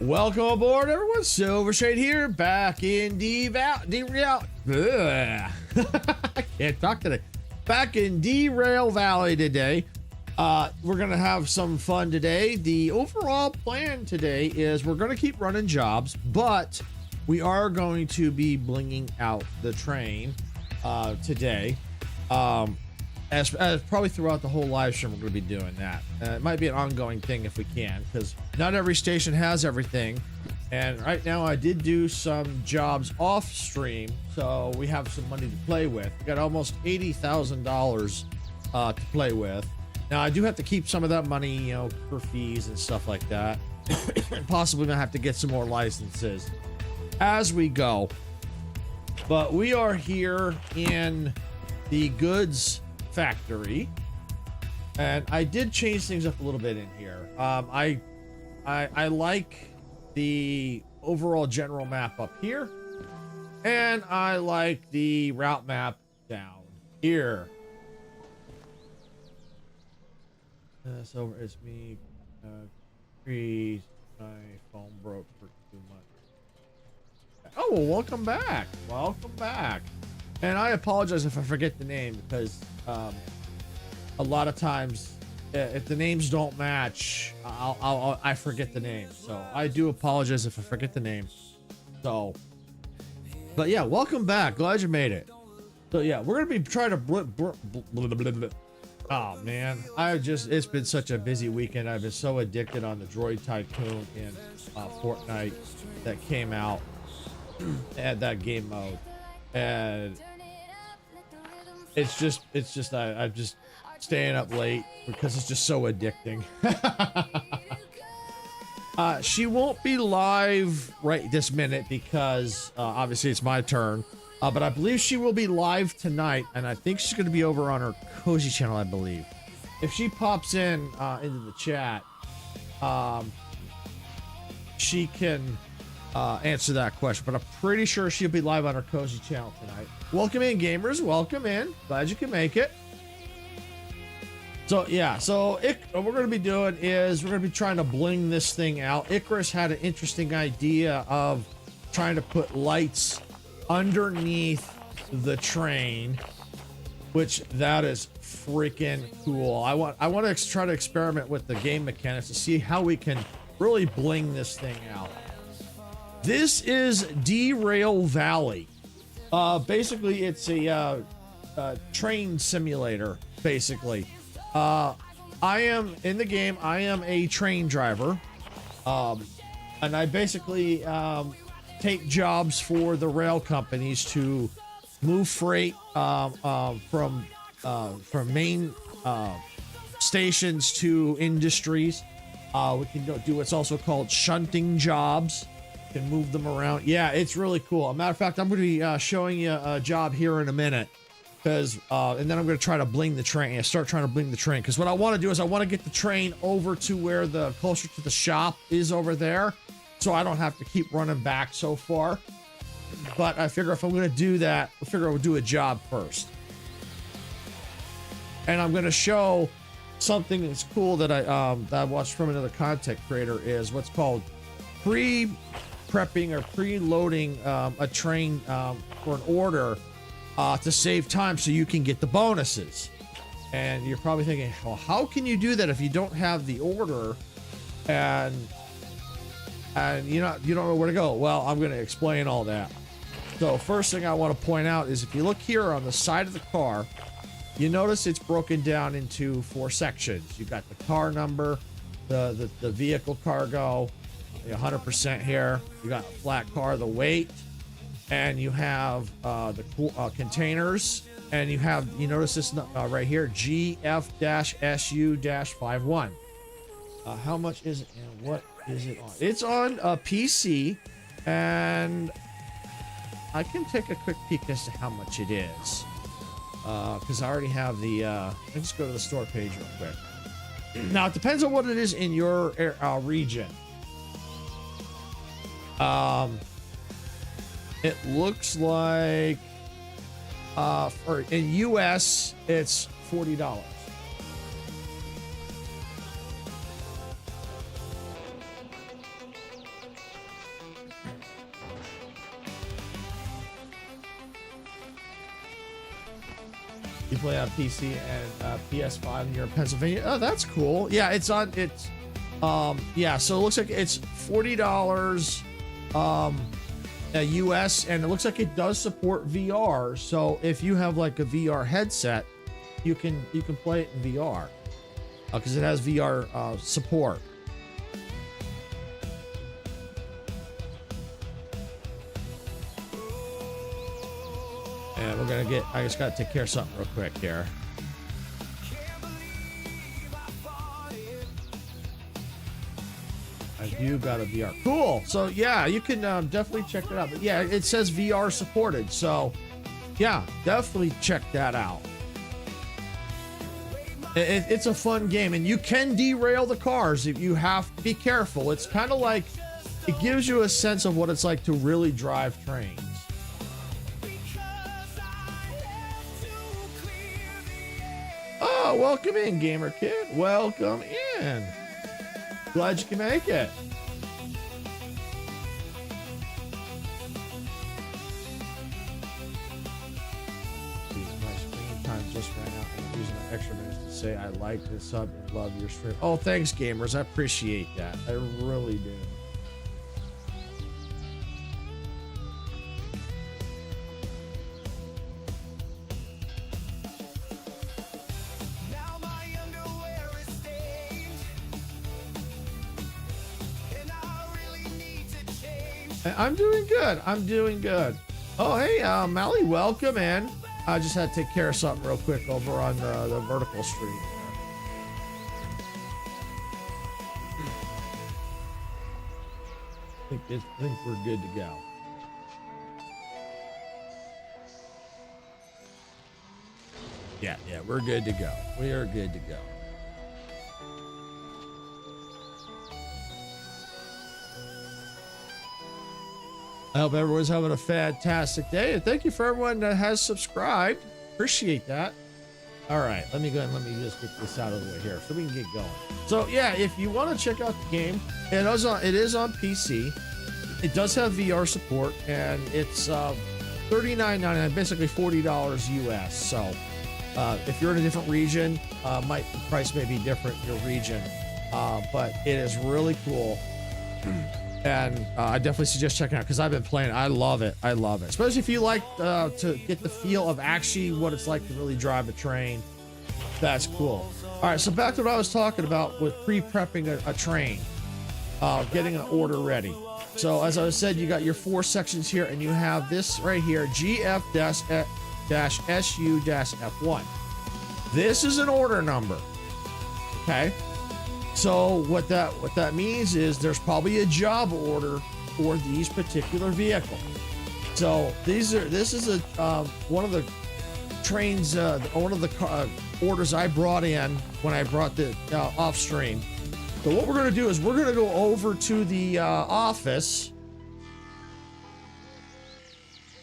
Welcome aboard, everyone. Silver Shade here, back in Derail. I can't talk today. Back in Derail Valley today. We're gonna have some fun today. The overall plan today is we're gonna keep running jobs, but we are going to be blinging out the train today. As probably throughout the whole live stream, we're going to be doing that. It might be an ongoing thing if we can, because not every station has everything. And right now, I did do some jobs off stream, so we have some money to play with. We got almost $80,000 to play with. Now, I do have to keep some of that money, you know, for fees and stuff like that. And possibly gonna have to get some more licenses as we go. But we are here in the goods factory, and I did change things up a little bit in here. I like the overall general map up here, and I like the route map down here. So it's me. My phone broke for 2 months. Oh, well, welcome back. Welcome back. And I apologize if I forget the name, because a lot of times if the names don't match, I forget the name. So I do apologize if I forget the name. So, but yeah, welcome back. Glad you made it. So yeah, we're gonna be trying to oh man, it's been such a busy weekend. I've been so addicted on the Droid Tycoon in Fortnite that came out at that game mode. And it's just I'm just staying up late because it's just so addicting. She won't be live right this minute because obviously it's my turn, but I believe she will be live tonight, and I think she's going to be over on her Cozy channel, I believe. If she pops in into the chat, she can answer that question, but I'm pretty sure she'll be live on her Cozy channel tonight. Welcome in, gamers. Welcome in. Glad you can make it. So yeah, so what we're going to be doing is we're going to be trying to bling this thing out. Icarus had an interesting idea of trying to put lights underneath the train, which that is freaking cool. I want to try to experiment with the game mechanics to see how we can really bling this thing out. This is Derail Valley. Basically, it's a train simulator, basically. I am, in the game, I am a train driver. And I basically take jobs for the rail companies to move freight from main stations to industries. We can do what's also called shunting jobs. Can move them around. Yeah, it's really cool. As a matter of fact, I'm going to be showing you a job here in a minute, because and then I'm going to try to bling the train. Start trying to bling the train, because what I want to do is I want to get the train over to where the closer to the shop is over there, so I don't have to keep running back so far. But I figure if I'm going to do that, I figure I'll do a job first, and I'm going to show something that's cool that I watched from another content creator, is what's called prepping or preloading a train for an order to save time so you can get the bonuses. And you're probably thinking, well, how can you do that if you don't have the order and you don't know where to go? Well, I'm going to explain all that. So first thing I want to point out is, if you look here on the side of the car, you notice it's broken down into 4 sections. You've got the car number, the vehicle cargo, 100% here. You got a flat car, the weight, and you have the containers, and you notice this right here, GF-SU-51. How much is it, and what is it on? It's on a PC, and I can take a quick peek as to how much it is, because I already have the let's just go to the store page real quick. Now it depends on what it is in your region. It looks like in US it's $40. You play on PC and PS5 and you're in Pennsylvania. Oh, that's cool. Yeah, it's yeah, so it looks like it's $40 US, and it looks like it does support VR. So if you have like a VR headset, you can play it in VR because it has VR support. And we're gonna I just gotta take care of something real quick here. You got a VR. Cool. So yeah, you can definitely check it out. But yeah, it says VR supported. So yeah, definitely check that out. It's a fun game, and you can derail the cars if you have to be careful. It's kind of like, it gives you a sense of what it's like to really drive trains. Oh, welcome in, Gamer Kid. Welcome in. Glad you can make it. My screen time just ran out, and I'm using my extra minutes to say I like this sub and love your stream. Oh, thanks, gamers. I appreciate that. I really do. I'm doing good. I'm doing good. Oh, hey, Mally, welcome in. I just had to take care of something real quick over on the vertical street. I think we're good to go. Yeah, we're good to go. We are good to go. I hope everyone's having a fantastic day, and thank you for everyone that has subscribed. Appreciate that. All right, let me go and let me just get this out of the way here so we can get going. So yeah, if you want to check out the game, it is on PC. It does have VR support, and it's $39.99, basically $40 US. So if you're in a different region, the price may be different in your region, but it is really cool. And I definitely suggest checking it out because I've been playing it. I love it. I love it. Especially if you like to get the feel of actually what it's like to really drive a train. That's cool. All right, so back to what I was talking about with pre-prepping a train, getting an order ready. So as I said, you got your 4 sections here, and you have this right here, GF-SU-F1. This is an order number, okay? So what that means is there's probably a job order for these particular vehicles. So this is one of the trains, one of the orders I brought in when I brought the off stream. So what we're going to do is we're going to go over to the office,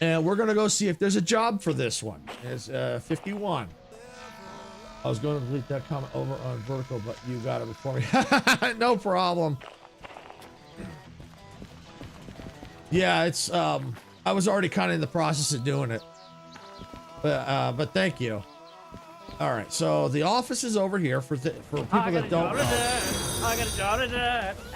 and we're going to go see if there's a job for this one. It's 51. I was going to delete that comment over on vertical, but you got it before me. No problem. Yeah, it's I was already kind of in the process of doing it, but thank you. All right, so the office is over here for people that don't know. I got a job to do,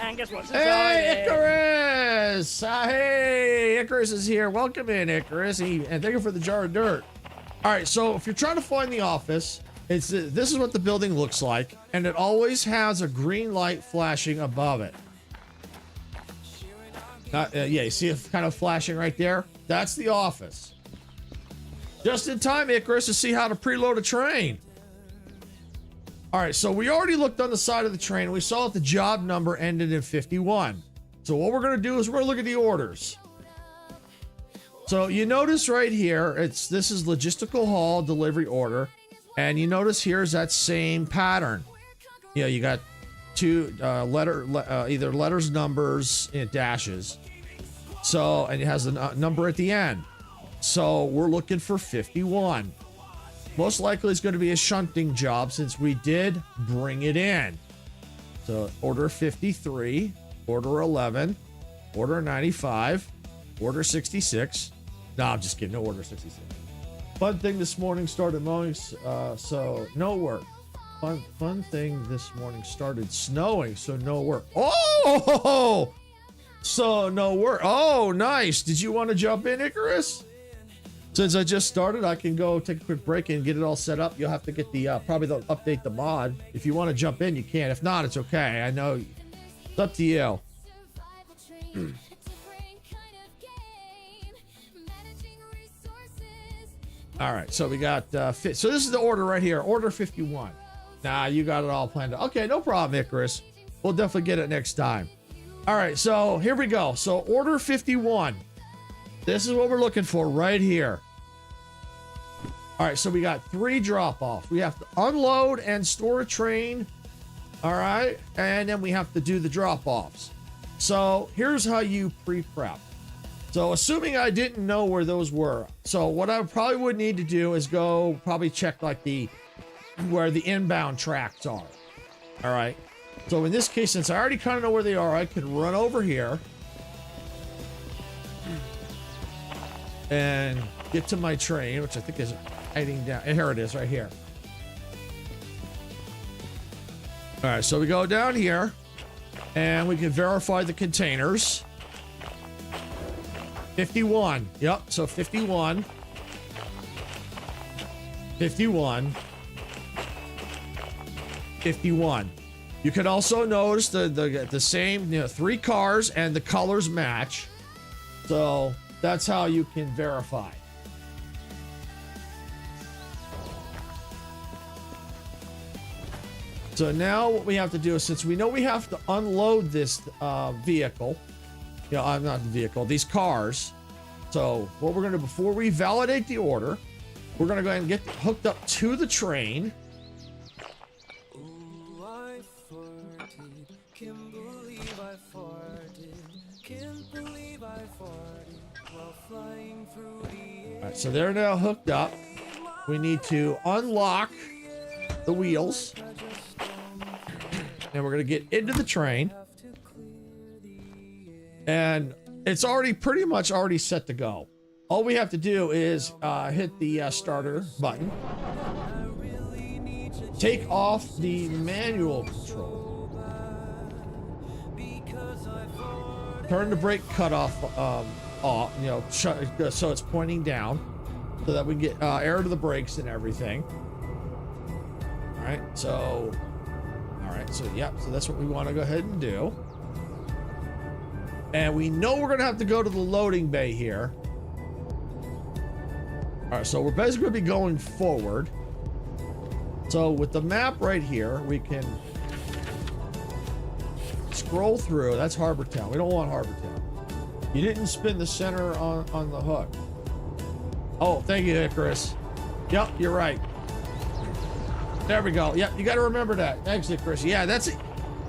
and guess what's Hey, Icarus! Hey, Icarus is here. Welcome in, Icarus, and thank you for the jar of dirt. All right, so if you're trying to find the office, this is what the building looks like, and it always has a green light flashing above it. Yeah, you see it kind of flashing right there? That's the office. Just in time, Icarus, to see how to preload a train. All right, so we already looked on the side of the train. We saw that the job number ended in 51. So what we're going to do is we're going to look at the orders. So you notice right here, this is logistical haul delivery order. And you notice here's that same pattern. You know, you got two either letters, numbers, and dashes. So, and it has a number at the end. So we're looking for 51. Most likely it's going to be a shunting job since we did bring it in. So order 53, order 11, order 95, order 66. No, I'm just kidding. No order 66. Fun thing this morning started mowing, so no work. Fun thing this morning started snowing, so no work. Oh, so no work. Oh, nice. Did you want to jump in, Icarus? Since I just started, I can go take a quick break and get it all set up. You'll have to get the probably they'll update the mod. If you want to jump in, you can. If not, it's okay. I know it's up to you. All right, so we got so this is the order right here, order 51. Nah, you got it all planned out. Okay, no problem, Icarus. We'll definitely get it next time. All right, so here we go. So order 51. This is what we're looking for right here. All right, so we got 3 drop-offs. We have to unload and store a train. All right, and then we have to do the drop-offs. So here's how you pre-prep. So assuming I didn't know where those were, so what I probably would need to do is go probably check like where the inbound tracks are. All right. So in this case, since I already kind of know where they are, I can run over here and get to my train, which I think is hiding down. Here it is right here. All right. So we go down here and we can verify the containers. 51. Yep. So 51. 51. 51. You can also notice the same, 3 cars and the colors match. So that's how you can verify. So now what we have to do is, since we know we have to unload this vehicle, I'm not the vehicle, these cars. So what we're going to do before we validate the order, we're going to go ahead and get hooked up to the train. Ooh, I farted. Can't believe I farted. Can't believe I farted while flying through the air. All right, so they're now hooked up. We need to unlock the wheels. And we're going to get into the train. And it's already pretty much already set to go. All we have to do is hit the starter button. Take off the manual control. Turn the brake cutoff off, shut, so it's pointing down, so that we get air to the brakes and everything. All right, so yep, so that's what we want to go ahead and do. And we know we're going to have to go to the loading bay here. All right, so we're basically going to be going forward. So with the map right here, we can scroll through. That's Harbor Town. We don't want Harbor Town. You didn't spin the center on the hook. Oh, thank you, Icarus. Yep, you're right. There we go. Yep, you got to remember that. Thanks, Icarus. Yeah, that's it.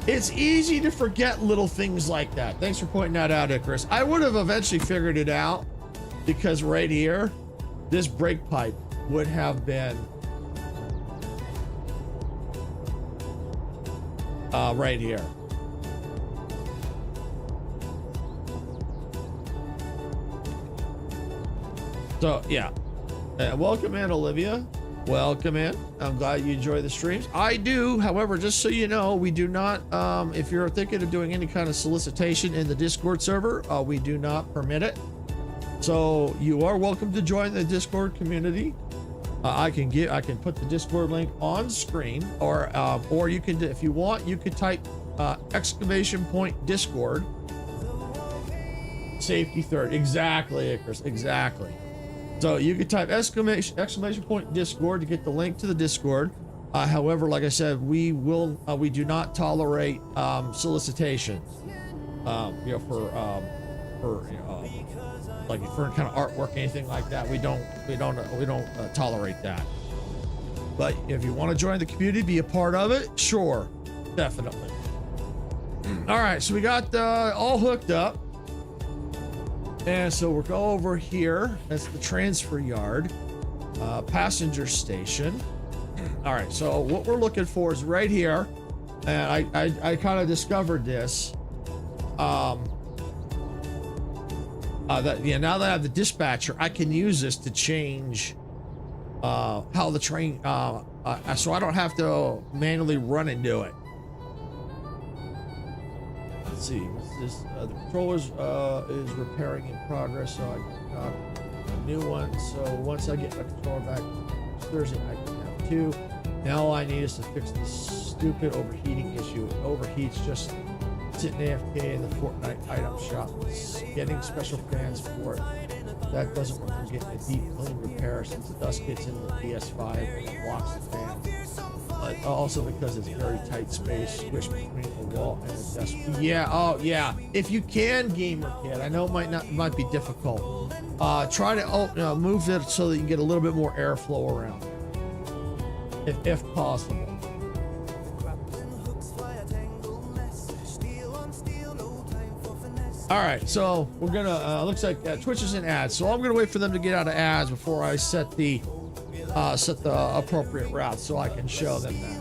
It's easy to forget little things like that. Thanks for pointing that out, Icarus. I would have eventually figured it out, because right here, this brake pipe would have been right here. So yeah, welcome in, Olivia. Welcome in. I'm glad you enjoy the streams. I do, however, just so you know, we do not, if you're thinking of doing any kind of solicitation in the Discord server, we do not permit it. So you are welcome to join the Discord community. I can put the Discord link on screen, or you can, if you want, you could type !Discord. Safety third. Exactly, Icarus. Exactly. So you could type ! Discord to get the link to the Discord. However, like I said, we do not tolerate solicitation. Like for kind of artwork, anything like that. We don't tolerate that. But if you want to join the community, be a part of it, sure, definitely. All right, so we got all hooked up. And so we'll go over here. That's the transfer yard, passenger station. All right, so what we're looking for is right here. And I kind of discovered this. Now that I have the dispatcher, I can use this to change how the train, so I don't have to manually run and do it. Let's see, what's this? The controllers is repairing in progress, so I got a new one. So once I get my controller back Thursday, I can have 2. Now all I need is to fix this stupid overheating issue. It overheats just sitting AFK in the Fortnite item shop. Getting special fans for it. That doesn't work. I'm getting a deep clean repair since the dust gets into the PS5 and it blocks the fan. But also because it's very tight space, squished between a wall and a desk. Yeah, oh yeah. If you can, gamer kid, I know it might be difficult. Try to move it so that you can get a little bit more airflow around, if possible. All right, so we're gonna looks like Twitch is in ads, so I'm gonna wait for them to get out of ads before I set the appropriate route so I can show them that.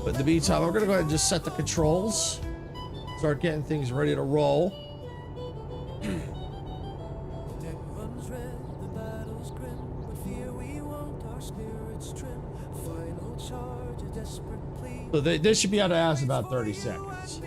But in the meantime, we're gonna go ahead and just set the controls, start getting things ready to roll. So this should be out of ads in about 30 seconds.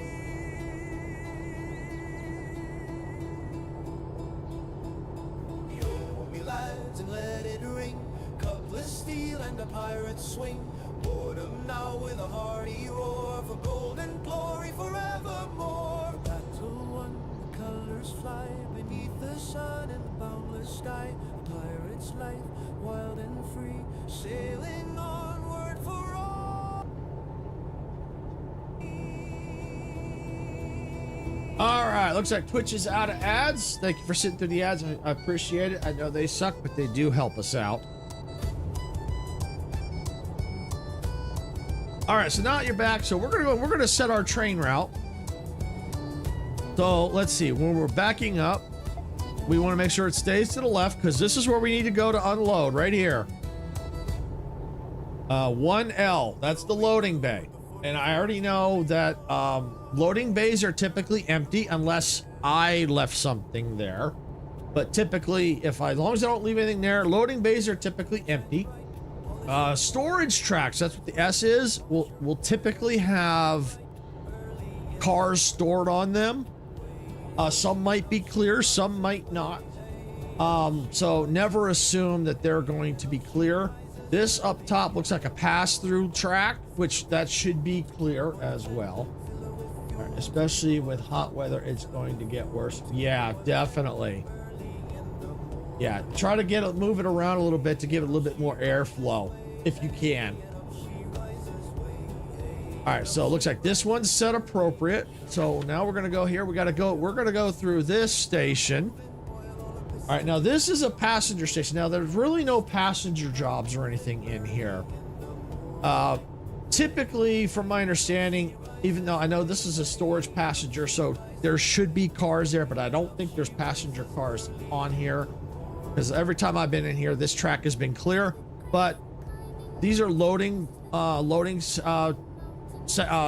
Looks like Twitch is out of ads. Thank you for sitting through the ads. I appreciate it. I know they suck, but they do help us out. All right, so now you're back. So we're gonna set our train route. So let's see. When we're backing up, we want to make sure it stays to the left because this is where we need to go to unload, right here. 1L. That's the loading bay. And I already know that loading bays are typically empty unless I left something there. But typically, as long as I don't leave anything there, loading bays are typically empty. Storage tracks, that's what the S is, will typically have cars stored on them. Some might be clear, some might not. So never assume that they're going to be clear. This up top looks like a pass-through track, which that should be clear as well. Right, especially with hot weather, it's going to get worse. Yeah, definitely. Yeah, try to move it around a little bit to give it a little bit more airflow, if you can. All right, so it looks like this one's set appropriate. So now we're gonna go here. We're gonna go through this station. All right, now this is a passenger station. Now there's really no passenger jobs or anything in here. Typically, from my understanding, even though I know this is a storage passenger, so there should be cars there, but I don't think there's passenger cars on here because every time I've been in here, this track has been clear. But these are loading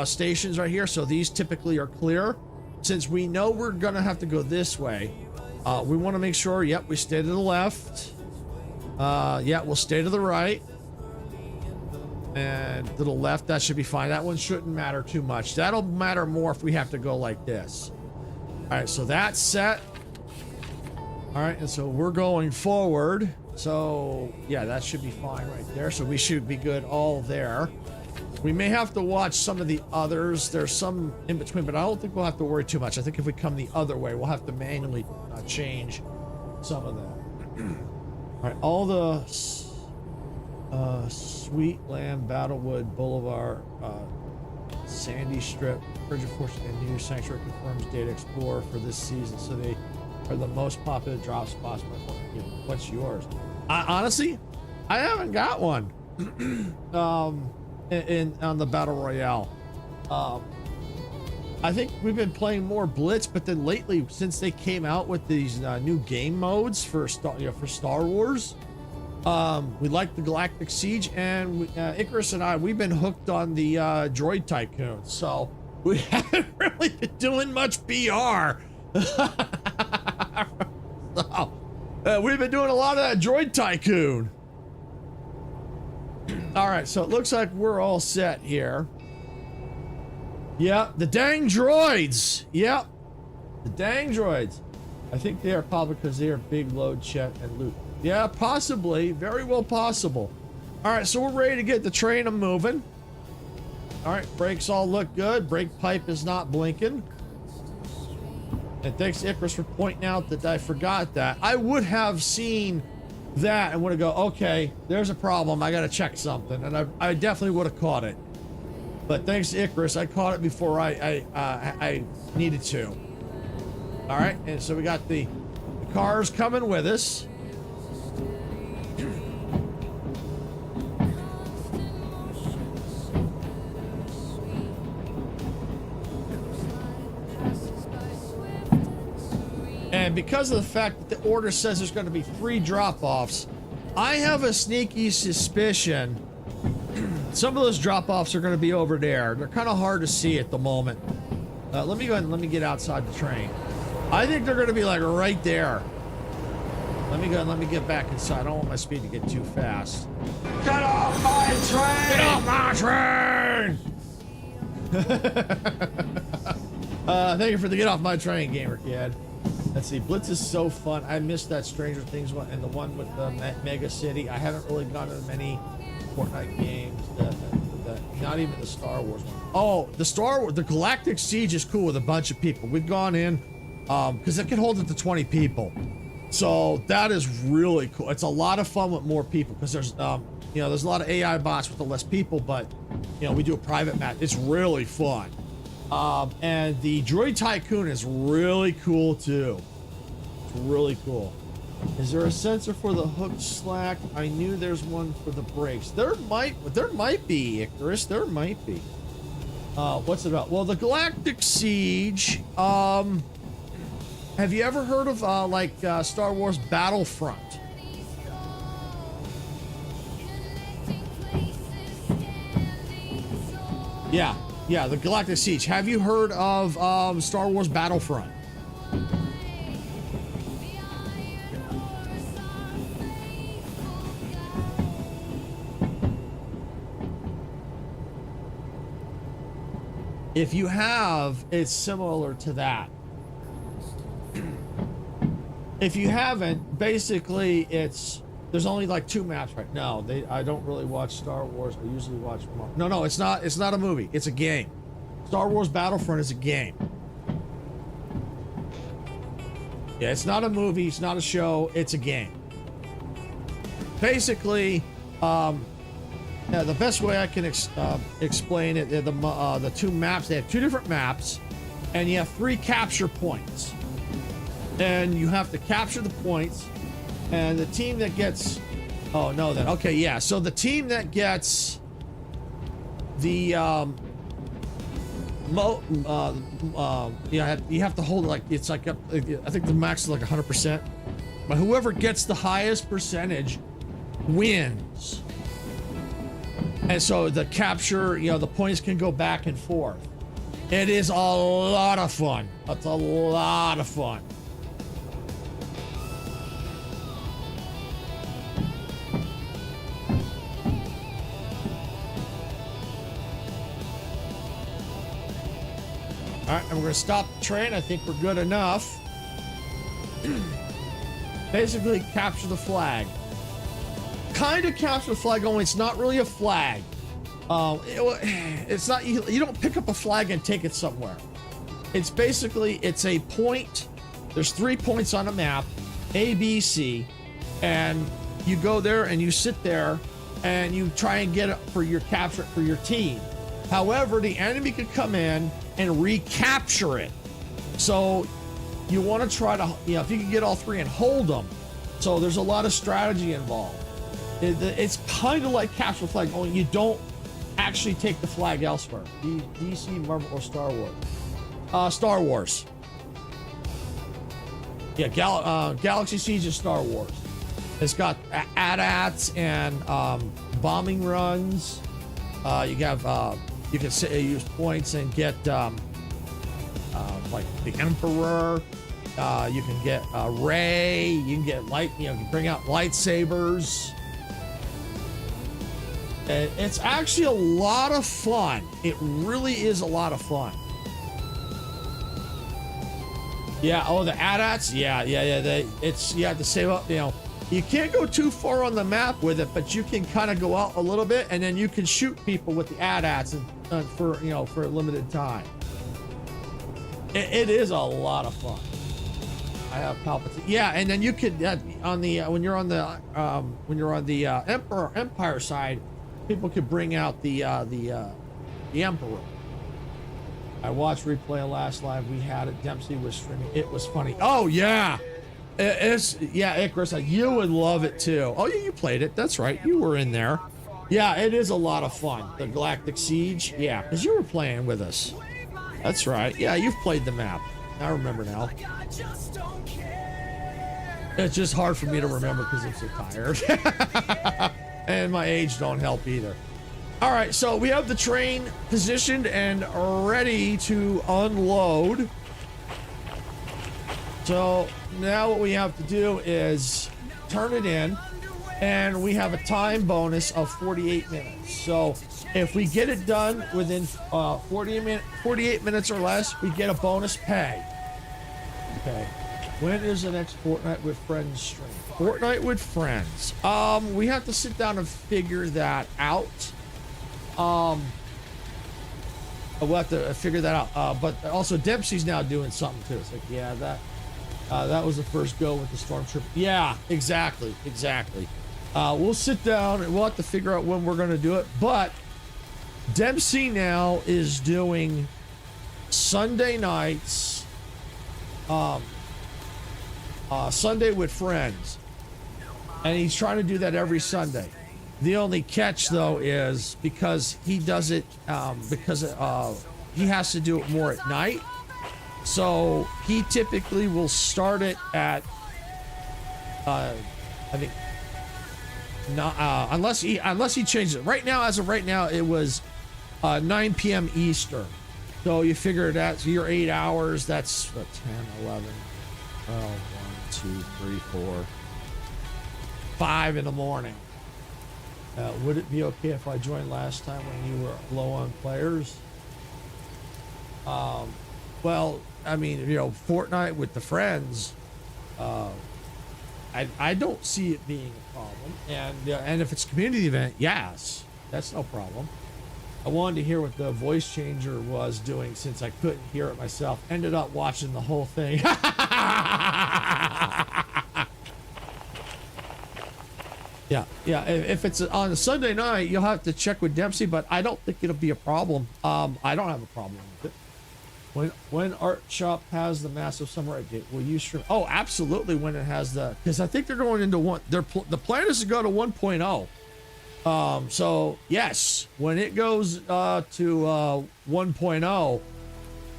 stations right here, so these typically are clear. Since we know we're gonna have to go this way, we want to make sure, yep, we stay to the left. Yeah, we'll stay to the right. And to the left, that should be fine. That one shouldn't matter too much. That'll matter more if we have to go like this. All right, so that's set. All right, and so we're going forward. So, yeah, that should be fine right there. So we should be good all there. We may have to watch some of the others. There's some in between, but I don't think we'll have to worry too much. I think if we come the other way, we'll have to manually change some of them. All right, all the Sweetland, Battlewood, Boulevard, Sandy Strip, Bridge of Fortune, and New Sanctuary confirms Data Explorer for this season, so they are the most popular drop spots. What's yours? Honestly, I haven't got one. On the Battle Royale. I think we've been playing more Blitz, but then lately, since they came out with these new game modes for Star Wars, we like the Galactic Siege, and Icarus and we've been hooked on the Droid Tycoon, so we haven't really been doing much BR. So, We've been doing a lot of that droid tycoon. All right, so it looks like we're all set here. Yeah, the dang droids. Yep, the dang droids. I think they are probably because they are big load, Chet, and loot. Yeah, possibly. Very well possible. All right, so we're ready to get the train moving. All right, brakes all look good. Brake pipe is not blinking. And thanks, Icarus, for pointing out that I forgot that. I would have seen that and would have go, okay, there's a problem. I got to check something. And I definitely would have caught it. But thanks to Icarus, I caught it before I needed to. All right, and so we got the cars coming with us. And because of the fact that the order says there's going to be 3 drop-offs, I have a sneaky suspicion some of those drop-offs are going to be over there. They're kind of hard to see at the moment. Let me go ahead and let me get outside the train. I think they're going to be like right there. Let me go and let me get back inside. I don't want my speed to get too fast. Get off my train! Get off my train! Thank you for the get off my train, gamer kid. Let's see, Blitz is so fun. I missed that Stranger Things one and the one with the Mega City. I haven't really gone to many Fortnite games. Not even the Star Wars one. Oh, the Galactic Siege is cool with a bunch of people. We've gone in because it can hold up to 20 people. So that is really cool. It's a lot of fun with more people because there's there's a lot of AI bots with the less people, but we do a private match. It's really fun. And the Droid Tycoon is really cool too. It's really cool. Is there a sensor for the hook slack? I knew there's one for the brakes. There might be, Icarus. There might be. What's it about? Well, the Galactic Siege. Have you ever heard of Star Wars Battlefront? Yeah, the Galactic Siege. Have you heard of Star Wars Battlefront? If you have, it's similar to that. If you haven't, basically there's only like 2 maps right now. I don't really watch Star Wars. I usually watch No, it's not a movie. It's a game. Star Wars Battlefront is a game. Yeah, it's not a movie, it's not a show, it's a game. Basically, the best way I can explain it, the 2 maps, they have 2 different maps, and you have 3 capture points. And you have to capture the points, and the team that gets... Oh, no, then. Okay, yeah. So the team that gets the... you have to hold it like... It's like... I think the max is like 100%. But whoever gets the highest percentage wins. And so the capture, the points can go back and forth. It is a lot of fun. It's a lot of fun. All right, and we're going to stop the train. I think we're good enough. Basically, capture the flag. Kind of capture the flag, only it's not really a flag. It's not, you don't pick up a flag and take it somewhere. It's basically, it's a point. There's 3 points on a map, A, B, C, and you go there and you sit there and you try and get it for your capture for your team. However, the enemy could come in and recapture it. So you want to try to, if you can get all 3 and hold them. So there's a lot of strategy involved. It's kind of like capture the flag, only you don't actually take the flag elsewhere. DC, Marvel, or Star Wars? Star Wars. Yeah, Galaxy Siege is Star Wars. It's got AT-ATs and bombing runs. You can use points and get like the Emperor. You can get ray. You can get light. You can bring out lightsabers. And it's actually a lot of fun. It really is a lot of fun. Yeah. Oh, the AT-ATs. Yeah. You have to save up. You can't go too far on the map with it, but you can kind of go out a little bit, and then you can shoot people with the AT-ATs for a limited time. It is a lot of fun. I have Palpatine. Yeah, and then you could when you're on the Empire side, people could bring out the Emperor. I watched replay of last live. We had it. Dempsey was streaming. It was funny. Oh yeah, Icarus. You would love it too. Oh yeah, you played it. That's right. You were in there. Yeah, it is a lot of fun. The Galactic Siege. Yeah, because you were playing with us. That's right. Yeah, you've played the map. I remember now. It's just hard for me to remember because I'm so tired. And my age don't help either. All right, so we have the train positioned and ready to unload. So now what we have to do is turn it in, and we have a time bonus of 48 minutes. So if we get it done within 48 minutes or less, we get a bonus pay. Okay. When is the next Fortnite with Friends stream? Fortnite with Friends. We have to sit down and figure that out. We'll have to figure that out. But also Dempsey's now doing something too. It's like, yeah, that was the first go with the Stormtrooper. Yeah, exactly. We'll sit down and we'll have to figure out when we're going to do it. But Dempsey now is doing Sunday nights, Sunday with Friends, and he's trying to do that every Sunday. The only catch though is because he does it because he has to do it more at night. So he typically will start it at I think not unless he changes it. Right now, as of right now, it was 9 p.m. Eastern. So you figure that, so you're 8 hours. That's 10, 11, 12, 1, 2, 3, 4, 5 in the morning. Would it be okay if I joined last time when you were low on players? Well, I mean, Fortnite with the friends, I don't see it being a problem. And if it's a community event, yes, that's no problem. I wanted to hear what the voice changer was doing since I couldn't hear it myself. Ended up watching the whole thing. Yeah. If it's on a Sunday night, you'll have to check with Dempsey, but I don't think it'll be a problem. I don't have a problem with it. When Art Shop has the massive summer update, will you stream? Oh, absolutely. When it has because I think they're going into the plan is to go to 1.0. So yes, when it goes to 1.0,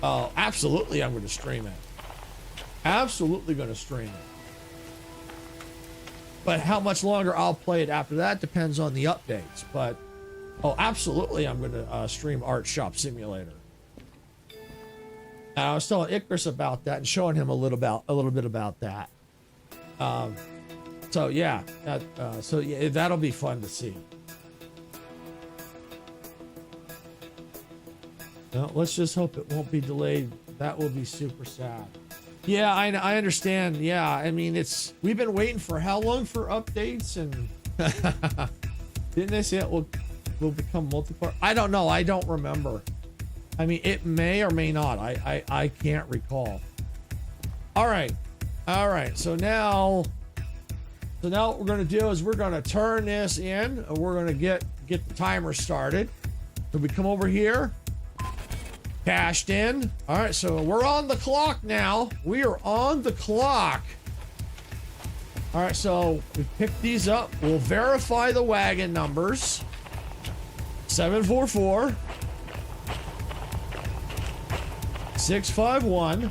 absolutely, I'm going to stream it. Absolutely going to stream it. But how much longer I'll play it after that depends on the updates. But absolutely, I'm going to stream Art Shop Simulator. And I was telling Icarus about that and showing him a little bit about that. So yeah, that'll be fun to see. Well, let's just hope it won't be delayed. That will be super sad. Yeah, I understand. Yeah, I mean, we've been waiting for how long for updates, and didn't they say it will become multiplayer? I don't know. I don't remember. I mean, it may or may not. I can't recall. All right. So now what we're gonna do is we're gonna turn this in, and we're gonna get the timer started. So we come over here. Cashed in. All right, so we're on the clock now. We are on the clock. All right, so we picked these up. We'll verify the wagon numbers. 744 651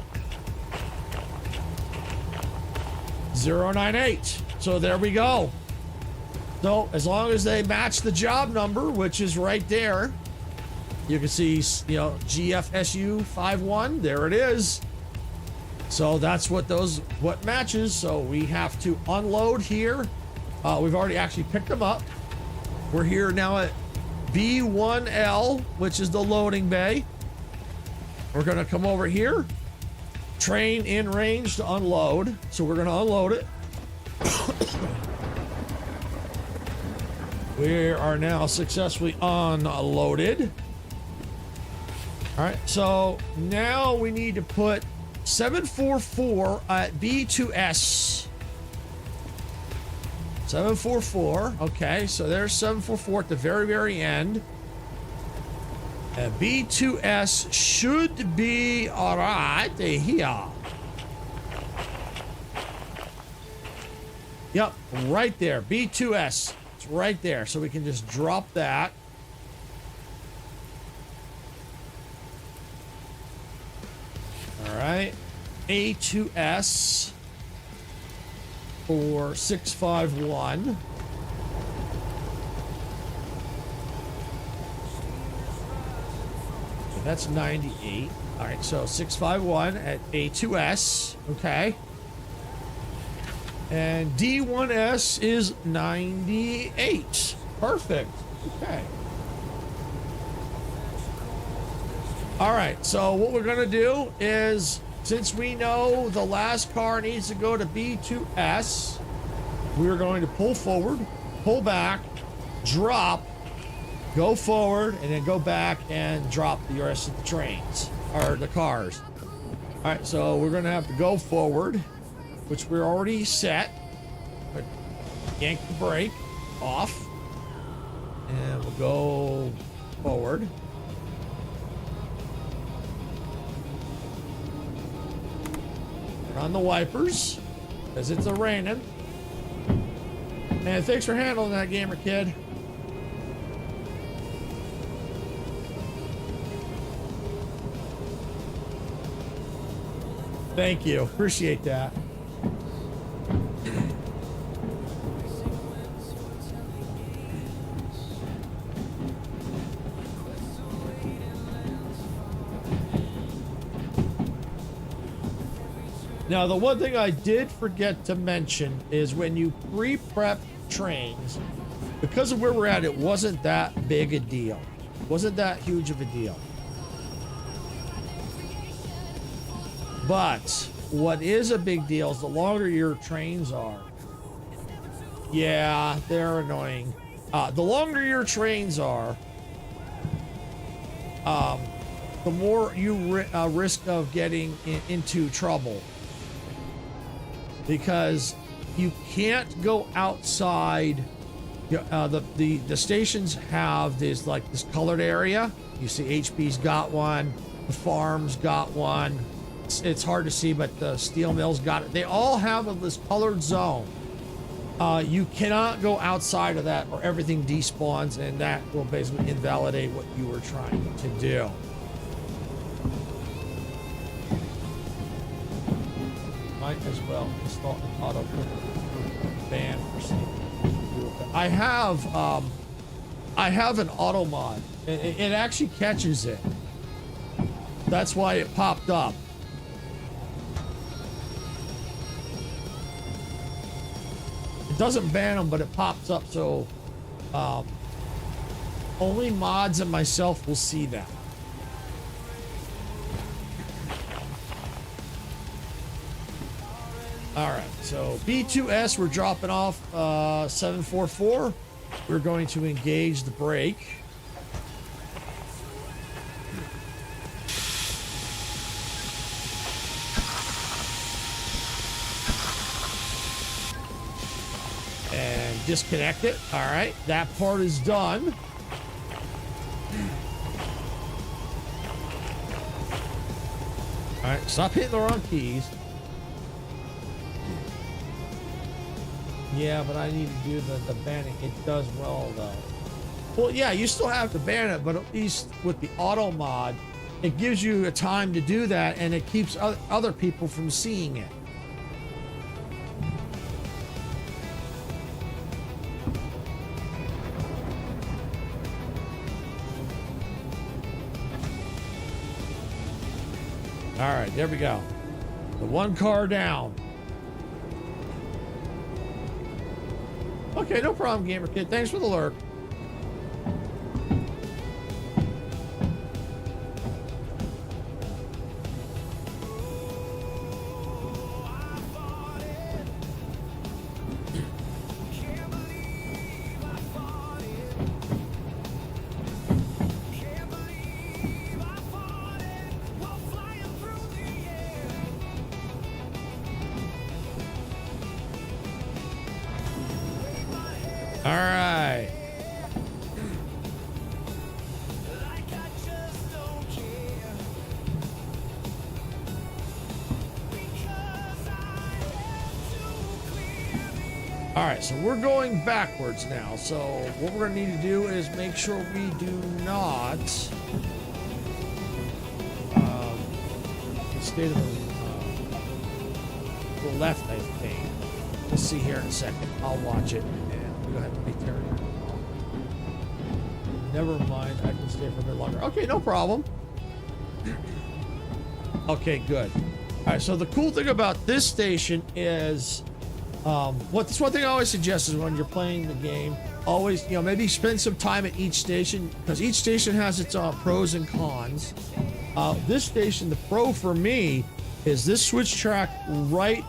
098. So there we go. So as long as they match the job number, which is right there, you can see, GFSU 51. There it is. So that's what matches. So we have to unload here. We've already actually picked them up. We're here now at B1L, which is the loading bay. We're gonna come over here, train in range to unload. So we're gonna unload it. We are now successfully unloaded. All right, so now we need to put 744 at B2S. 744, okay, so there's 744 at the very, very end. B2S should be all right here. Yep, right there, B2S. It's right there, so we can just drop that. All right, A2S for 651. Okay, that's 98. All right, so 651 at A2S. Okay. And D1S is 98. Perfect. Okay. All right, so what we're gonna do is, since we know the last car needs to go to B2S, we're going to pull forward, pull back, drop, go forward, and then go back and drop the rest of the trains, or the cars. All right, so we're gonna have to go forward, which we're already set, but yank the brake off, and we'll go forward. Turn on the wipers, because it's a-raining. And thanks for handling that, gamer kid. Thank you, appreciate that. Now, the one thing I did forget to mention is when you pre-prep trains, because of where we're at, it wasn't that big a deal. It wasn't that huge of a deal. But what is a big deal is the longer your trains are. Yeah, they're annoying. The longer your trains are, the more you risk of getting into trouble. Because you can't go outside. The stations have this colored area. You see HP's got one, the farms got one. It's hard to see, but the steel mills got it. They all have this colored zone. You cannot go outside of that or everything despawns, and that will basically invalidate what you were trying to do. Might as well install an auto ban for safety. I have an auto mod. It actually catches it. That's why it popped up. It doesn't ban them, but it pops up, so only mods and myself will see that. All right, so B2S, we're dropping off 744. We're going to engage the brake. And disconnect it. All right, that part is done. All right, stop hitting the wrong keys. Yeah, but I need to do the banning. It does well, though. Well, yeah, you still have to ban it, but at least with the auto mod, it gives you a time to do that, and it keeps other people from seeing it. All right, there we go. The one car down. Okay, no problem, Gamer Kid. Thanks for the lurk. All right. All right, so we're going backwards now. So what we're gonna need to do is make sure we do not stay to the left, I think. We'll see here in a second. I'll watch it. And go ahead and make turn. Never mind. I can stay for a bit longer. Okay, no problem. Okay, good. All right. So the cool thing about this station is, what's one thing I always suggest is when you're playing the game, always, you know, maybe spend some time at each station because each station has its pros and cons. This station, the pro for me, is this switch track right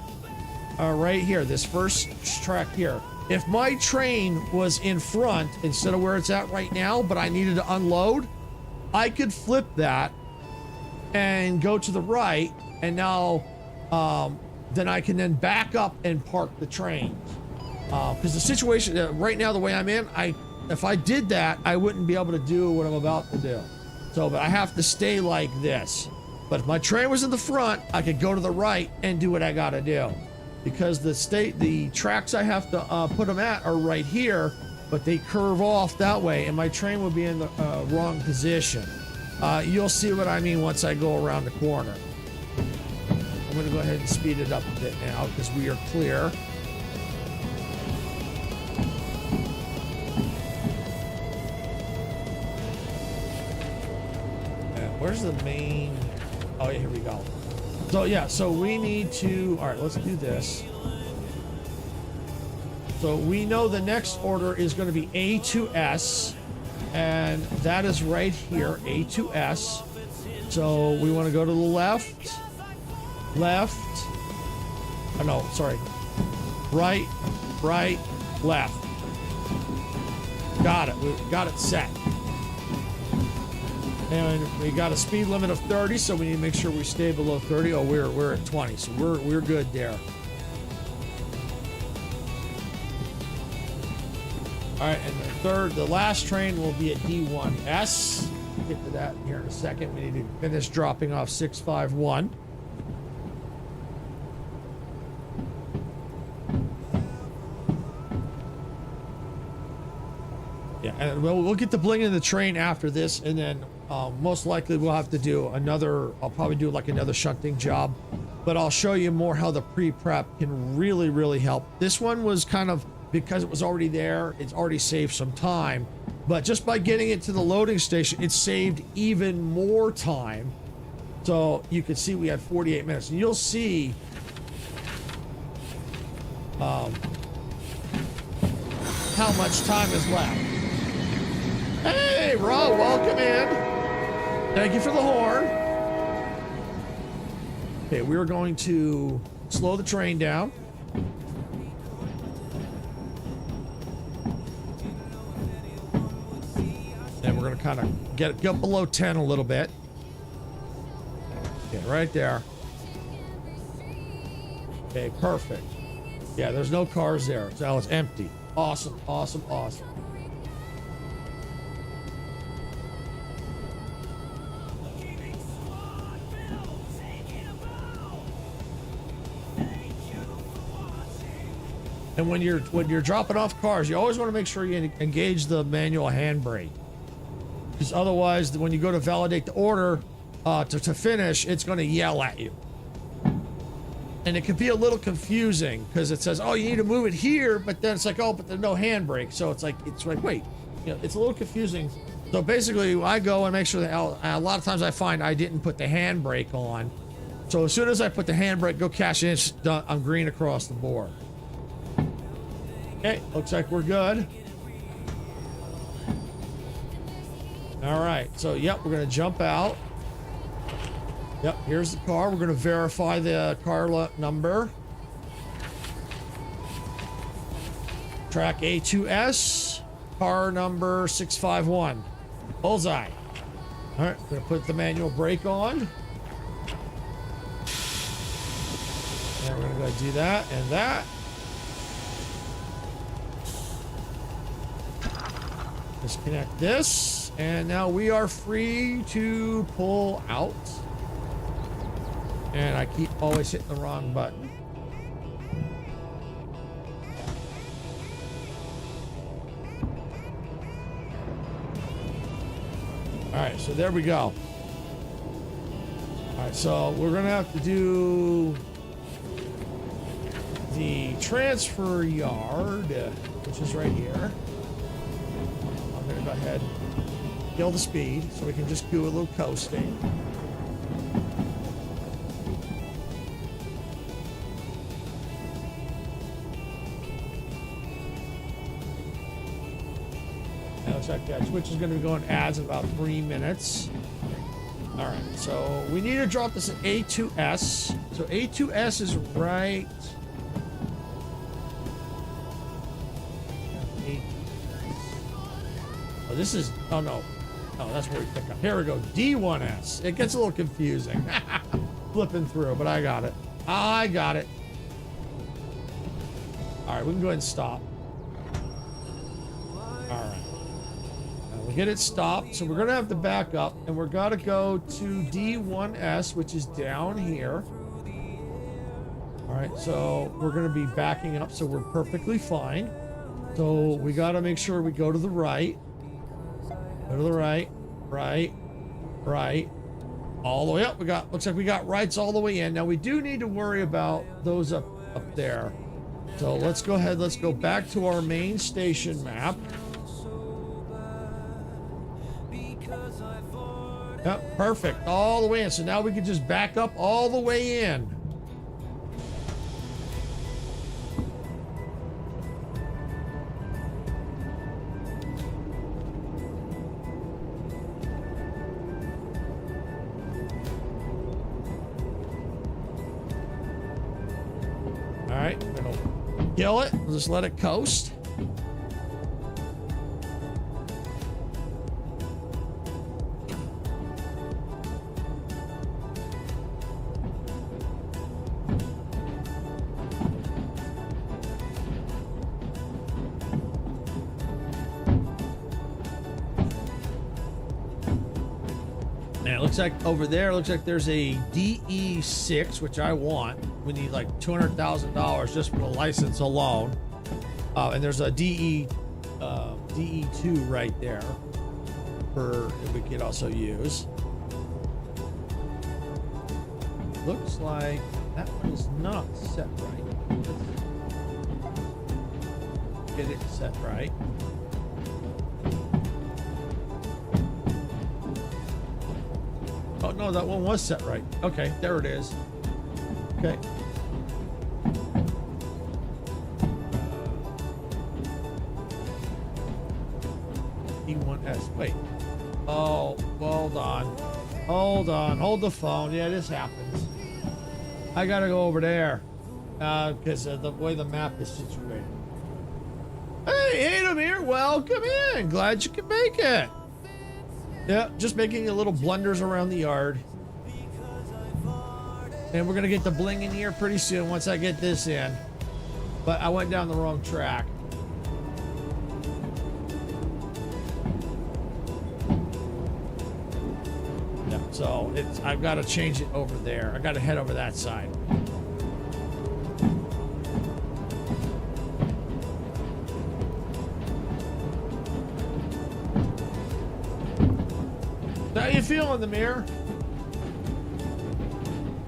here. This first track here. If my train was in front instead of where it's at right now, but I needed to unload, I could flip that and go to the right, and now then I can then back up and park the train. Because the situation right now, the way I'm in, if I did that, I wouldn't be able to do what I'm about to do. So, but I have to stay like this. But if my train was in the front, I could go to the right and do what I gotta do. Because the tracks I have to put them at are right here, but they curve off that way, and my train will be in the wrong position. You'll see what I mean once I go around the corner. I'm gonna go ahead and speed it up a bit now because we are clear. Where's the main? Oh yeah, here we go. So yeah, so we need to, all right, let's do this. So we know the next order is going to be A to S, and that is right here, A to S. So we want to go to the left, oh no, sorry, right, left. Got it, we got it set. And we got a speed limit of 30, so we need to make sure we stay below 30. Oh, we're at 20, so we're good there. All right, and the last train will be at D1S. We'll get to that here in a second. We need to finish dropping off 651. Yeah, and we'll get the bling in the train after this, and then most likely we'll have to do another, I'll probably do like another shunting job, but I'll show you more how the pre-prep can really help. This one was kind of, because it was already there, it's already saved some time, but just by getting it to the loading station, it saved even more time. So you can see we had 48 minutes, and you'll see how much time is left. Hey, Rob, welcome in. Thank you for the horn. Okay, we're going to slow the train down. And we're going to kind of get below 10 a little bit. Okay, right there. Okay, perfect. Yeah, there's no cars there. So it's empty. Awesome. And when you're dropping off cars, you always want to make sure you engage the manual handbrake, because otherwise, when you go to validate the order to finish, it's going to yell at you, and it can be a little confusing because it says, "Oh, you need to move it here," but then it's like, "Oh, but there's no handbrake," so it's like wait, you know, it's a little confusing. So basically, I go and make sure that a lot of times I find I didn't put the handbrake on, So as soon as I put the handbrake, go cash in, it's done. I'm green across the board. Okay, looks like we're good. All right, so yep, we're gonna jump out. Yep, here's the car. We're gonna verify the car number. Track A2S, car number 651. Bullseye. All right, we're gonna put the manual brake on. And we're gonna go do that and that. Disconnect this, and now we are free to pull out. And I keep always hitting the wrong button. All right, so there we go. All right, so we're gonna have to do the transfer yard, which is right here. I'm gonna go ahead and kill the speed so we can just do a little coasting. Looks like that switch is going to be going ads in about 3 minutes. All right, so we need to drop this at A2S. So A2S is right. Oh, this is. Oh no, oh that's where we pick up. Here we go. D1S. It gets a little confusing, flipping through, but I got it. I got it. All right, we can go ahead and stop. All right. We'll get it stopped, so we're gonna have to back up, and we're gonna go to D1S, which is down here. All right, so we're gonna be backing up, so we're perfectly fine. So we gotta make sure we go to the right. Go to the right, right, right, all the way up. We got, looks like we got rights all the way in. Now we do need to worry about those up there. So let's go ahead, let's go back to our main station map. Yep, perfect. All the way in. So now we can just back up all the way in. All right, we're gonna kill it. We'll just let it coast. Looks like over there, looks like there's a DE6, which I want. We need like $200,000 just for the license alone. And there's a DE2 right there for we could also use. Looks like that one is not set right. Let's get it set right. Oh no, that one was set right. Okay, there it is. Okay. E1S. Wait. Oh, hold on. Hold on. Hold the phone. Yeah, this happens. I gotta go over there because the way the map is situated. Hey, Adam here. Welcome in. Glad you could make it. Yeah, just making a little blunders around the yard. And we're gonna get the bling in here pretty soon once I get this in. But I went down the wrong track. Yeah, so it's I've got to change it over there. I got to head over that side. How you feeling in the mirror?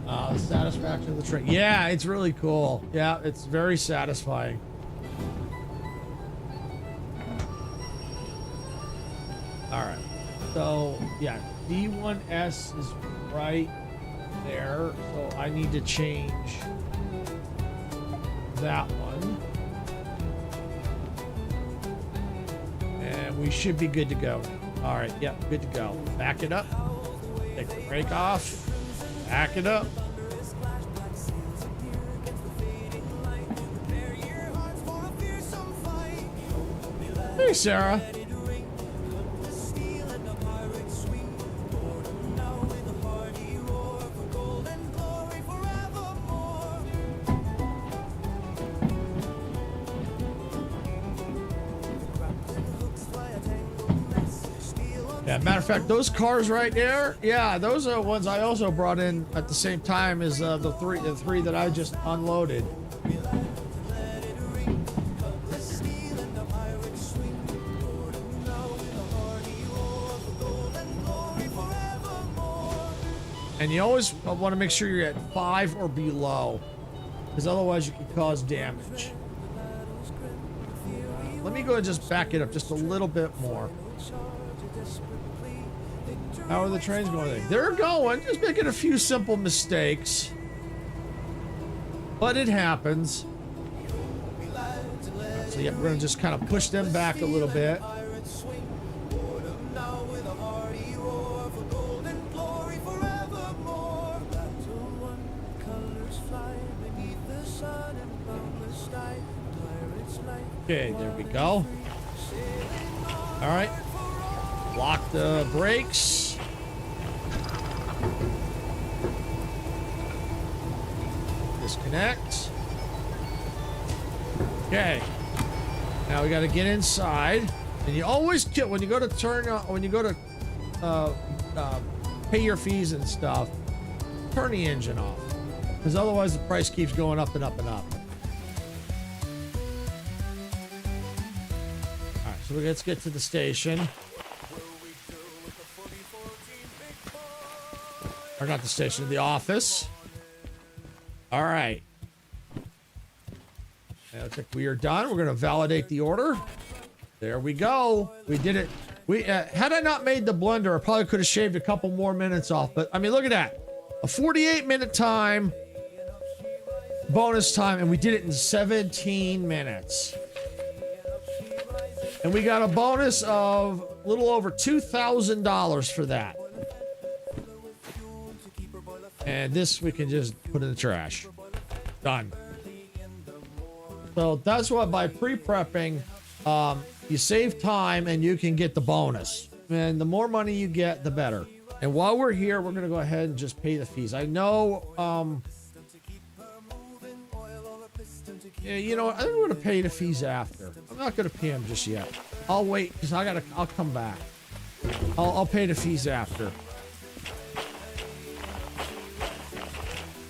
The satisfaction of the train. Yeah, it's really cool. Yeah, it's very satisfying. All right. So, yeah, D1S is right there, so I need to change that one. And we should be good to go now. All right, yep, good to go. Back it up. Take the brake off. Back it up. Hey, Sarah. Yeah, matter of fact, those cars right there, yeah, those are ones I also brought in at the same time as the three that I just unloaded. And you always want to make sure you're at 5 or below, because otherwise you can cause damage. Let me go and just back it up just a little bit more. How are the trains going? They're going, just making a few simple mistakes. But it happens. So yeah, we're gonna just kind of push them back a little bit. Okay, there we go. All right. Lock the brakes. Disconnect. Okay. Now we got to get inside. And you always kill when you go to turn when you go to pay your fees and stuff. Turn the engine off, because otherwise the price keeps going up and up and up. All right, so let's get to the station. Or not the station, the office. All right. Now, looks like we are done. We're going to validate the order. There we go. We did it. We had I not made the blender, I probably could have shaved a couple more minutes off. But I mean, look at that. A 48-minute time, bonus time, and we did it in 17 minutes. And we got a bonus of a little over $2,000 for that. And this we can just put in the trash. Done. So that's why by pre-prepping, you save time and you can get the bonus. And the more money you get, the better. And while we're here, we're going to go ahead and just pay the fees. I know, yeah, you know what? I think we're going to pay the fees after. I'm not going to pay them just yet. I'll wait because I'll come back. I'll pay the fees after.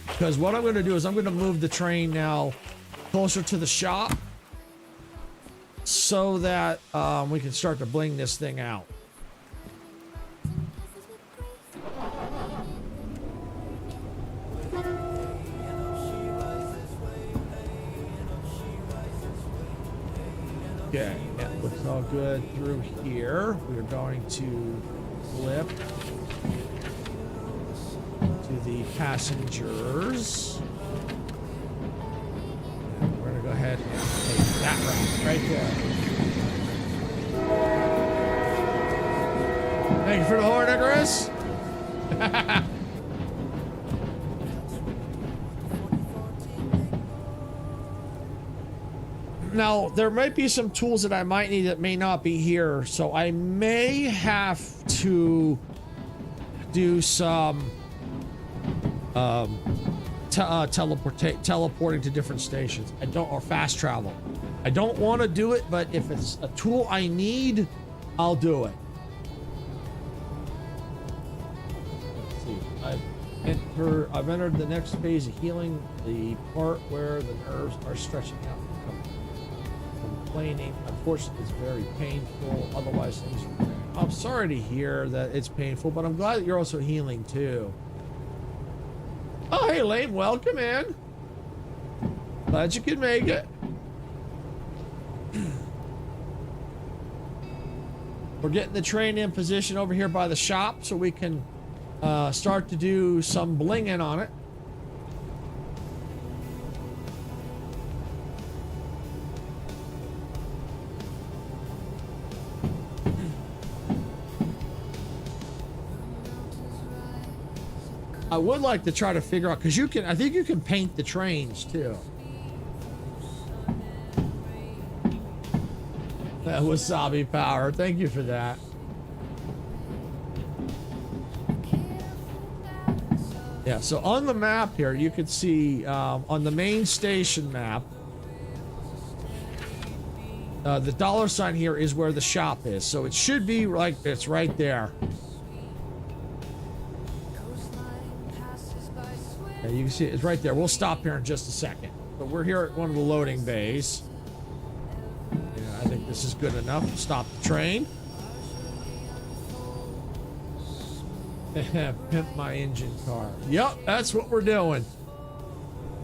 Because what I'm going to do is I'm going to move the train now closer to the shop so that we can start to bling this thing out. Okay, it looks all good through here. We're going to flip to the passengers. And we're going to go ahead and take that route right there. Thank you for the horn, Icarus. Now, there might be some tools that I might need that may not be here, so I may have to do some teleporting to different stations. Or fast travel. I don't want to do it, but if it's a tool I need, I'll do it. Let's see. I've entered the next phase of healing, the part where the nerves are stretching out. Complaining. Unfortunately, it's very painful. Otherwise, things are great. I'm sorry to hear that it's painful, but I'm glad that you're also healing too. Oh, hey, Lane, welcome in. Glad you could make it. We're getting the train in position over here by the shop so we can start to do some blinging on it. I would like to try to figure out, because you can, I think you can paint the trains too. That wasabi power, thank you for that. Yeah, so on the map here, you can see on the main station map, the dollar sign here is where the shop is. So it should be like it's right there. Yeah, you can see it's right there. We'll stop here in just a second. But we're here at one of the loading bays. Yeah, I think this is good enough to stop the train. Pimp my engine car. Yep, that's what we're doing.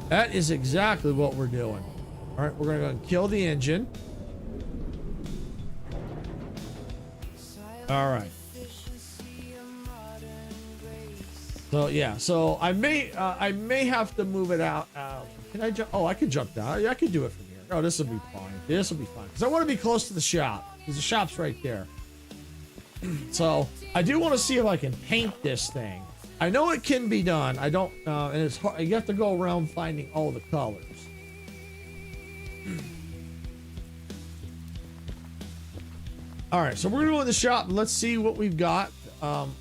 That is exactly what we're doing. All right, we're gonna go kill the engine. All right. So yeah, so I may have to move it out. Can I jump? Oh, I could jump down. Yeah, I could do it from here. Oh, this will be fine. This will be fine because I want to be close to the shop because the shop's right there. So I do want to see if I can paint this thing. I know it can be done. I don't, and it's hard. You have to go around finding all the colors. All right, so we're gonna go in the shop and let's see what we've got.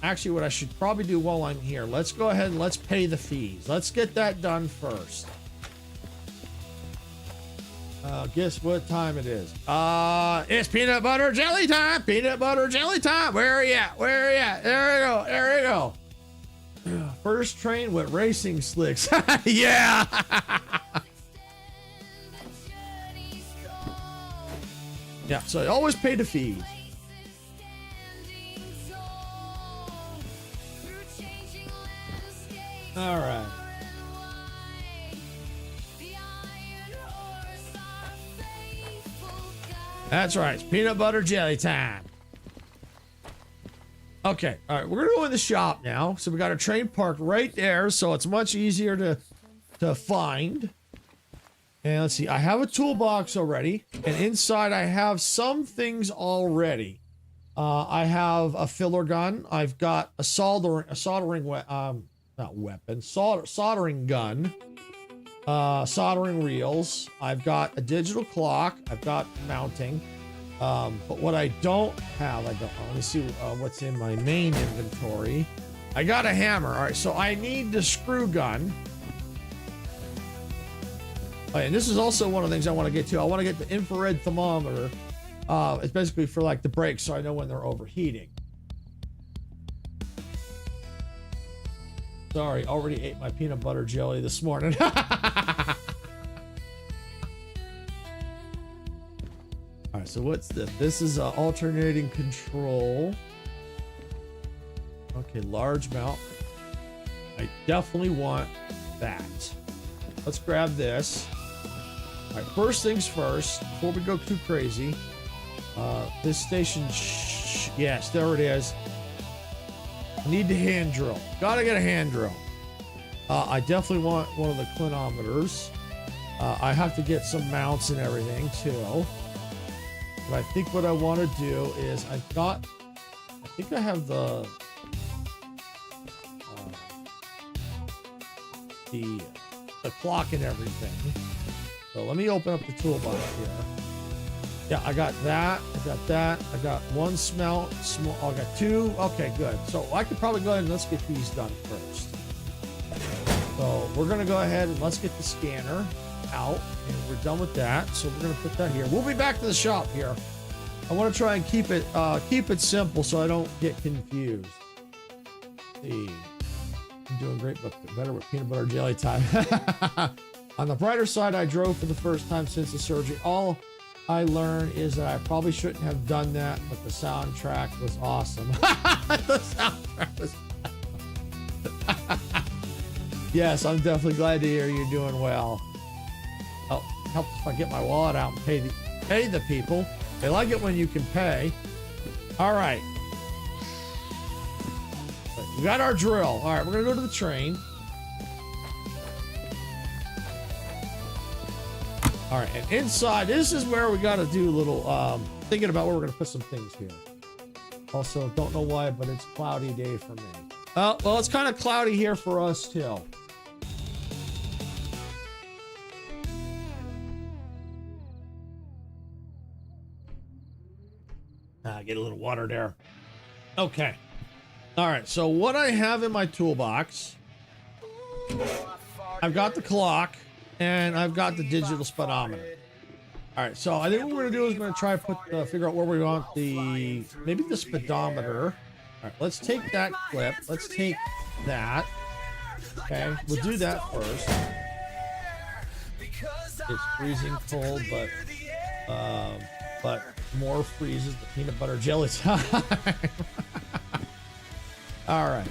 Actually, what I should probably do while I'm here, let's go ahead and let's pay the fees. Let's get that done first. Guess what time it is? It's peanut butter jelly time. Peanut butter jelly time. Where are you at? Where are you at? There we go. There we go. First train with racing slicks. Yeah. Yeah. So I always pay the fees. All right. That's right. It's peanut butter jelly time. Okay. All right. We're going to go in the shop now. So we got a train parked right there. So it's much easier to find. And let's see. I have a toolbox already. And inside I have some things already. I have a filler gun. I've got a soldering gun. Soldering reels. I've got a digital clock. I've got mounting. But what I don't have, let me see what's in my main inventory. I got a hammer. All right, so I need the screw gun. Oh, and this is also one of the things I want to get to. I want to get the infrared thermometer. It's basically for like the brakes, so I know when they're overheating. Sorry, already ate my peanut butter jelly this morning. All right, so what's this? This is alternating control. Okay, large mount. I definitely want that. Let's grab this. All right, first things first, before we go too crazy. This station, yes, there it is. Need the hand drill. Gotta get a hand drill. I definitely want one of the clinometers. I have to get some mounts and everything too. But I think what I want to do is I think I have the clock and everything. So let me open up the toolbox here. Yeah, I got that. I got that. I got one small. I got two. Okay, good. So I could probably go ahead and let's get these done first. So we're gonna go ahead and let's get the scanner out, and we're done with that. So we're gonna put that here. We'll be back to the shop here. I want to try and keep it simple so I don't get confused. Let's see, I'm doing great, but better with peanut butter jelly time. On the brighter side, I drove for the first time since the surgery. All I learned is that I probably shouldn't have done that, but the soundtrack was awesome. The soundtrack was Yes, I'm definitely glad to hear you're doing well. Oh, helps if I get my wallet out and pay the people. They like it when you can pay. All right. We got our drill. All right, we're gonna go to the train. All right, and inside, this is where we got to do a little thinking about where we're gonna put some things here. Also, don't know why, but it's cloudy day for me. Well, it's kind of cloudy here for us too. Get a little water there. Okay. All right, so what I have in my toolbox, I've got the clock and I've got the digital speedometer. All right, so I think what we're gonna do is we're gonna try to figure out where we want maybe the speedometer. All right, let's take that clip. Let's take that. Okay, we'll do that first. It's freezing cold, but more freezes the peanut butter jelly time. All right.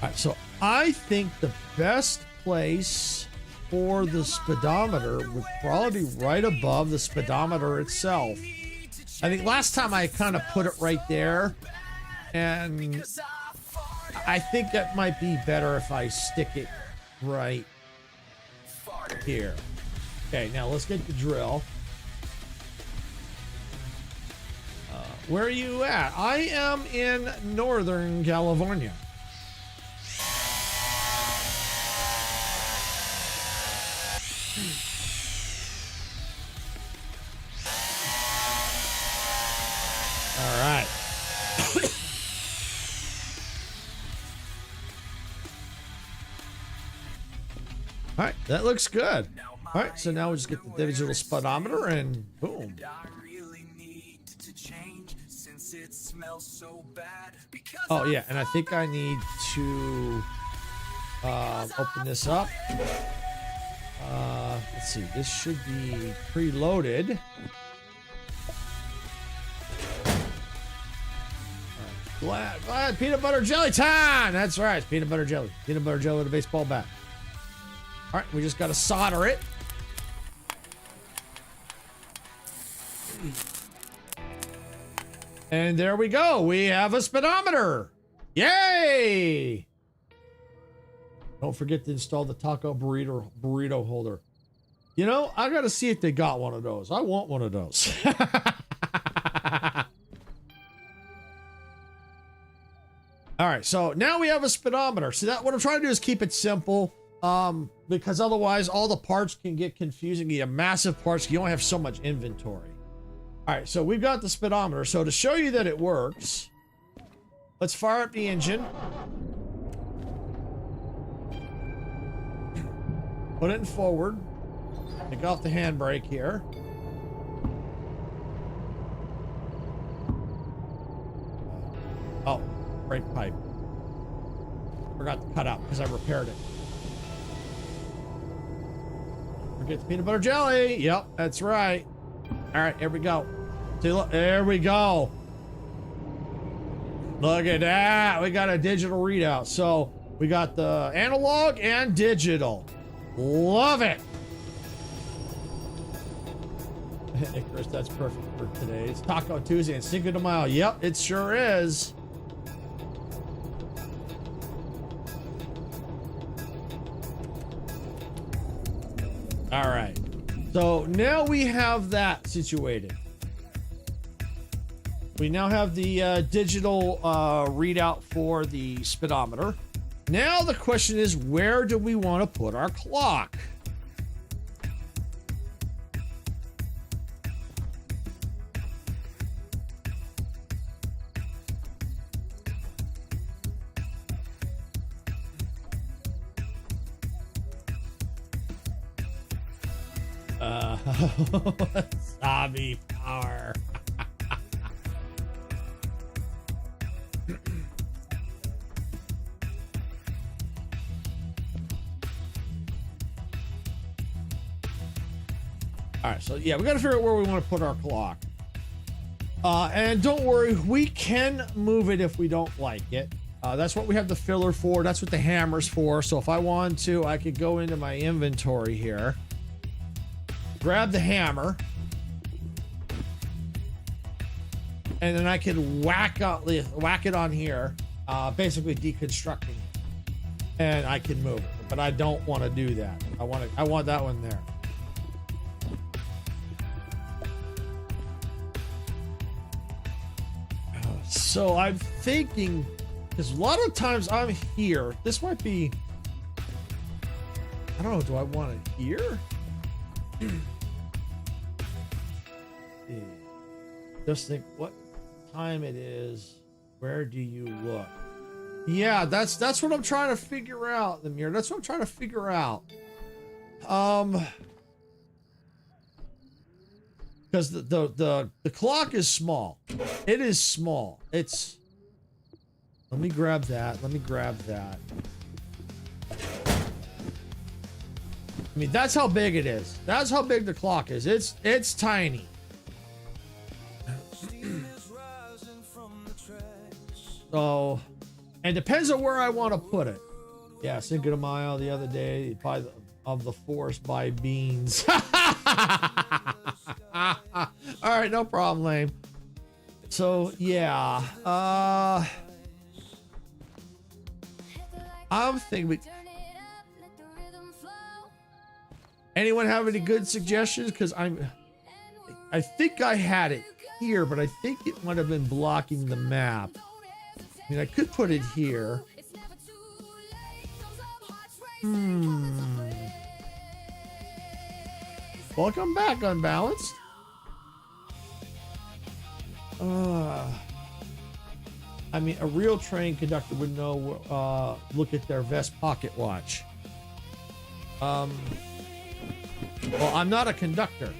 All right, so I think the best place for the speedometer would probably be right above the speedometer itself. I think last time I kind of put it right there, and I think that might be better if I stick it right here. Okay, now let's get the drill. Where are you at? I am in Northern California. All right. All right, that looks good. All right, so now we just get the digital speedometer and boom. Oh yeah, and I think I need to open this up. Let's see, this should be preloaded. Glad peanut butter jelly time. That's right, it's peanut butter jelly with a baseball bat. All right, we just got to solder it. And there we go. We have a speedometer. Yay! Don't forget to install the taco burrito holder. You know, I got to see if they got one of those. I want one of those. All right, so now we have a speedometer. So that what I'm trying to do is keep it simple, because otherwise all the parts can get confusing. You have massive parts. You only have so much inventory. All right, so we've got the speedometer. So to show you that it works, let's fire up the engine. Put it in forward. Take off the handbrake here. Oh, brake pipe. Forgot to cut out because I repaired it. Forget the peanut butter jelly. Yep, that's right. All right, here we go. See, look, there we go. Look at that. We got a digital readout. So we got the analog and digital. Love it. Hey, Chris, that's perfect for today. It's Taco Tuesday and Cinco de Mayo. Yep, it sure is. All right. So now we have that situated. We now have the digital readout for the speedometer. Now the question is, where do we want to put our clock? Zombie power. All right, so yeah, we got to figure out where we want to put our clock. And don't worry, we can move it if we don't like it. That's what we have the filler for. That's what the hammer's for. So if I wanted to, I could go into my inventory here, grab the hammer, and then I could whack it on here. basically deconstructing it, and I can move it. But I don't want to do that. I want that one there. So I'm thinking, because a lot of times I'm here. This might be. I don't know. Do I want it here? Just think what time it is. Where do you look? Yeah, that's what I'm trying to figure out, the mirror. That's what I'm trying to figure out. Because the clock is small. It is small. It's. Let me grab that. Let me grab that. I mean, that's how big it is. That's how big the clock is. It's tiny. So, and depends on where I want to put it. Yeah, Cinco de Mayo the other day, of the forest by beans. All right, no problem, lame. So yeah, I'm thinking. Anyone have any good suggestions? Because I think I had it here, but I think it might have been blocking the map. I mean, I could put it here. Welcome back, Unbalanced. I mean, a real train conductor would know, look at their vest pocket watch. Well, I'm not a conductor.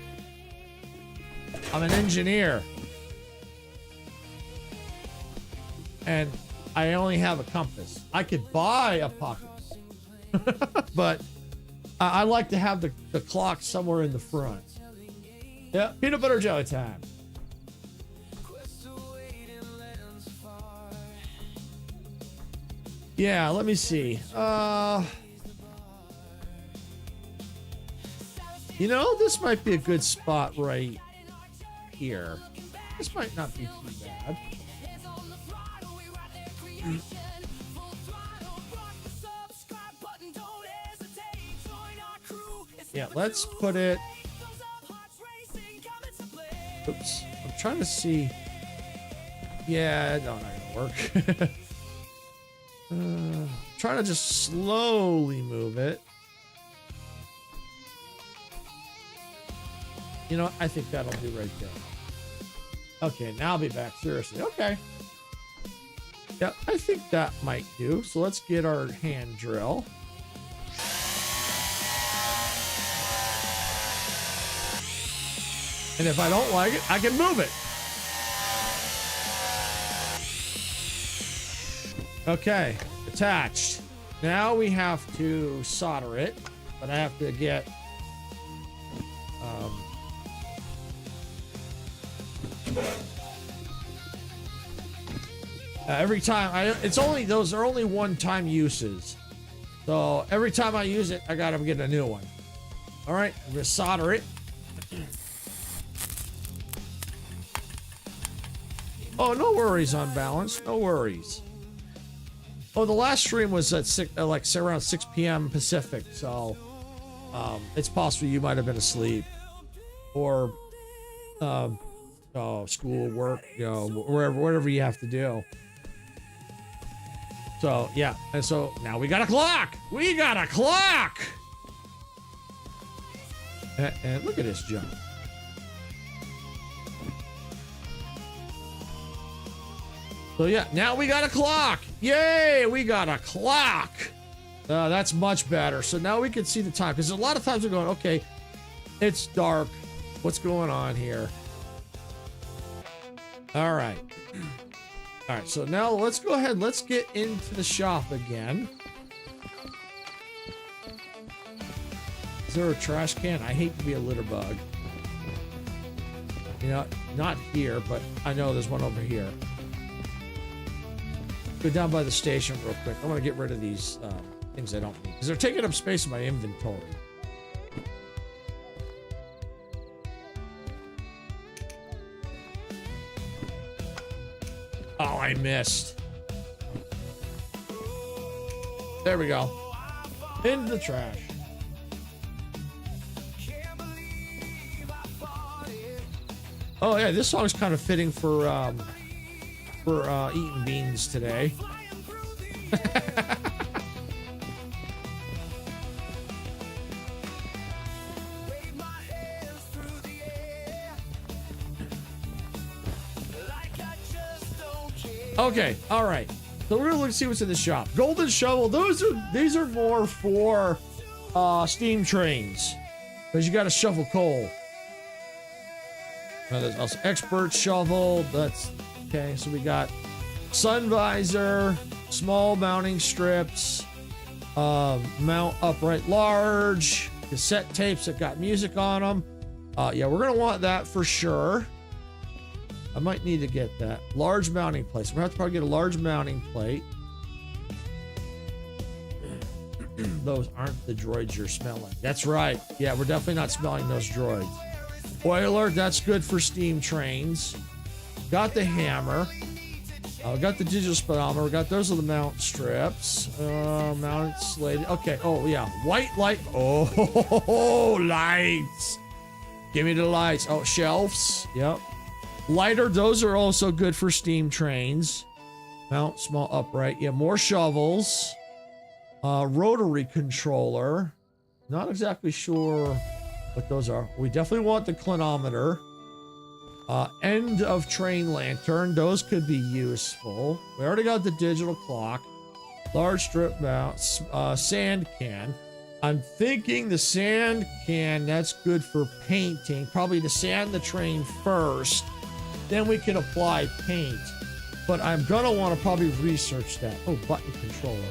I'm an engineer. And I only have a compass. I could buy a pocket. But I like to have the clock somewhere in the front. Yeah, peanut butter jelly time. Yeah, let me see. You know, this might be a good spot right here. This might not be too bad. Yeah, let's put it. Oops. I'm trying to see. Yeah, no, not gonna work. Trying to just slowly move it. You know, I think that'll do right there. Okay, now I'll be back. Seriously. Okay. Yeah, I think that might do. So let's get our hand drill. And if I don't like it, I can move it. Okay, attached. Now we have to solder it, but I have to get every time those are only one-time uses. So every time I use it, I gotta get a new one. All right, I'm gonna solder it. Oh, no worries on balance. No worries. Oh, the last stream was at around 6 p.m. Pacific, so it's possible you might have been asleep, or school, work, you know, whatever you have to do. So yeah, and so now we got a clock. We got a clock. And look at this junk. So yeah, now we got a clock. Yay, we got a clock. That's much better. So now we can see the time, because a lot of times we're going, okay, it's dark. What's going on here? All right. All right, so now let's go ahead. Let's get into the shop again. Is there a trash can? I hate to be a litter bug. You know, not here, but I know there's one over here. Go down by the station real quick. I want to get rid of these things I don't need, because they're taking up space in my inventory. Oh, I missed. There we go. Into the trash. Oh yeah, this song's kind of fitting for eating beans today. Okay, all right. So we're gonna look see what's in the shop. Golden shovel. These are more for steam trains because you got to shovel coal. Now there's also expert shovel. That's okay. So we got sun visor, small mounting strips, mount upright large, cassette tapes that got music on them. Yeah, we're gonna want that for sure. I might need to get that. Large mounting plates. We're gonna have to probably get a large mounting plate. Those aren't the droids you're smelling. That's right. Yeah, we're definitely not smelling those droids. Boiler, that's good for steam trains. Got the hammer. Got the digital speedometer. We got those are the mount strips. Mounted slated. Okay. Oh yeah. White light. Oh, lights. Give me the lights. Oh, shelves. Yep. Lighter, those are also good for steam trains. Mount small upright. Yeah, more shovels. Rotary controller. Not exactly sure what those are. We definitely want the clinometer. End of train lantern. Those could be useful. We already got the digital clock. Large strip mount. Sand can. I'm thinking the sand can, that's good for painting. Probably to sand the train first. Then we can apply paint. But I'm gonna want to probably research that. Oh, button controller.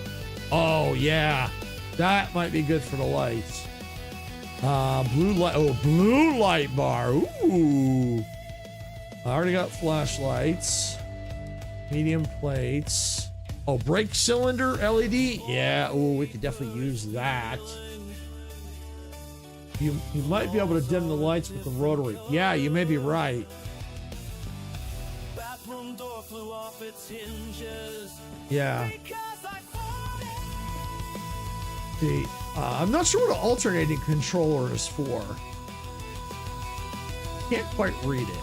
Oh yeah, that might be good for the lights. Blue light. Oh, blue light bar. Ooh. I already got flashlights. Medium plates. Oh, brake cylinder LED. Yeah. Oh, we could definitely use that. You might be able to dim the lights with the rotary. Yeah, you may be right. Yeah. See, I'm not sure what an alternating controller is for. Can't quite read it.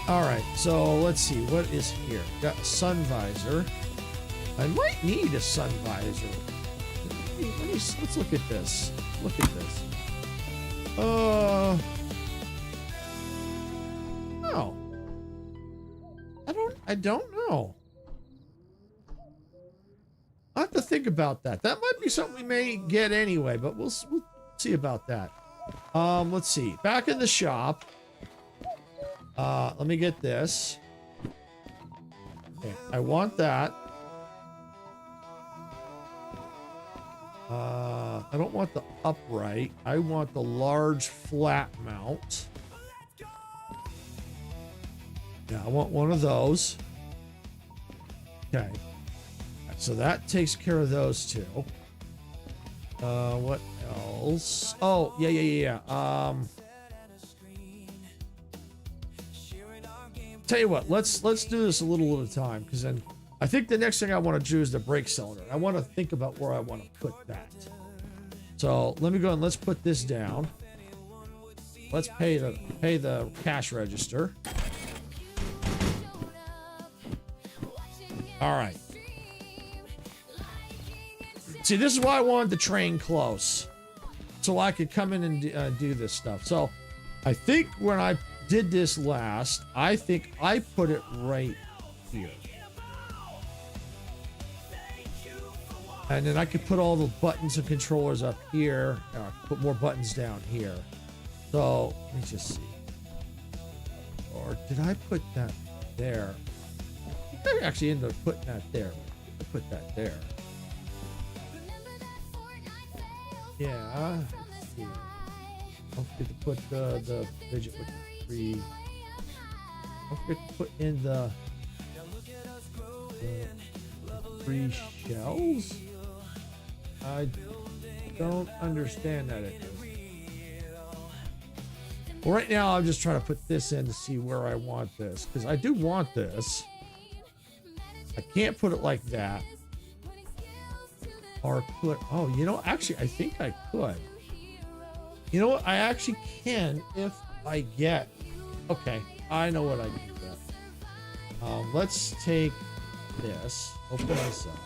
All right, so let's see what is here. Got a sun visor. I might need a sun visor. Let's look at this. Look at this. No. I don't know. I have to think about that. That might be something we may get anyway, but we'll see about that. Let's see. Back in the shop. Let me get this. Okay, I want that. I don't want the upright. I want the large flat mount. Yeah, I want one of those. Okay. So that takes care of those two. What else? Oh, yeah. Tell you what, let's do this a little at a time, because then I think the next thing I want to do is the brake cylinder. I want to think about where I want to put that. So let me go and let's put this down. Let's pay the cash register. All right. See, this is why I wanted the train close, so I could come in and do this stuff. So I think when I did this last, I think I put it right here. And then I could put all the buttons and controllers up here. Put more buttons down here. So let me just see. Or did I put that there? I think I actually ended up putting that there. I put that there. Yeah. Let's see. Don't forget to put the fidget with the three. Don't forget to put in the three shells. I don't understand that. Well, right now I'm just trying to put this in to see where I want this, because I do want this. I can't put it like that. Or could, oh, you know, actually, I think I could. You know what? I actually can if I get, okay, I know what I can get. Let's take this, open this up.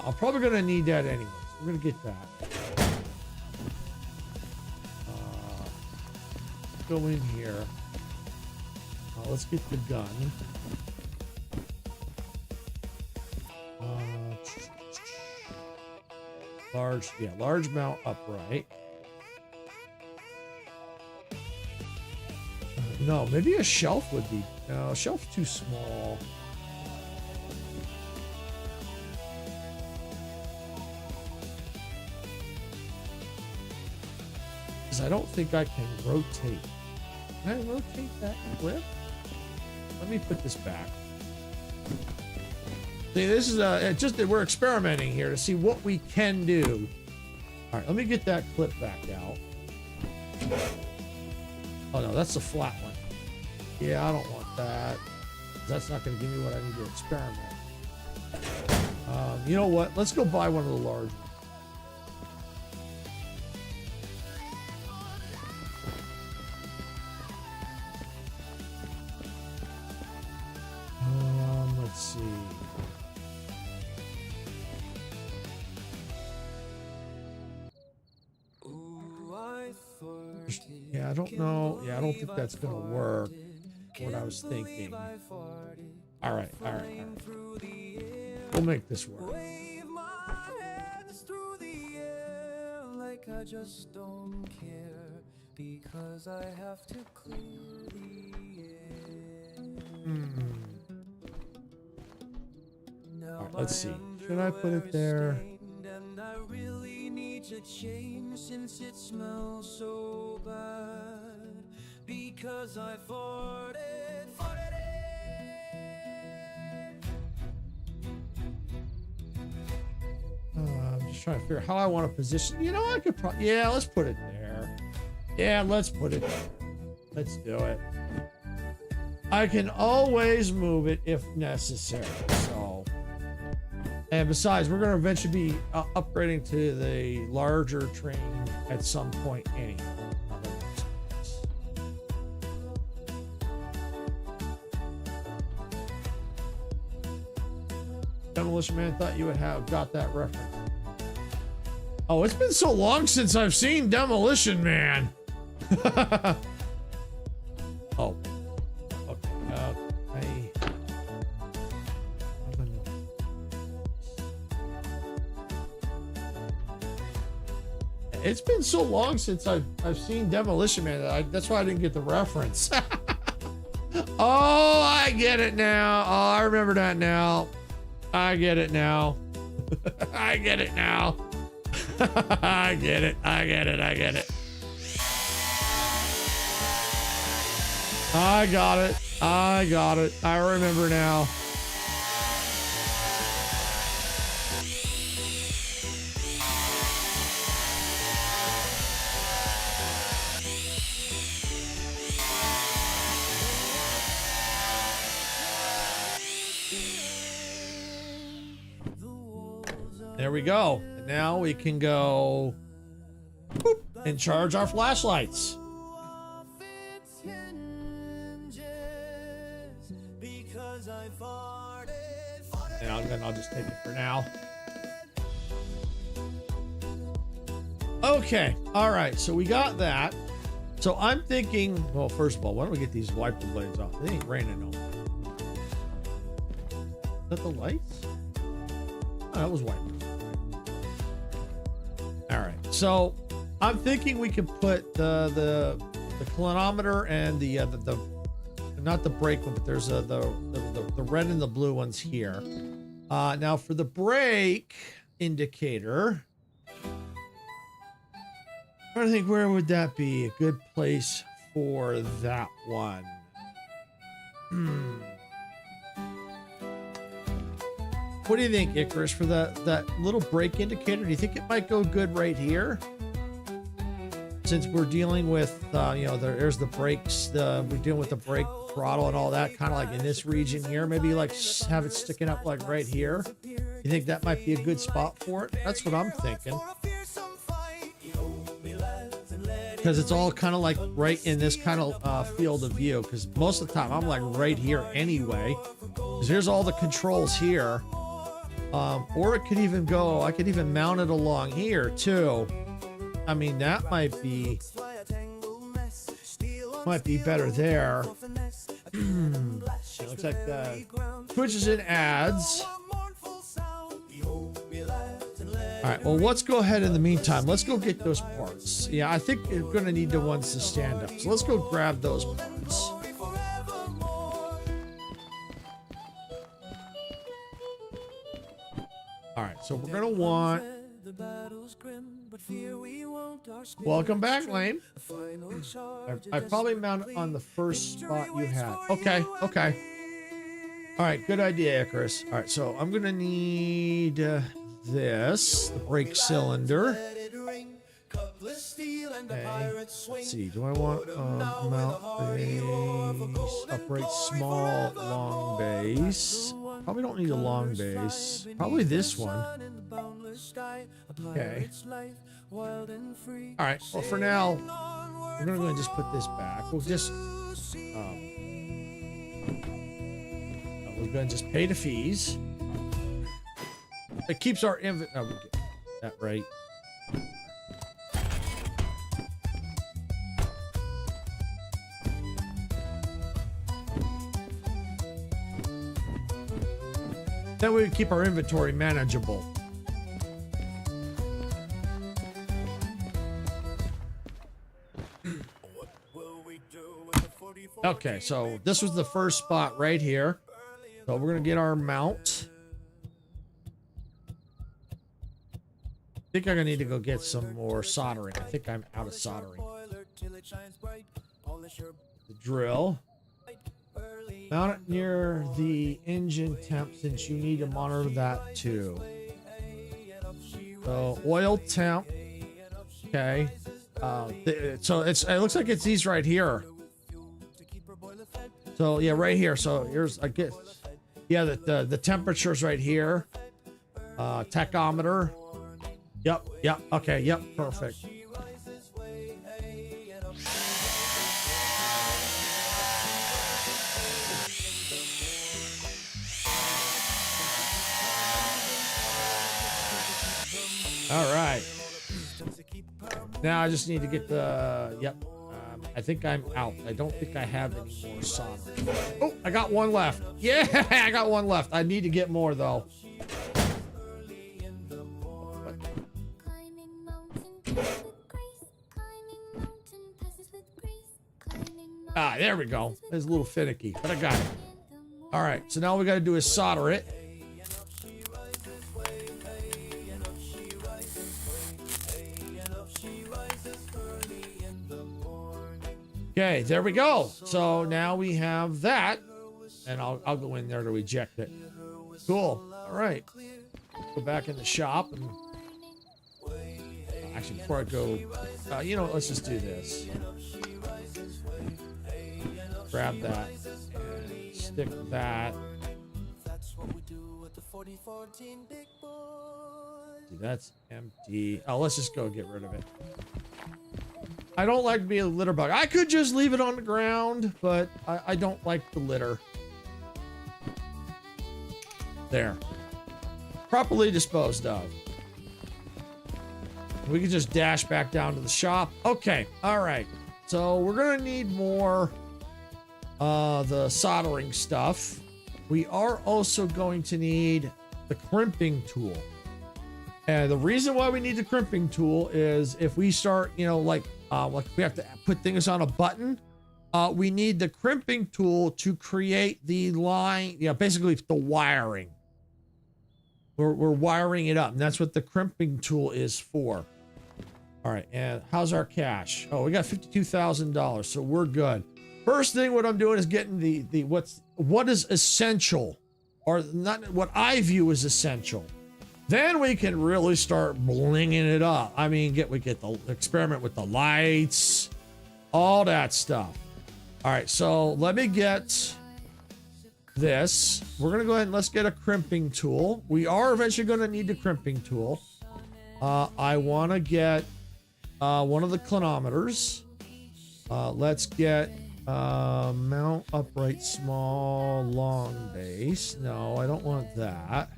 I'm probably going to need that anyways. We're going to get that. Go in here. Let's get the gun. Large mount upright. No, maybe a shelf would be. No, a shelf's too small. Because I don't think I can rotate. Can I rotate that clip? Let me put this back. See, this is just that we're experimenting here to see what we can do. All right, let me get that clip back out. Oh no, that's a flat one. Yeah, I don't want that. That's not going to give me what I need to experiment. You know what? Let's go buy one of the large ones. Let's see. Yeah, I don't know. Yeah, I don't think that's gonna work. What I was thinking. All right. We'll make this work. I just don't care because I have to clear the air. All right, let's see. Should I put it there? And I really need to change since it smells so bad because I farted it. I'm just trying to figure out how I want to position. You know, I could probably, yeah, let's put it there. Yeah, let's put it there. Let's do it. I can always move it if necessary. So, and besides, we're going to eventually be upgrading to the larger train at some point anyway. Demolition Man, thought you would have got that reference. Oh, it's been so long since I've seen Demolition Man. Oh. Okay. It's been so long since I've seen Demolition Man. That's why I didn't get the reference. Oh, I get it now. Oh, I remember that now. I get it now. I get it now. I get it. I get it. I get it. I got it. I got it. I remember now. There we go. And now we can go boop, and charge our flashlights. And then I'll just take it for now. Okay. All right. So we got that. So I'm thinking, well, first of all, why don't we get these wiper blades off? They ain't raining no more. Is that the lights? Oh, that was wipers. All right. So I'm thinking we can put the clinometer and the not the brake one, but there's the red and the blue ones here. Now for the brake indicator, I'm trying to think, where would that be a good place for that one? What do you think, Icarus, for that little brake indicator? Do you think it might go good right here? since we're dealing with, you know, there's the brakes, we're dealing with the brake throttle and all that, kind of like in this region here, maybe like have it sticking up like right here. You think that might be a good spot for it? That's what I'm thinking. Because it's all kind of like right in this kind of field of view. Because most of the time I'm like right here anyway. Because here's all the controls here. Or it could even go, I could even mount it along here too. I mean, that might be better there. It looks like that. Switches and adds. All right, well, let's go ahead in the meantime. Let's go get those parts. Yeah, I think we're going to need the ones to stand up. So let's go grab those parts. All right, so we're going to want... Welcome back, Lane. I probably mount it on the first spot you had. Okay, okay. All right, good idea, Icarus. All right, so I'm going to need this, the brake cylinder. Okay, let's see. Do I want mount base, upright small, long base? Probably don't need a long base. Probably this one. Okay. All right. Well, for now, we're gonna go and just put this back. We'll just we're gonna just pay the fees. It keeps our inventory. Oh, we'll get that right. That way we keep our inventory manageable. Okay, so this was the first spot right here. So we're gonna get our mount. I think I'm gonna need to go get some more soldering. I think I'm out of soldering. The drill. Mount it near the engine temp since you need to monitor that too. So oil temp. Okay. So it looks like it's these right here. So yeah, right here. So here's I get yeah the temperature's right here. Tachometer. Yep. Okay. Yep. Perfect. All right. Now I just need to get the, yep. I think I'm out. I don't think I have any more solder. Oh, I got one left. Yeah, I got one left. I need to get more though. Ah, there we go. It's a little finicky, but I got it. All right, so now all we got to do is solder it. Okay, there we go. So now we have that, and I'll go in there to eject it. Cool. All right. Go back in the shop and actually before I go, you know what, let's just do this. Grab that and stick that. See, that's empty. Oh, let's just go get rid of it. I don't like to be a litter bug. I could just leave it on the ground, but I don't like the litter. There. Properly disposed of. We can just dash back down to the shop. Okay. All right. So we're going to need more the soldering stuff. We are also going to need the crimping tool. And the reason why we need the crimping tool is if we start, you know, like we have to put things on a button, we need the crimping tool to create the line, you know, basically the wiring. We're wiring it up, and that's what the crimping tool is for. All right, and how's our cash? Oh, we got $52,000, so we're good. First thing, what I'm doing is getting the what is essential, or not what I view as essential. Then we can really start blinging it up. I mean, we get the experiment with the lights, all that stuff. All right, so let me get this. We're gonna go ahead and let's get a crimping tool. We are eventually gonna need the crimping tool. I want to get one of the clinometers. Let's get mount upright small long base. No, I don't want that.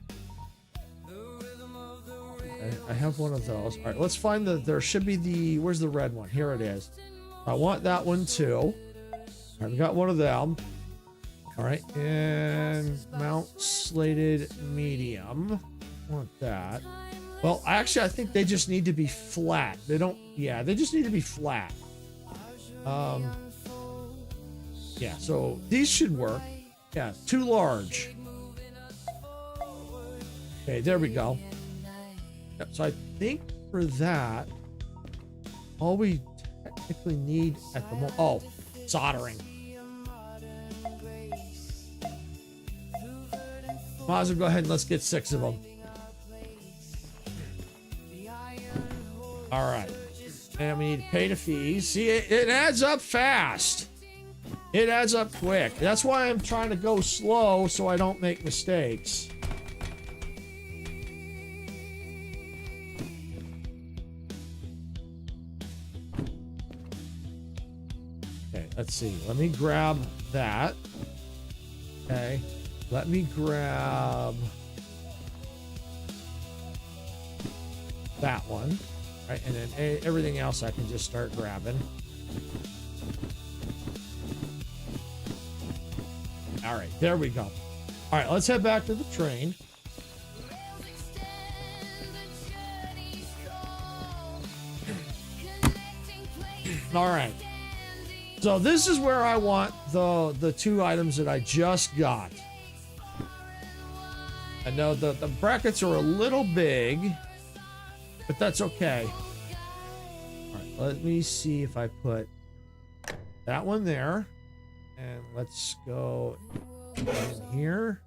I have one of those. All right, let's find there should be where's the red one? Here it is. I want that one too. All right, we got one of them. All right, and mount slated medium. Want that. Well, actually, I think they just need to be flat. They just need to be flat. Yeah, so these should work. Yeah, too large. Okay, there we go. Yep, so I think for that, all we technically need at the moment, soldering. Might as well go ahead and let's get 6 of them. All right, and we need to pay the fees. See, it adds up fast. It adds up quick. That's why I'm trying to go slow so I don't make mistakes. Okay, let's see. Let me grab that. Okay, let me grab that one. Right, and then everything else I can just start grabbing. All right, there we go. All right, let's head back to the train. All right. So this is where I want the 2 items that I just got. I know the brackets are a little big, but that's okay. All right, let me see if I put that one there. And let's go in here.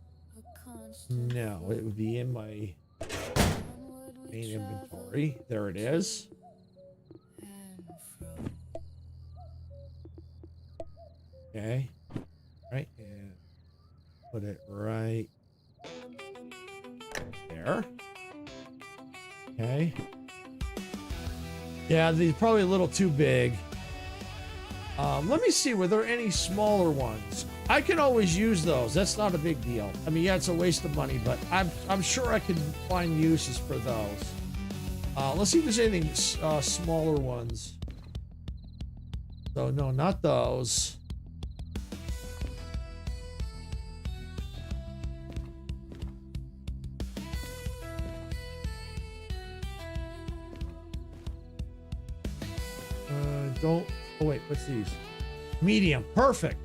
No, it would be in my main inventory. There it is. Okay. Right, and put it right there. Okay. Yeah, these are probably a little too big. Let me see, were there any smaller ones? I can always use those. That's not a big deal. I mean, yeah, it's a waste of money, but I'm sure I can find uses for those. Let's see if there's anything smaller ones. So no, not those. Don't. Oh wait, what's these? Medium, perfect.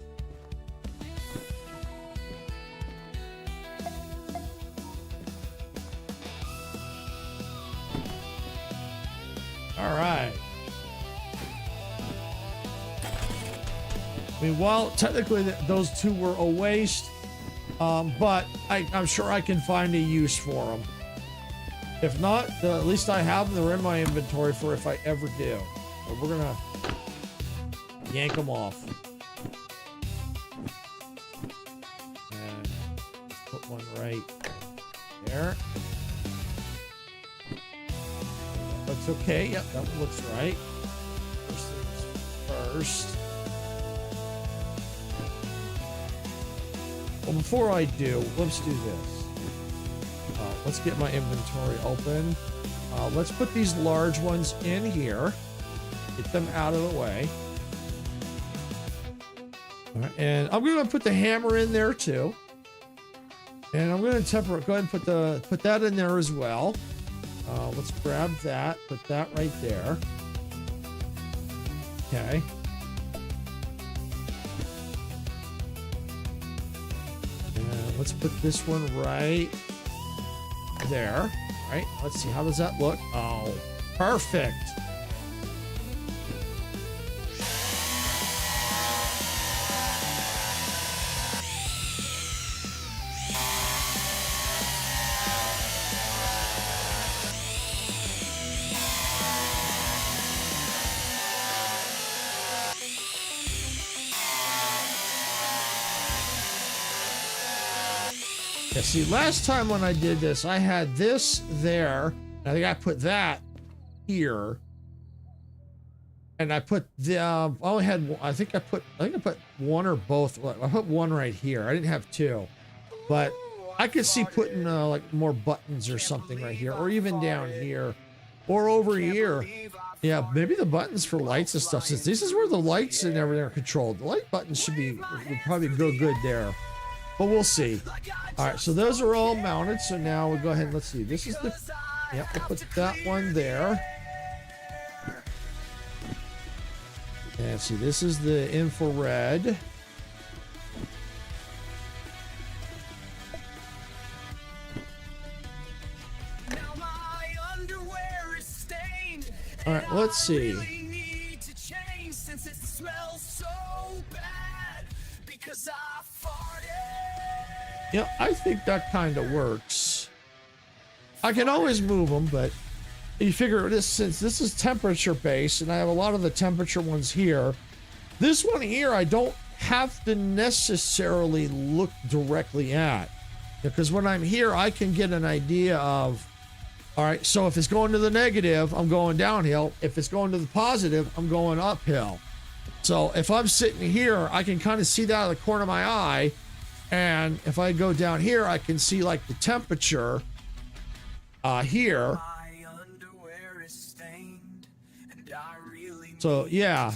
All right. I mean, while technically those 2 were a waste, but I'm sure I can find a use for them. If not, at least I have them. They're in my inventory for if I ever do. So we're gonna yank them off. And put one right there. Looks okay. Yep, that one looks right. First things first. Well, before I do, let's do this. Let's get my inventory open. Let's put these large ones in here. Get them out of the way. All right, and I'm going to put the hammer in there too. And I'm going to go ahead and put that in there as well. Let's grab that, put that right there. Okay. And let's put this one right there. All right, let's see, how does that look? Oh, perfect. Yeah, see, last time when I did this, I had this there. I think I put that here. And I put the, I only had, I think I put one or both. I put one right here. I didn't have two. But I could see putting like more buttons or something right here. Or even down here. Or over here. Yeah, maybe the buttons for lights and stuff. Since this is where the lights and everything are controlled. The light buttons would probably go good there. But we'll see. All right, so those are all mounted. So now we'll go ahead and let's see. This is the, yeah, I'll put that one there. And see, this is the infrared. All right, let's see. Yeah, I think that kind of works. I can always move them, but you figure this, since this is temperature based and I have a lot of the temperature ones here, this one here I don't have to necessarily look directly at, because when I'm here I can get an idea of, all right, so if it's going to the negative, I'm going downhill. If it's going to the positive, I'm going uphill. So if I'm sitting here, I can kind of see that out of the corner of my eye. And if I go down here, I can see like the temperature here. So yeah.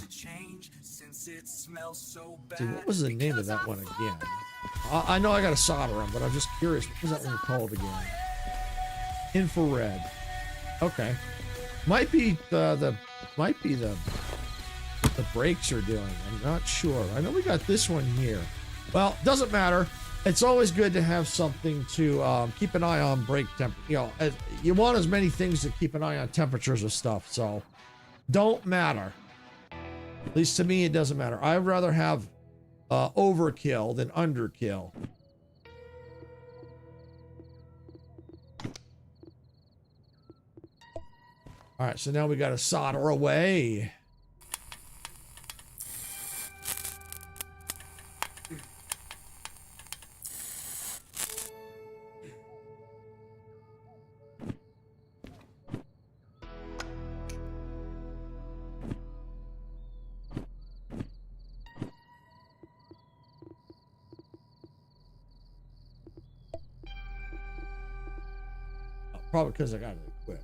See, what was the name of that one again? I know I got to solder them, but I'm just curious. What was that one called again? Infrared. Okay. Might be the brakes are doing. I'm not sure. I know we got this one here. Well, doesn't matter. It's always good to have something to keep an eye on brake temp. You know, you want as many things to keep an eye on temperatures of stuff. So, don't matter. At least to me, it doesn't matter. I'd rather have overkill than underkill. All right, so now we got to solder away. Probably because I got it equipped.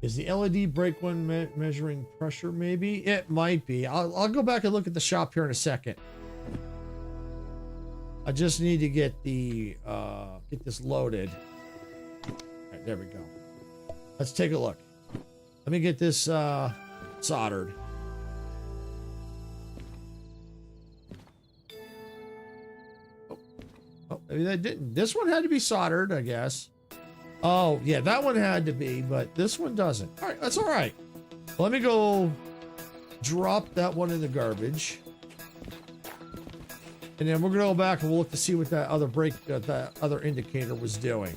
Is the LED brake one measuring pressure? Maybe it might be. I'll go back and look at the shop here in a second. I just need to get the get this loaded. All right, there we go. Let's take a look. Let me get this soldered. Oh, maybe that didn't. This one had to be soldered, I guess. Oh, yeah, that one had to be, but this one doesn't. All right, that's all right. Let me go drop that one in the garbage. And then we're going to go back and we'll look to see what that other brake, that other indicator was doing.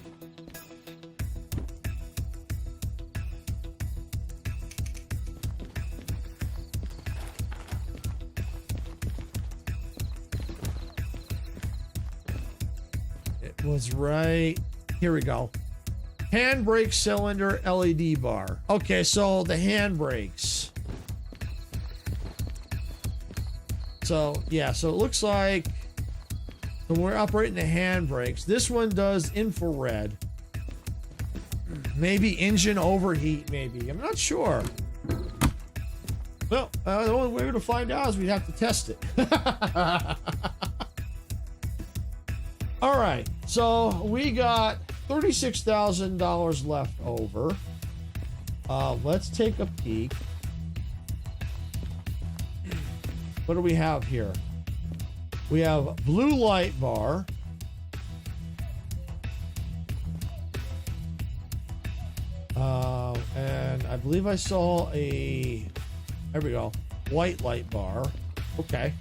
It was right. Here we go. Handbrake cylinder LED bar. Okay, so the handbrakes. So, yeah, so it looks like when we're operating the handbrakes, this one does infrared. Maybe engine overheat, maybe. I'm not sure. Well, the only way to find out is we'd have to test it. All right, so we got $36,000 left over. Let's take a peek. What do we have here? We have blue light bar. And I believe I saw a, there we go, white light bar. Okay.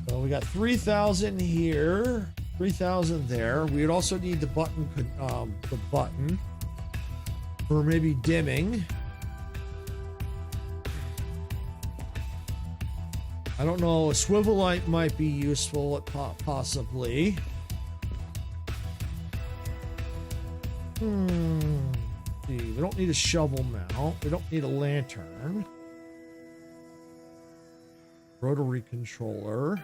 So we got 3,000 here. 3,000 there. We would also need the button for maybe dimming. I don't know. A swivel light might be useful, possibly. See, we don't need a shovel mount. We don't need a lantern. Rotary controller.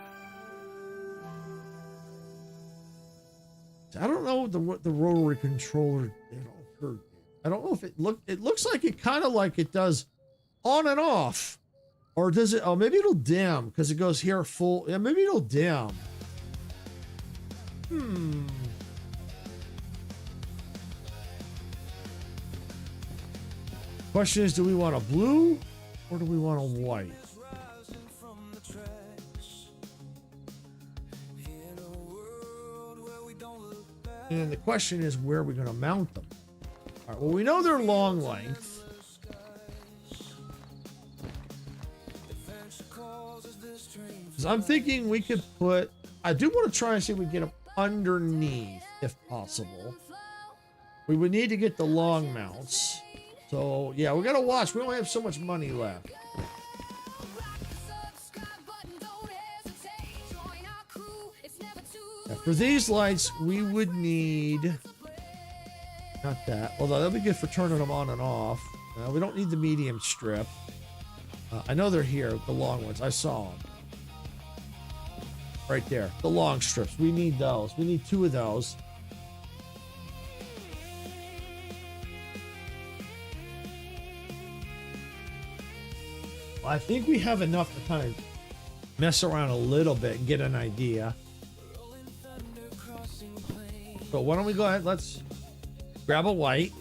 I don't know what the rotary controller did. I don't know if it looks like it kind of like it does on and off. Or does it? Oh, maybe it'll dim because it goes here full. Yeah, maybe it'll dim. Question is, do we want a blue or do we want a white? And the question is, where are we going to mount them? All right, well, we know they're long length. Because I'm thinking we could put... I do want to try and see if we can get them underneath, if possible. We would need to get the long mounts. So, yeah, we got to watch. We only have so much money left. Yeah, for these lights, we would need... Not that. Although that'll be good for turning them on and off. We don't need the medium strip. I know they're here, the long ones. I saw them. Right there. The long strips. We need those. We need 2 of those. Well, I think we have enough to kind of mess around a little bit and get an idea. So why don't we go ahead? Let's grab a white,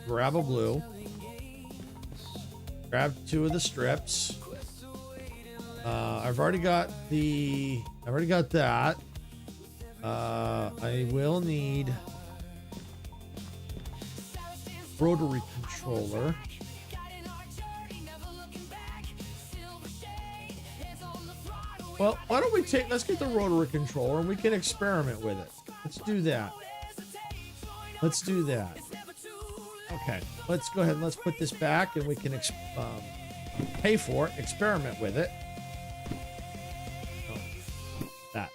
grab a blue, grab 2 of the strips. I've already got that. I will need rotary controller. Well, why don't we let's get the rotary controller and we can experiment with it. Let's do that. Let's do that. Okay, let's go ahead and let's put this back and we can pay for it, experiment with it. Oh, that.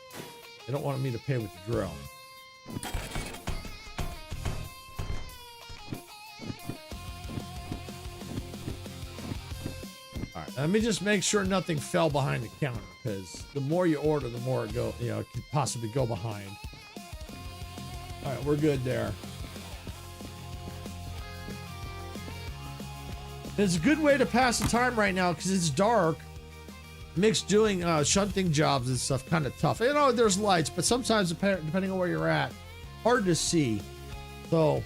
They don't want me to pay with the drill. All right, let me just make sure nothing fell behind the counter, because the more you order, the more it it could possibly go behind. All right, we're good there. It's a good way to pass the time right now because it's dark. Makes doing shunting jobs and stuff kind of tough. You know, there's lights, but sometimes depending on where you're at, hard to see. So,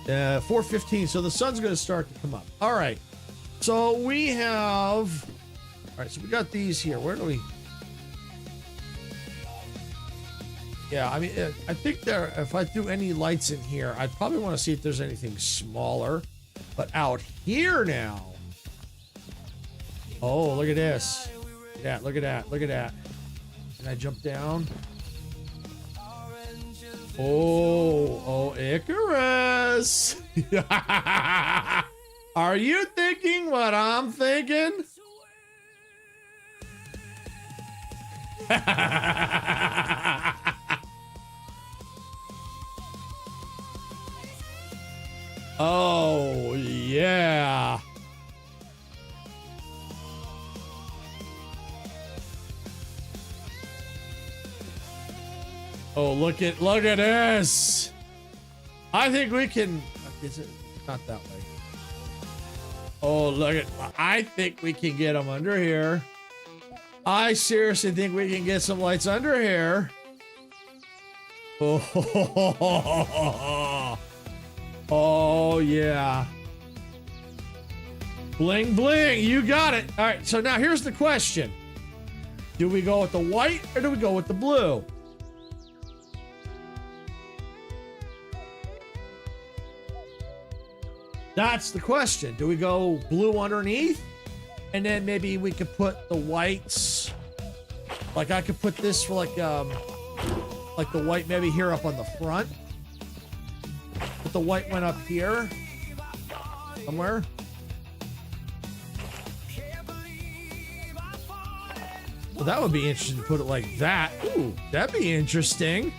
4:15. So the sun's going to start to come up. All right. So we have. All right. So we got these here. Where do we? Yeah, I mean, I think if I do any lights in here, I'd probably want to see if there's anything smaller. But out here now. Oh, look at this. Look at that, look at that, look at that. Can I jump down? Oh, Icarus. Are you thinking what I'm thinking? Oh, yeah. Oh, look at this. I think we can. Is it not that way? Oh, I think we can get them under here. I seriously think we can get some lights under here. Oh. Oh, yeah. Bling, bling. You got it. All right. So now here's the question. Do we go with the white or do we go with the blue? That's the question. Do we go blue underneath? And then maybe we could put the whites. Like I could put this for like the white maybe here up on the front. But the white went up here somewhere. Well, that would be interesting to put it like that. Ooh, that'd be interesting.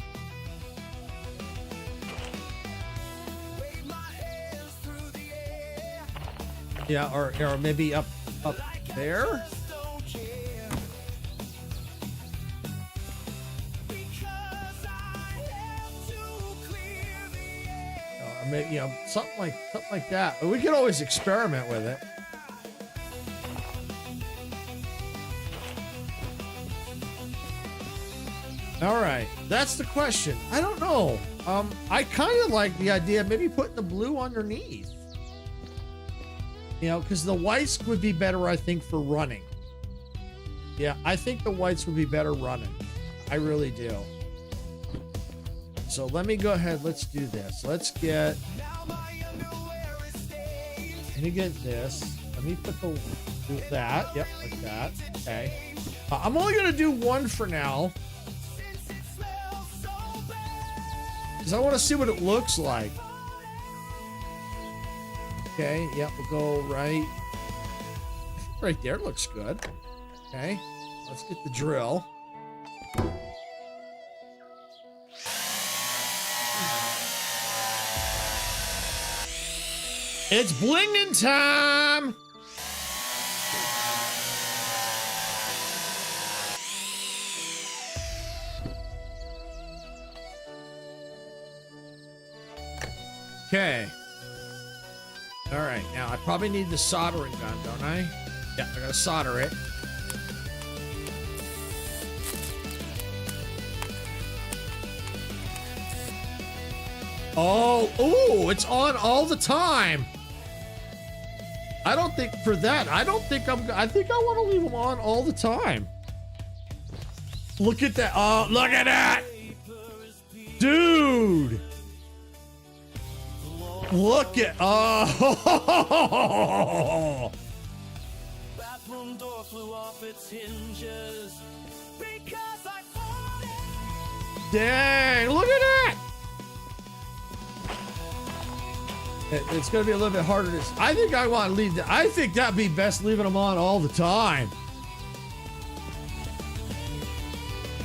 Yeah, or maybe up there. Or maybe, you know, something like that. But we could always experiment with it. All right, that's the question. I don't know. I kind of like the idea of maybe putting the blue underneath. You know, because the whites would be better, I think, for running. Yeah, I think the whites would be better running. I really do. So let me go ahead. Let's do this. Let me get this. Let me put do that. Yep, like that. Okay. I'm only going to do one for now. Because I want to see what it looks like. Okay, yep, we'll go right there. Looks good. Okay, let's get the drill. It's blinging time! Okay. All right, now I probably need the soldering gun, don't I? Yeah, I gotta solder it. Oh, ooh, it's on all the time. I don't think for that. I think I want to leave them on all the time. Look at that. Oh, look at that. Dude. Look at, oh. Bathroom door flew off its hinges because I Dang, look at that. It's going to be a little bit harder to, I think I want to leave that. I think that'd be best leaving them on all the time.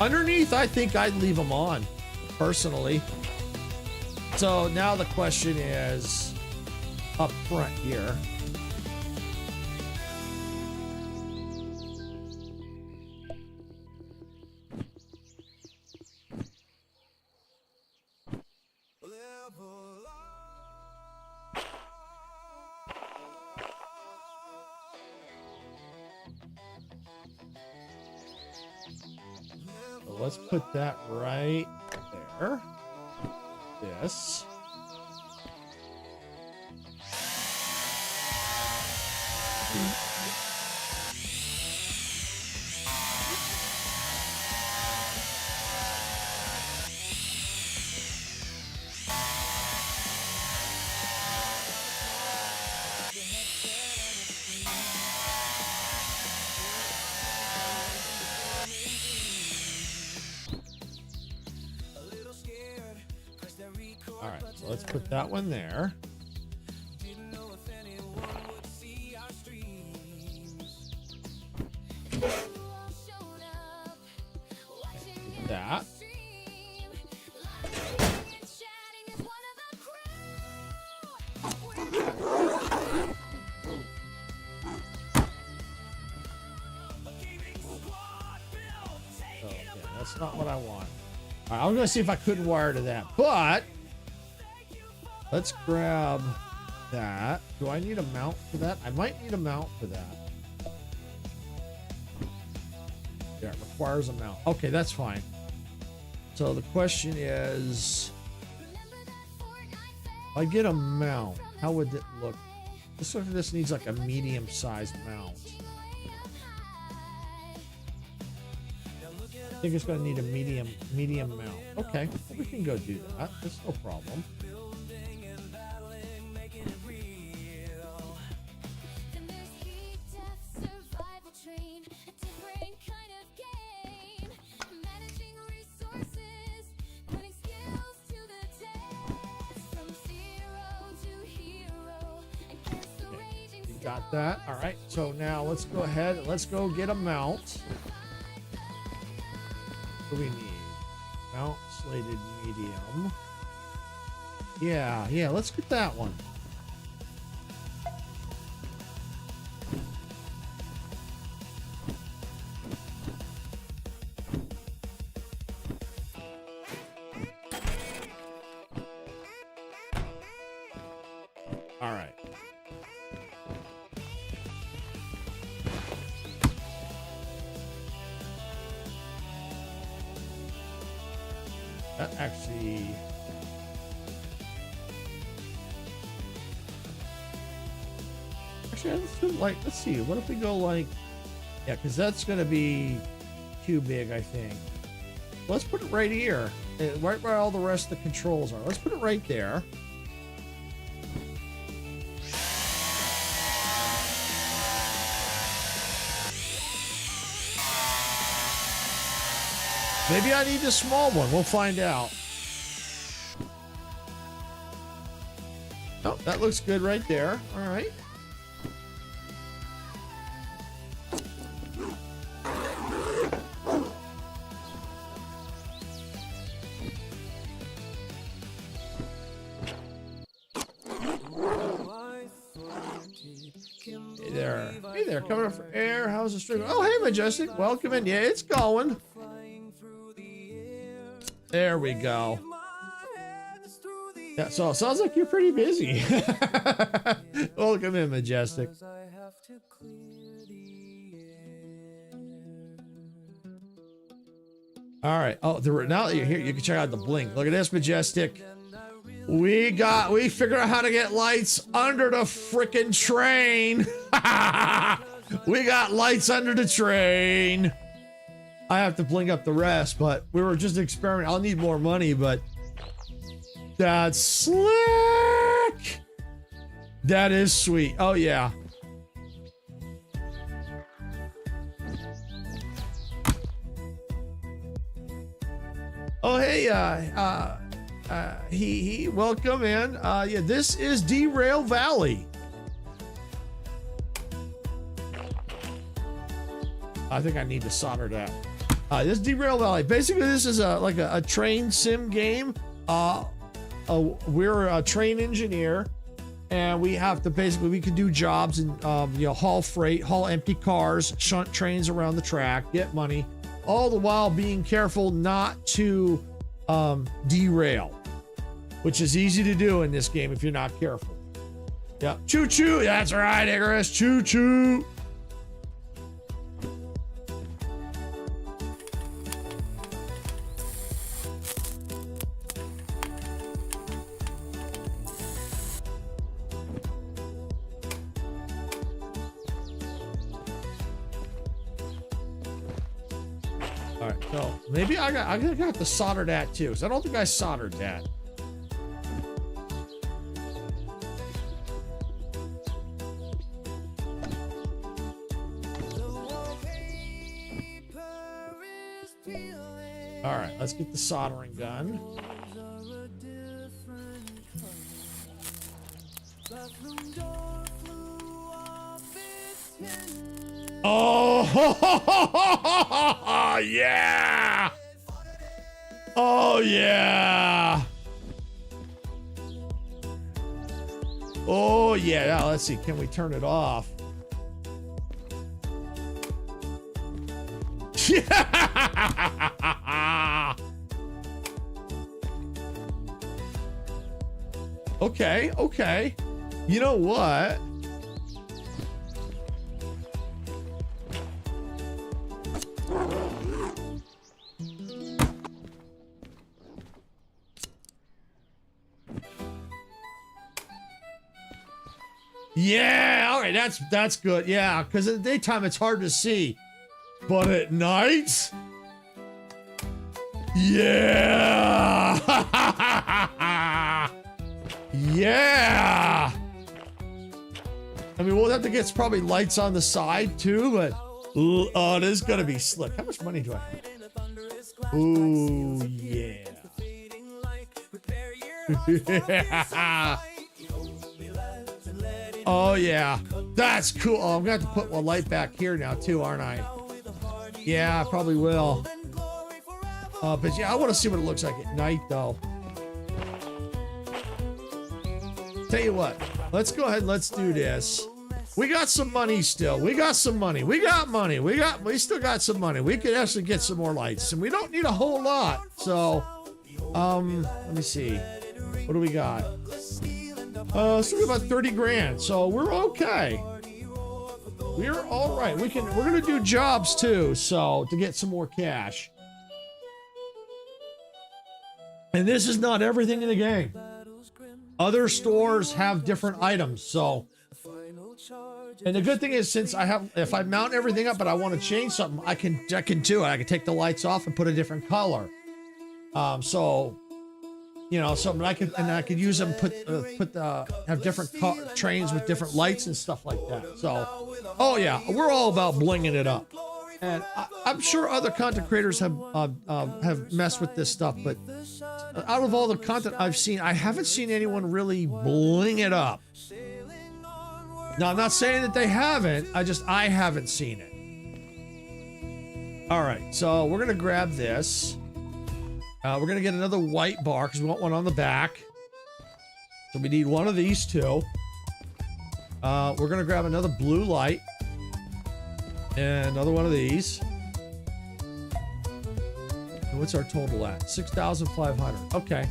Underneath, I think I'd leave them on, personally. So now the question is up front here. So let's put that right there. This. All right, so let's put that one there. That. Okay, that's not what I want. All right, I was gonna see if I couldn't wire to that, but let's grab that. Do I need a mount for that? I might need a mount for that. Yeah, it requires a mount. Okay, that's fine. So the question is, if I get a mount, how would it look? This needs like a medium-sized mount. I think it's going to need a medium mount. Okay, we can go do that. That's no problem. Got that. All right, so now let's go ahead and let's go get a mount. What do we need? Mount slated medium. Yeah, let's get that one. That actually... Actually, let's do like, let's see. What if we go like... Yeah, because that's going to be too big, I think. Let's put it right here. Right where all the rest of the controls are. Let's put it right there. Maybe I need a small one. We'll find out. Oh, that looks good right there. All right. Hey there. Hey there, coming up for air. How's the stream? Oh, hey, Majestic. Welcome in. Yeah, it's going. There we go. Yeah, so it sounds like you're pretty busy. Welcome in, Majestic. All right. Oh, now that you're here, you can check out the Bling. Look at this, Majestic. We figured out how to get lights under the freaking train. We got lights under the train. I have to bling up the rest, but we were just experimenting. I'll need more money, but that's slick. That is sweet. Oh, yeah. Oh, hey, welcome in. Yeah, this is Derail Valley. I think I need to solder that. This is Derail Valley. Basically, this is like a train sim game. We're a train engineer, and we have to we can do jobs and haul freight, haul empty cars, shunt trains around the track, get money, all the while being careful not to derail, which is easy to do in this game if you're not careful. Yeah, choo choo. That's right, Icarus. Choo choo. All right, so maybe I got to solder that too, because I don't think I soldered that. All right, let's get the soldering done. Oh, yeah. Oh, yeah. Oh, yeah. Now, let's see. Can we turn it off? Yeah. Okay, okay. You know what? Yeah, all right, that's good. Yeah, because in the daytime it's hard to see, but at night, yeah, yeah. I mean, we'll have to get probably lights on the side too, but oh, this is gonna be slick. How much money do I have? Ooh, yeah. Yeah. Oh, yeah. That's cool. Oh, I'm going to have to put one light back here now, too, aren't I? Yeah, I probably will. But, yeah, I want to see what it looks like at night, though. Tell you what. Let's go ahead and let's do this. We got some money still. We got some money. We got money. We still got some money. We could actually get some more lights. And we don't need a whole lot. So, let me see. What do we got? So we got about 30 grand, so we're okay. We're all right. We're gonna do jobs too, so to get some more cash. And this is not everything in the game. Other stores have different items, so. And the good thing is, since I have, if I mount everything up, but I want to change something, I can do it. I can take the lights off and put a different color. So, you know, something I could use them, have different trains with different lights and stuff like that. So, oh yeah, we're all about blinging it up. And I'm sure other content creators have messed with this stuff, but out of all the content I've seen, I haven't seen anyone really bling it up. Now, I'm not saying that they haven't. I haven't seen it. All right, so we're gonna grab this. We're gonna get another white bar because we want one on the back. So we need one of these two. We're gonna grab another blue light. And another one of these. And what's our total at? 6,500. Okay.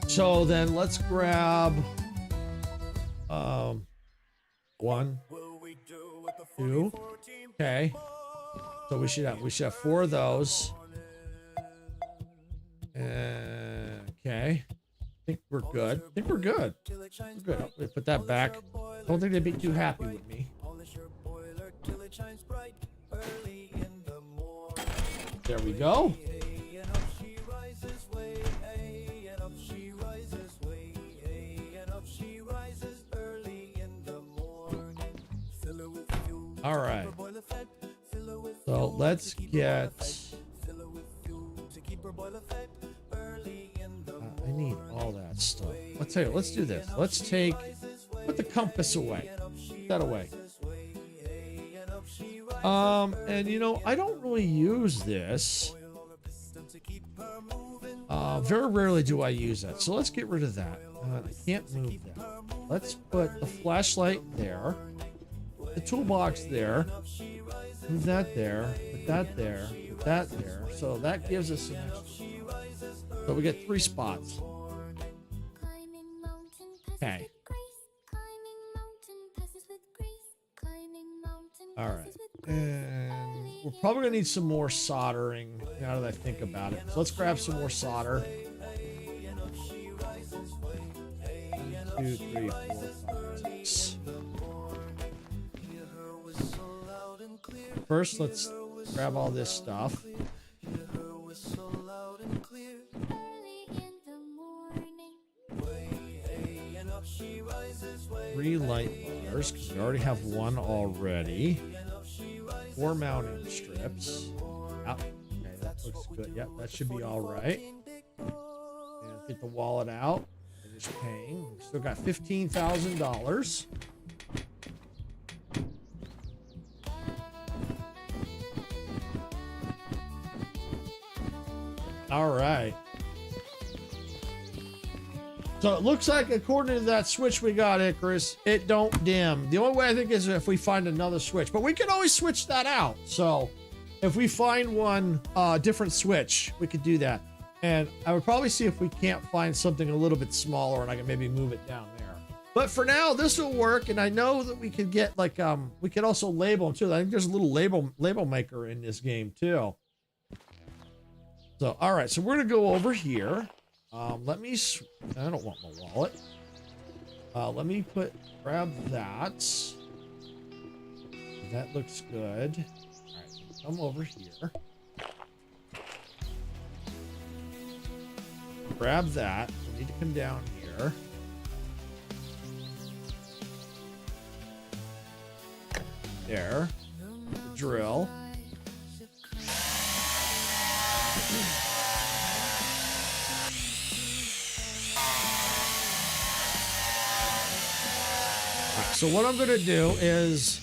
So then let's grab 1, 2. Okay. So we should have 4 of those. Okay. I think we're good. We're good. We're good. Put that back. Don't think they'd be too happy with me. There we go. All right. So let's get. I need all that stuff. Let's tell you. Let's do this. Let's put the compass away. Put that away. And you know, I don't really use this. Very rarely do I use that. So let's get rid of that. I can't move that. Let's put the flashlight there. The toolbox there. Move that there. Put that there. Put that there. So that gives us an extra. So we get 3 spots. Okay. All right. And we're probably gonna need some more soldering now that I think about it. So let's grab some more solder. 1, 2, 3, 4, 5, 6. First, let's grab all this stuff. 3 light bars, because we already have 1 already. 4 mounting strips. Yep. Okay, that looks good. Yep, that should be all right. And get the wallet out. Finish paying. We still got $15,000. All right. So it looks like, according to that switch we got, Icarus, it don't dim. The only way I think is if we find another switch, but we can always switch that out. So if we find one different switch, we could do that. And I would probably see if we can't find something a little bit smaller and I can maybe move it down there. But for now, this will work. And I know that we could get like, we could also label them too. I think there's a little label maker in this game too. So, all right. So we're going to go over here. I don't want my wallet. Let me grab that. That looks good. All right, come over here. Grab that. We need to come down here. There. The drill. So what I'm going to do is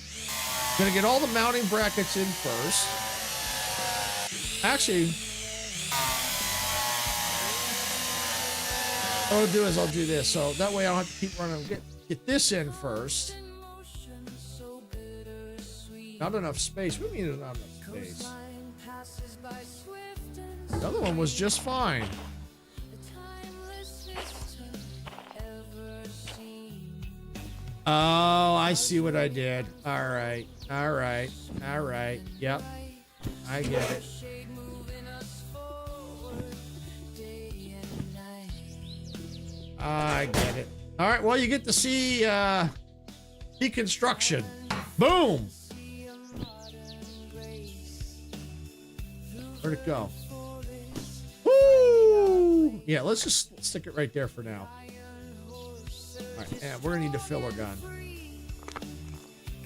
I'm going to get all the mounting brackets in first. Actually, what I'll do is I'll do this. So that way I don't have to keep running. Get this in first. Not enough space. What do you mean there's not enough space? The other one was just fine. Oh, I see what I did. All right. All right. All right. Yep. I get it. I get it. All right, well, you get to see deconstruction. Boom! Where'd it go? Woo! Yeah, let's just stick it right there for now. All right, and we're gonna need a filler gun.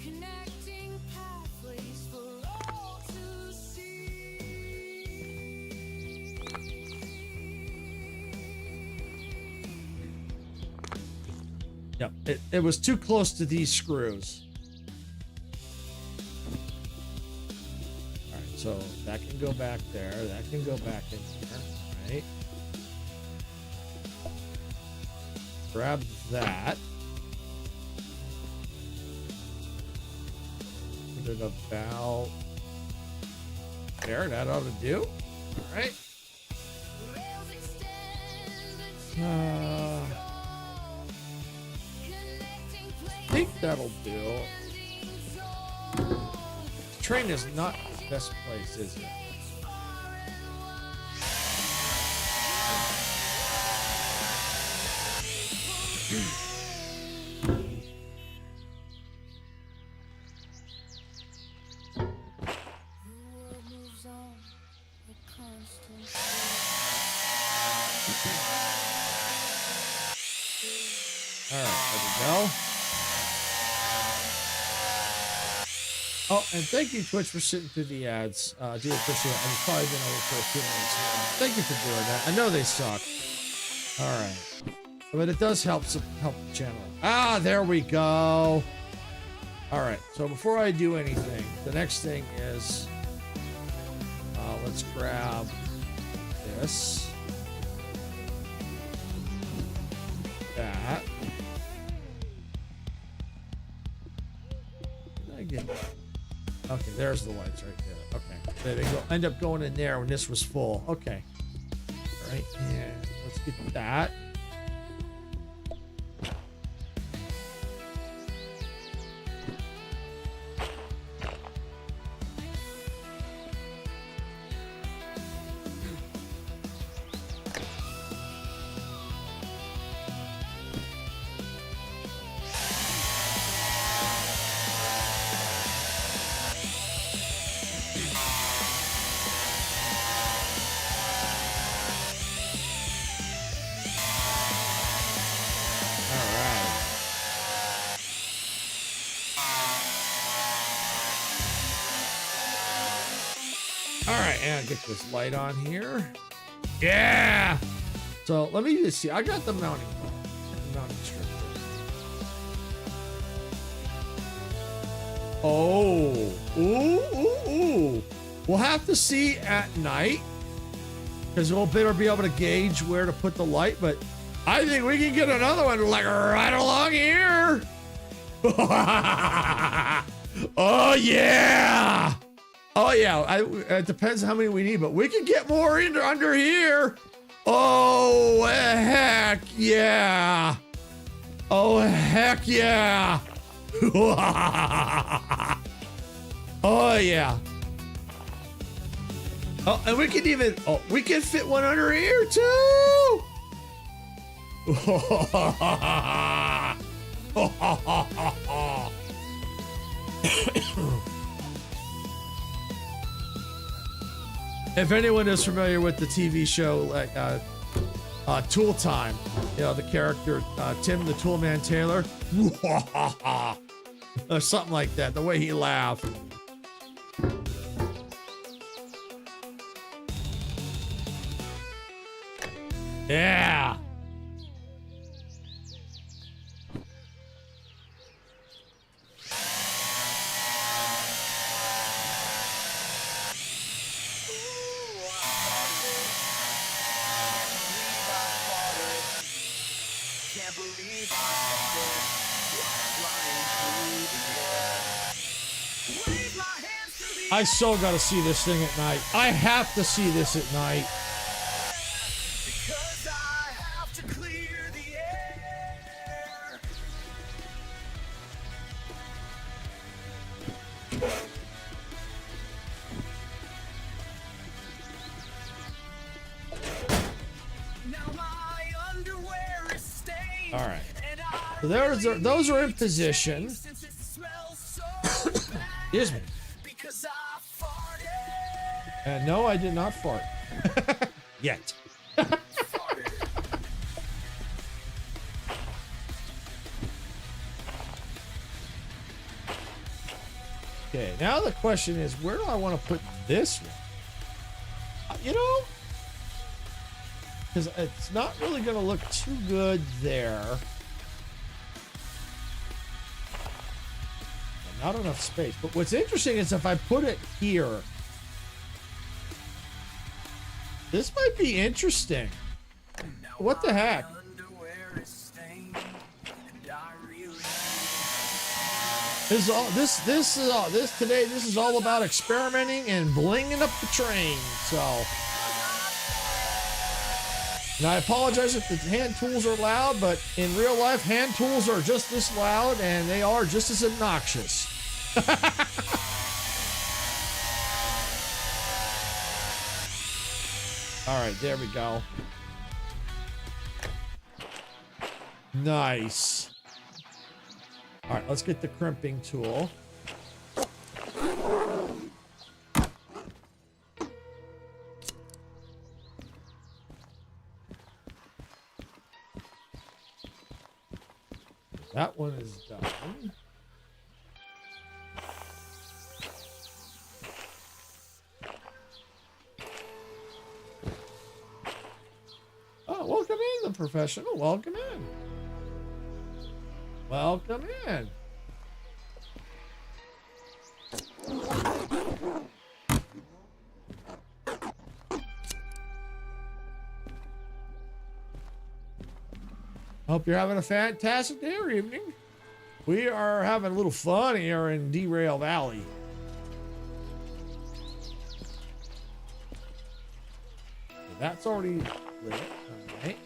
Connecting pathways for all to see. Yep, it was too close to these screws. All right, so that can go back there. That can go back in here, right? Grab that. Put it about there. That ought to do. All right. Rails extend the connecting I think that'll do. The train is not the best place, is it? moves on a constant All right, there we go. Oh, and thank you, Twitch, for sitting through the ads. Do appreciate it. I've probably been over for a few minutes now. Thank you for doing that. I know they suck. All right, but it does help the channel. Ah, there we go. All right, so before I do anything, the next thing is let's grab this, that. Did I get that? Okay, there's the lights right there. Okay, there they go. End up going in there when this was full. Okay, all right, and let's get that. And get this light on here. Yeah. So let me just see. I got the mounting strip. Oh. Ooh. We'll have to see at night because we'll better be able to gauge where to put the light. But I think we can get another one like right along here. Oh yeah. Oh yeah, it depends how many we need, but we can get more in under here. Oh heck yeah! Oh heck yeah! Oh yeah! Oh, and we can even we can fit one under here too. If anyone is familiar with the TV show, like Tool Time, you know, the character Tim the Toolman Taylor, or something like that, the way he laughed. Yeah. I so gotta see this thing at night. I have to see this at night. because I have to clear the air. Now my underwear is stained. So those are in position. Excuse me. And no, I did not fart. Yet. Okay, now the question is, where do I want to put this one? You know, because it's not really going to look too good there. Not enough space. But what's interesting is if I put it here, this might be interesting. What the heck? This is all about experimenting and blinging up the train. So, and I apologize if the hand tools are loud, but in real life, hand tools are just as loud and they are just as obnoxious. All right, there we go. Nice. All right, let's get the crimping tool. That one is done. Oh, welcome in, the professional. Welcome in. Welcome in. Hope you're having a fantastic day or evening. We are having a little fun here in Derail Valley. That's already lit. All right.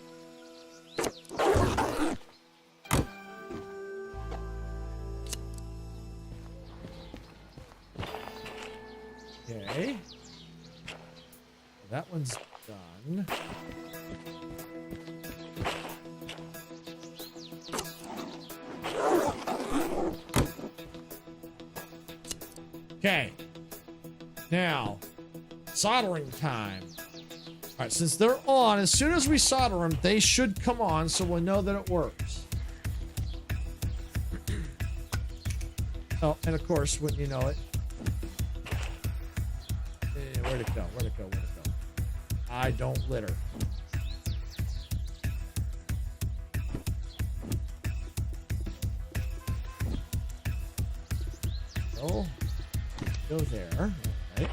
Okay. That one's done. Okay. Now, soldering time. All right, since they're on, as soon as we solder them, they should come on, so we'll know that it works. Oh, and of course, wouldn't you know it? Where'd it go? Where'd it go? Where'd it go? I don't litter. Oh, go there. All right.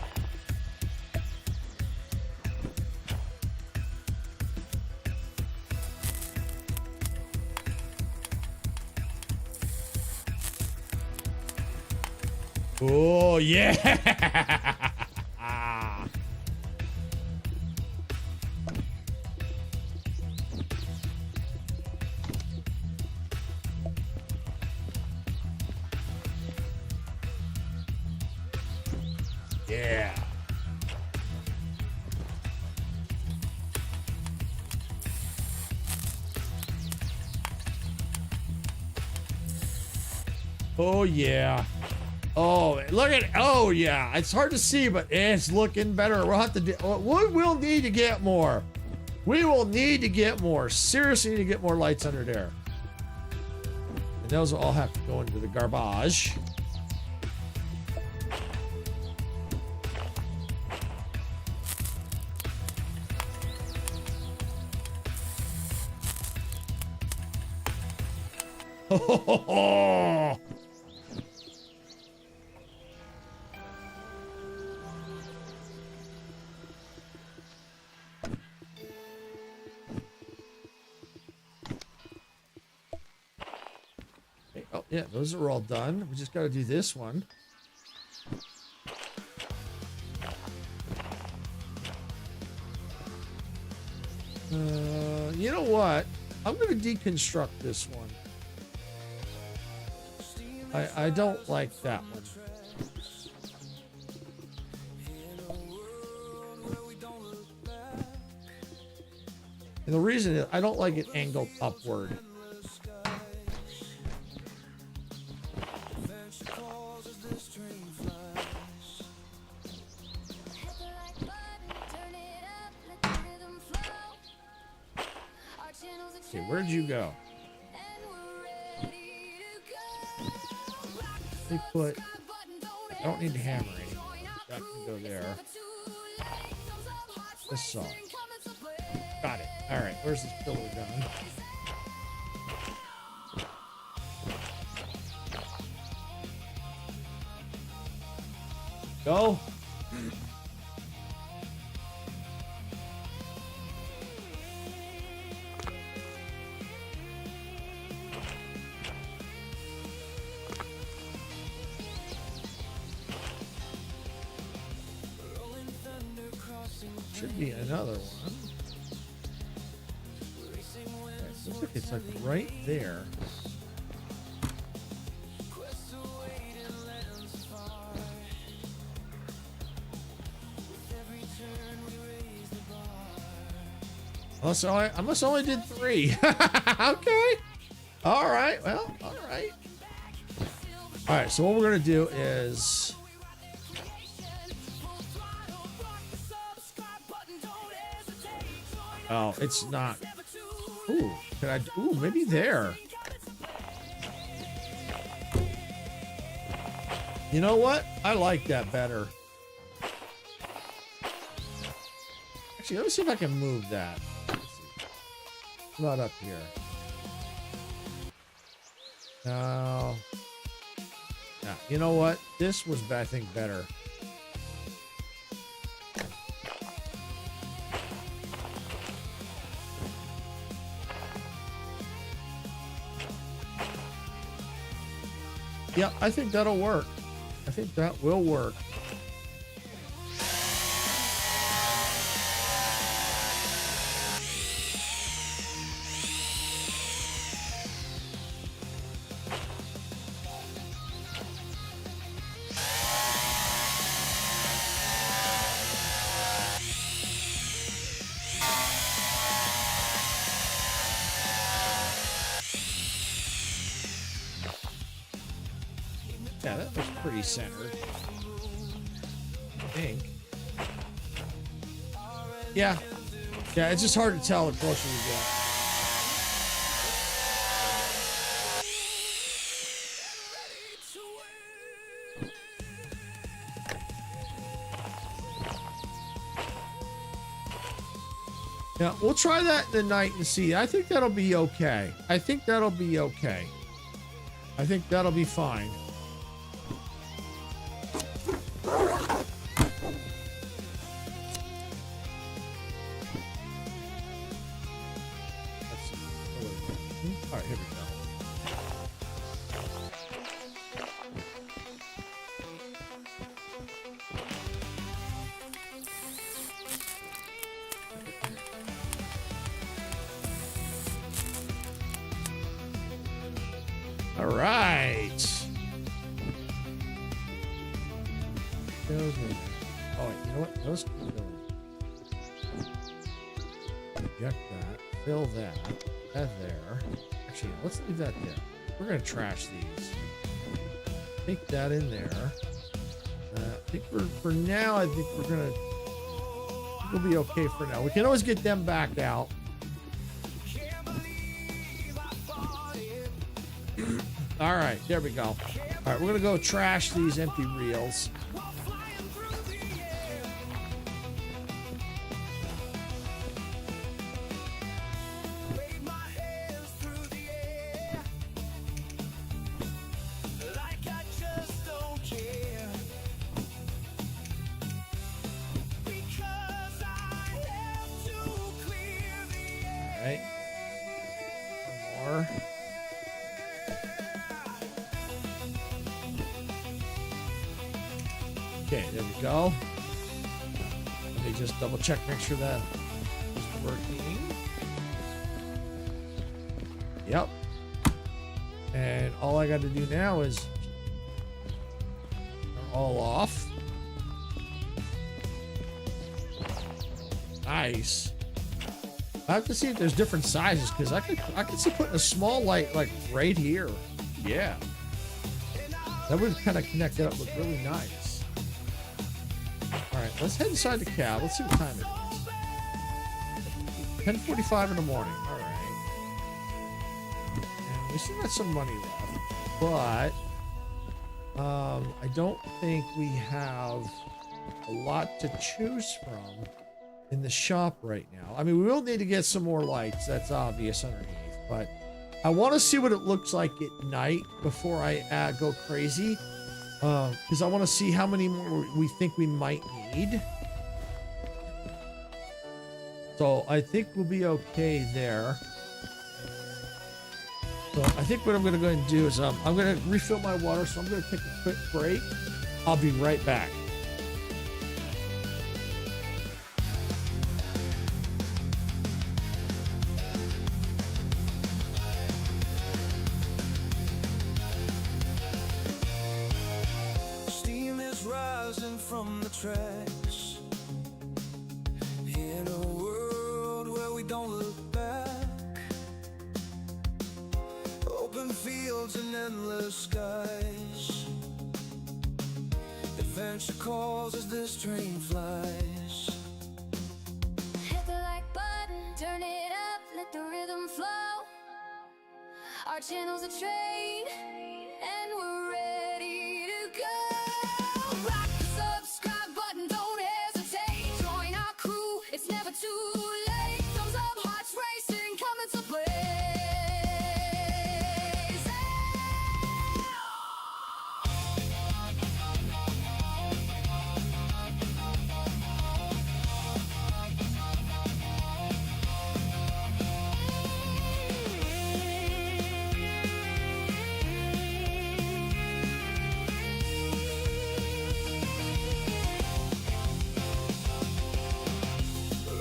Oh, yeah. Yeah. Oh, yeah. Oh, look at, oh, yeah. It's hard to see, but it's looking better. We'll have to do, we will need to get more. We will need to get more. Seriously need to get more lights under there. And those will all have to go into the garbage. Oh, yeah, those are all done. We just got to do this one. You know what? I'm going to deconstruct this one. I don't like that one. And the reason is I don't like it angled upward. Okay, where'd you go? Let me put... I don't need to hammer anymore. That can go there. This side. Got it. All right, where's this pillar gun? Go. Should be another one. Right, looks like it's like right there. I must only did 3. Okay. All right. Well, all right. All right. So what we're gonna do is. Oh, it's not. Ooh, can I? Ooh, maybe there. You know what? I like that better. Actually, let me see if I can move that. It's not up here. No. No. You know what? This was, I think, better. Yep, I think that'll work. I think that will work. Yeah, that looks pretty centered. I think. Yeah. Yeah, it's just hard to tell the closer you get. Yeah, we'll try that tonight and see. I think that'll be okay. I think that'll be okay. I think that'll be fine. All right, here we go. All right. Oh, wait, you know what? Those can go. Eject that. Fill that. That there. Actually, let's leave that there. We're gonna trash these. Take that in there. I think for now. I think we're gonna. We'll be okay for now. We can always get them back out. All right, there we go. All right, we're gonna go trash these empty reels. Right. One more. Okay, there we go. Let me just double check, make sure that is working. Yep. And all I got to do now is turn all off. Nice. I have to see if there's different sizes because I could see putting a small light like right here. Yeah. That would kind of connect it up, look really nice. All right, let's head inside the cab. Let's see what time it is. 10:45 in the morning. All right. We still got some money left, but I don't think we have a lot to choose from in the shop right now. I mean, we will need to get some more lights. That's obvious underneath, but I want to see what it looks like at night before I go crazy. Because I want to see how many more we think we might need. So I think we'll be okay there. So I think what I'm going to go ahead and do is I'm going to refill my water. So I'm going to take a quick break. I'll be right back. Steam is rising from the tracks in a world where we don't look back. Open fields and endless skies. Adventure calls as this train flies. Hit the like button, turn it up, let the rhythm flow. Our channel's a train, and we're ready to go. Rock the subscribe button, don't hesitate. Join our crew, it's never too late. Thumbs up, hearts racing, coming to play.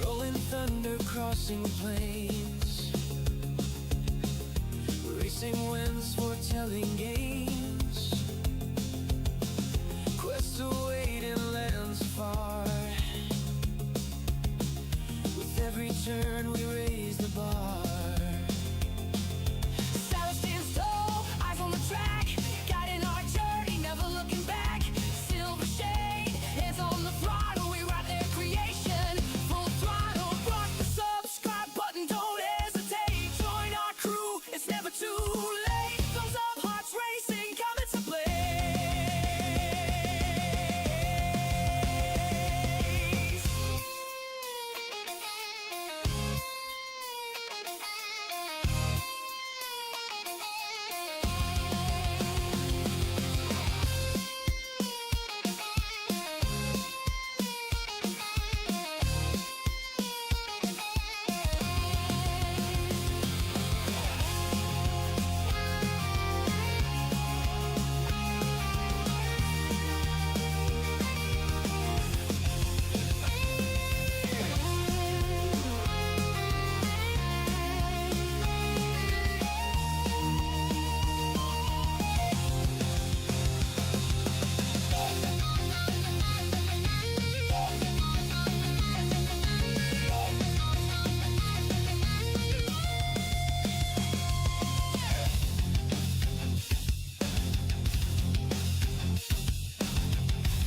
Rolling thunder crossing plains, racing winds foretelling games. Quests await in lands far. With every turn we raise the bar. Silence stands tall, eyes on the track, guiding our journey, never looking back. Silver shade, hands on the throttle, we ride their creation. Full throttle, rock the subscribe button, don't hesitate. Join our crew, it's never too late. Thumbs up, hearts racing, coming to play.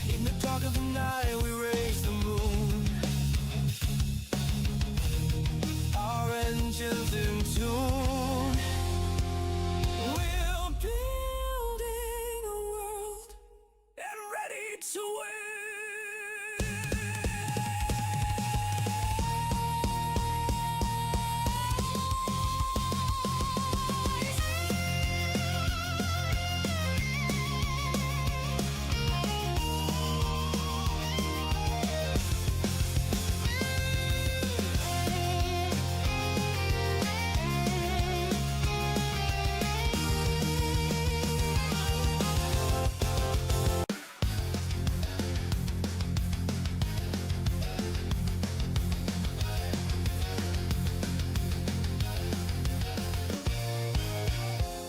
In the dark of the night we raise the moon. Our engines in tune. We're building a world and ready to win.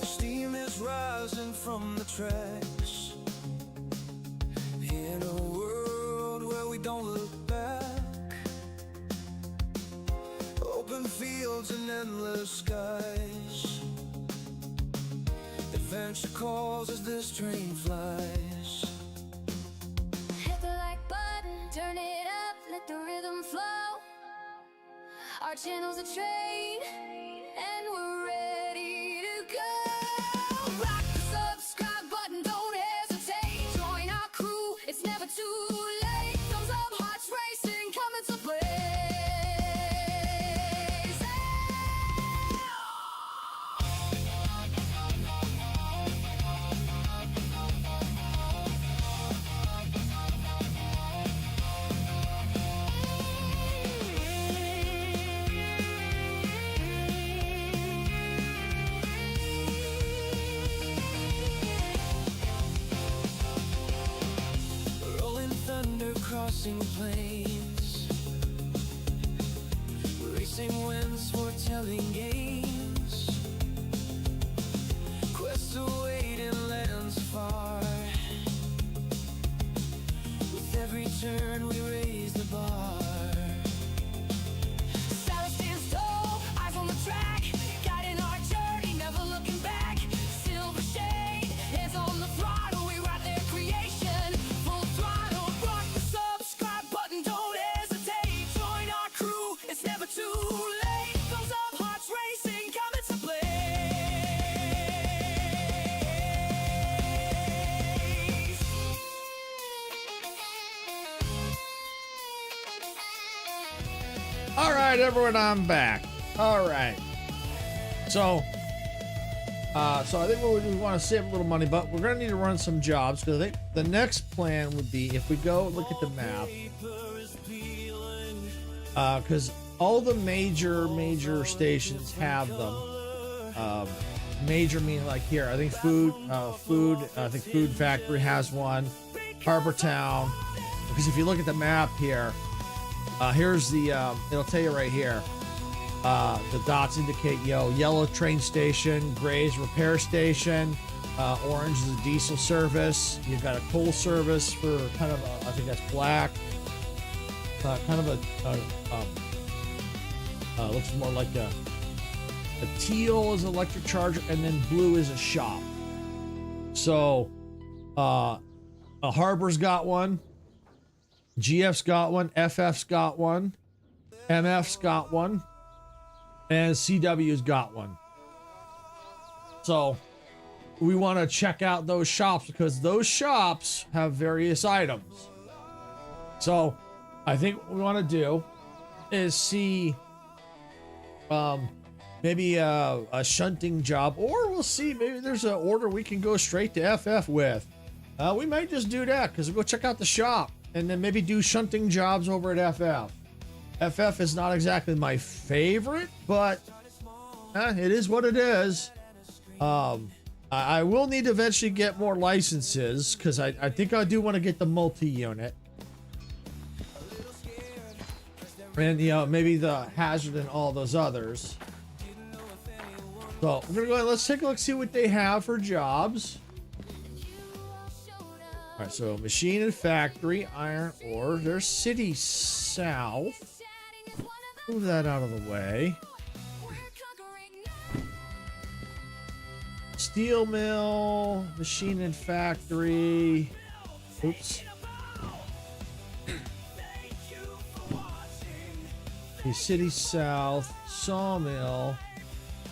Steam is rising from the tracks in a world where we don't look back. Open fields and endless skies. Adventure calls as this train flies. Hit the like button, turn it up, let the rhythm flow. Our channel's a train, and we're ready to go. too late. Those of hearts racing come into play. All right, everyone, I'm back. All right. So I think we want to save a little money, but we're going to need to run some jobs because I think the next plan would be if we go look at the map, because all the major stations have them. Major meaning like here, I think I think Food Factory has one, Harbor Town, because if you look at the map here, here's the, it'll tell you right here. The dots indicate, yellow train station, gray's repair station, orange is a diesel service. You've got a coal service for kind of I think that's black. Kind of looks more like a teal is an electric charger, and then blue is a shop. So, a Harbor's got one, GF's got one, FF's got one, MF's got one, and CW's got one. So we want to check out those shops because those shops have various items. So I think what we want to do is see maybe a shunting job, or we'll see maybe there's an order we can go straight to FF with. We might just do that because we'll go check out the shop and then maybe do shunting jobs over at FF. FF is not exactly my favorite, but it is what it is. I will need to eventually get more licenses because I think I do want to get the multi-unit. And, maybe the Hazard and all those others. So, we're going to go ahead, let's take a look, see what they have for jobs. All right, so Machine and Factory, Iron Ore, there's City South. Move that out of the way. Steel Mill, Machine and Factory. Oops. Okay, City South, Sawmill,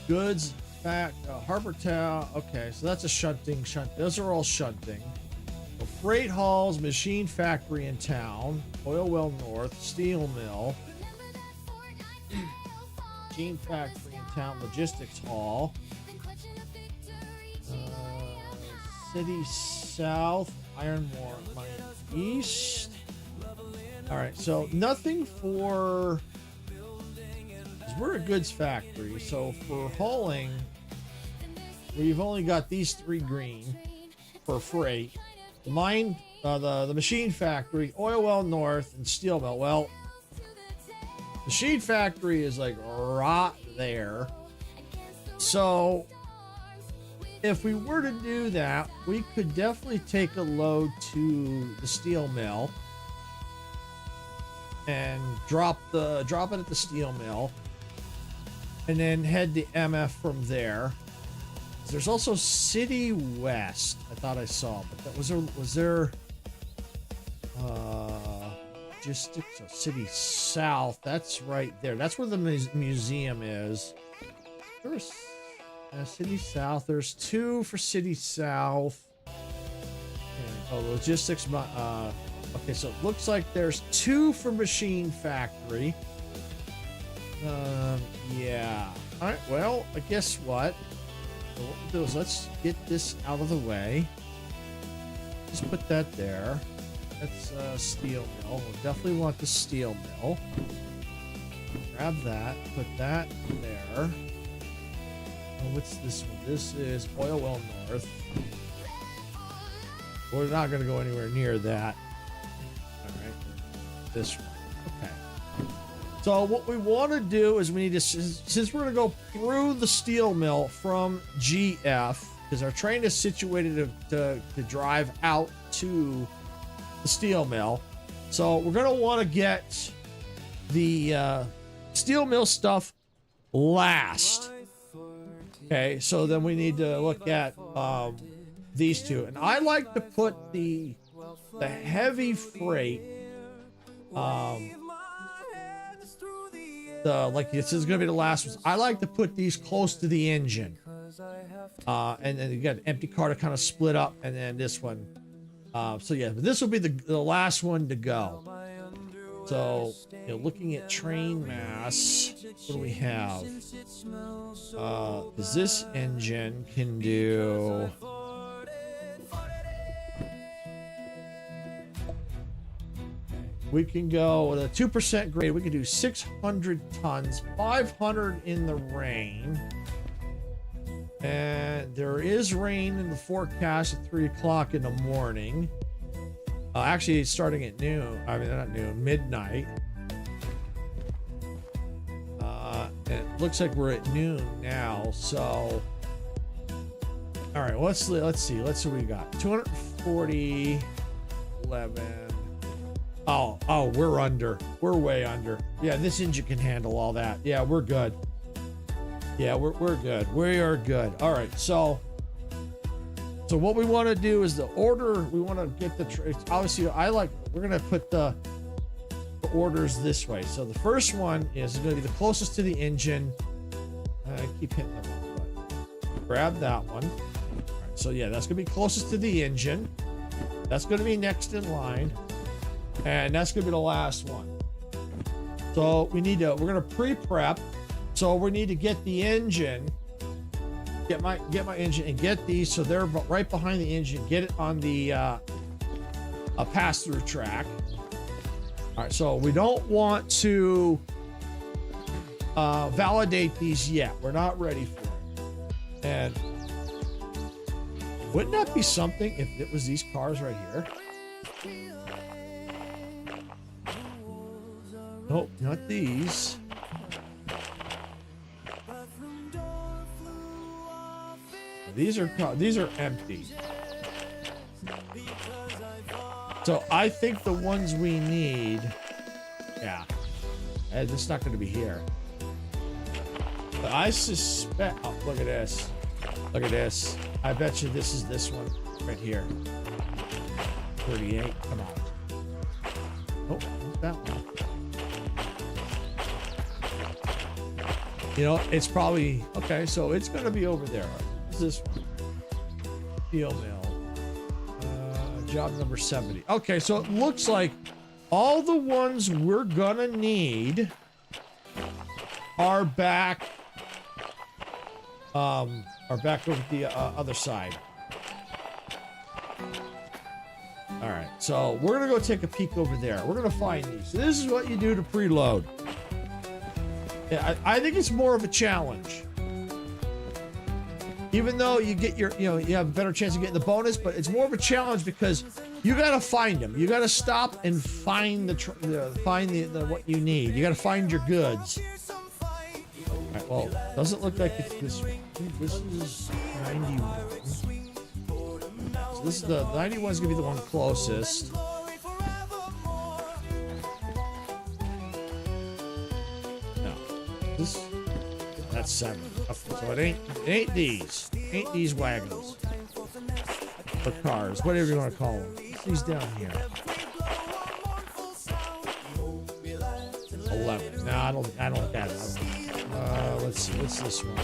Goods, Harbor Town. Okay, so that's a shunting. Those are all shunting. So Freight Halls, Machine Factory in town, Oil Well North, Steel Mill, Machine Factory in town, Logistics Hall, City South, Ironmore, Mine East. All right, so nothing for. We're a goods factory, so for hauling, we've only got these 3 green for freight. The Machine Factory, Oil Well North, and Steel Mill. Well, Machine Factory is like right there. So if we were to do that, we could definitely take a load to the Steel Mill and drop it at the Steel Mill, and then head to MF from there. There's also City West. I thought I saw, but that was there logistics. So City South. That's right there. That's where the museum is. There's City South. There's 2 for City South. And, logistics. Okay, so it looks like there's 2 for Machine Factory. Yeah. All right. Well, I guess what? So what we'll do is let's get this out of the way. Just put that there. That's Steel Mill. We'll definitely want the Steel Mill. Grab that. Put that there. Oh, what's this one? This is Oil Well North. We're not going to go anywhere near that. All right. This one. Okay. So what we want to do is we need to, since we're going to go through the steel mill from GF, because our train is situated to drive out to the steel mill. So we're going to want to get the steel mill stuff last. Okay, so then we need to look at these 2. And I like to put the heavy freight, the, like this is gonna be the last ones. I like to put these close to the engine. And then you got an empty car to kind of split up, and then this one. So yeah, but this will be the last one to go. So, you know, looking at train mass, what do we have? Because this engine can do... We can go with a 2% grade. We can do 600 tons, 500 in the rain. And there is rain in the forecast at 3 o'clock in the morning. Actually, it's starting at noon. I mean, not noon, midnight. And it looks like we're at noon now. So, all right. Let's see. Let's see what we got. 240, 11. Oh, we're under. We're way under. Yeah, this engine can handle all that. Yeah, we're good. Yeah, we're good. We are good. All right, so what we want to do is the order. We want to get the obviously. We're gonna put the orders this way. So the first one is going to be the closest to the engine. I keep hitting the wrong button. Grab that one. All right, so yeah, that's gonna be closest to the engine. That's gonna be next in line, and that's gonna be the last one. So we're gonna pre-prep. So we need to get the engine, get my engine and get these so they're right behind the engine. Get it on the a pass-through track. All right, so we don't want to validate these yet. We're not ready for it. And wouldn't that be something if it was these cars right here? Nope, not these. These are empty. So I think the ones we need, yeah, it's not going to be here. But I suspect. Oh, look at this. Look at this. I bet you this is this one right here. 38. Come on. Oh, what's that one? You know, it's probably okay. So it's going to be over there. This one. Steel mill. Job number 70. Okay, so it looks like all the ones we're gonna need are back over the other side. All right, so we're gonna go take a peek over there. We're gonna find these. So this is what you do to preload. Yeah, I think it's more of a challenge. Even though you get you have a better chance of getting the bonus, but it's more of a challenge because you gotta find them. You gotta stop and find the what you need. You gotta find your goods. All right, well, doesn't look like it's this one. This is 91. So this is the 91 is gonna be the one closest. No, this. That's 7. So it ain't these wagons or cars, whatever you want to call them. These down here. 11. No, I don't have it. Let's see. What's this one?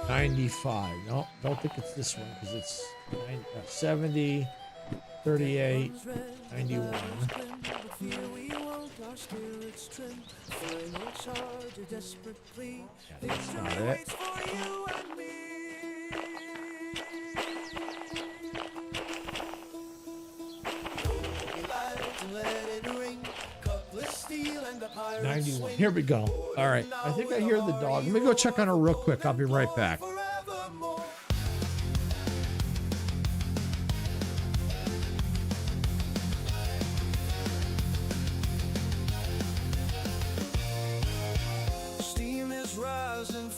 95. No, don't think it's this one because it's 70, 38, 91. Yeah, that's not it. $91. Here we go. All right. I think I hear the dog. Let me go check on her real quick. I'll be right back.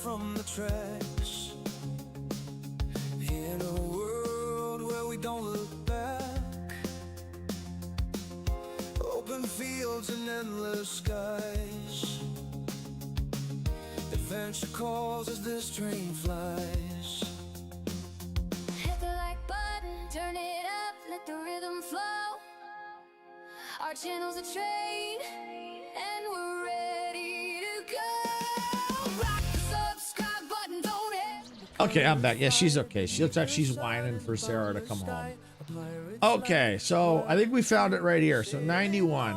From the tracks in a world where we don't look back, open fields and endless skies, adventure calls as this train flies. Hit the like button, turn it up, let the rhythm flow. Our channel's a train, and we're ready to go. Rock the subscribe button, don't it? Okay, I'm back. Yeah, she's okay. She looks like she's whining for Sarah to come home. Okay, so I think we found it right here. So 91.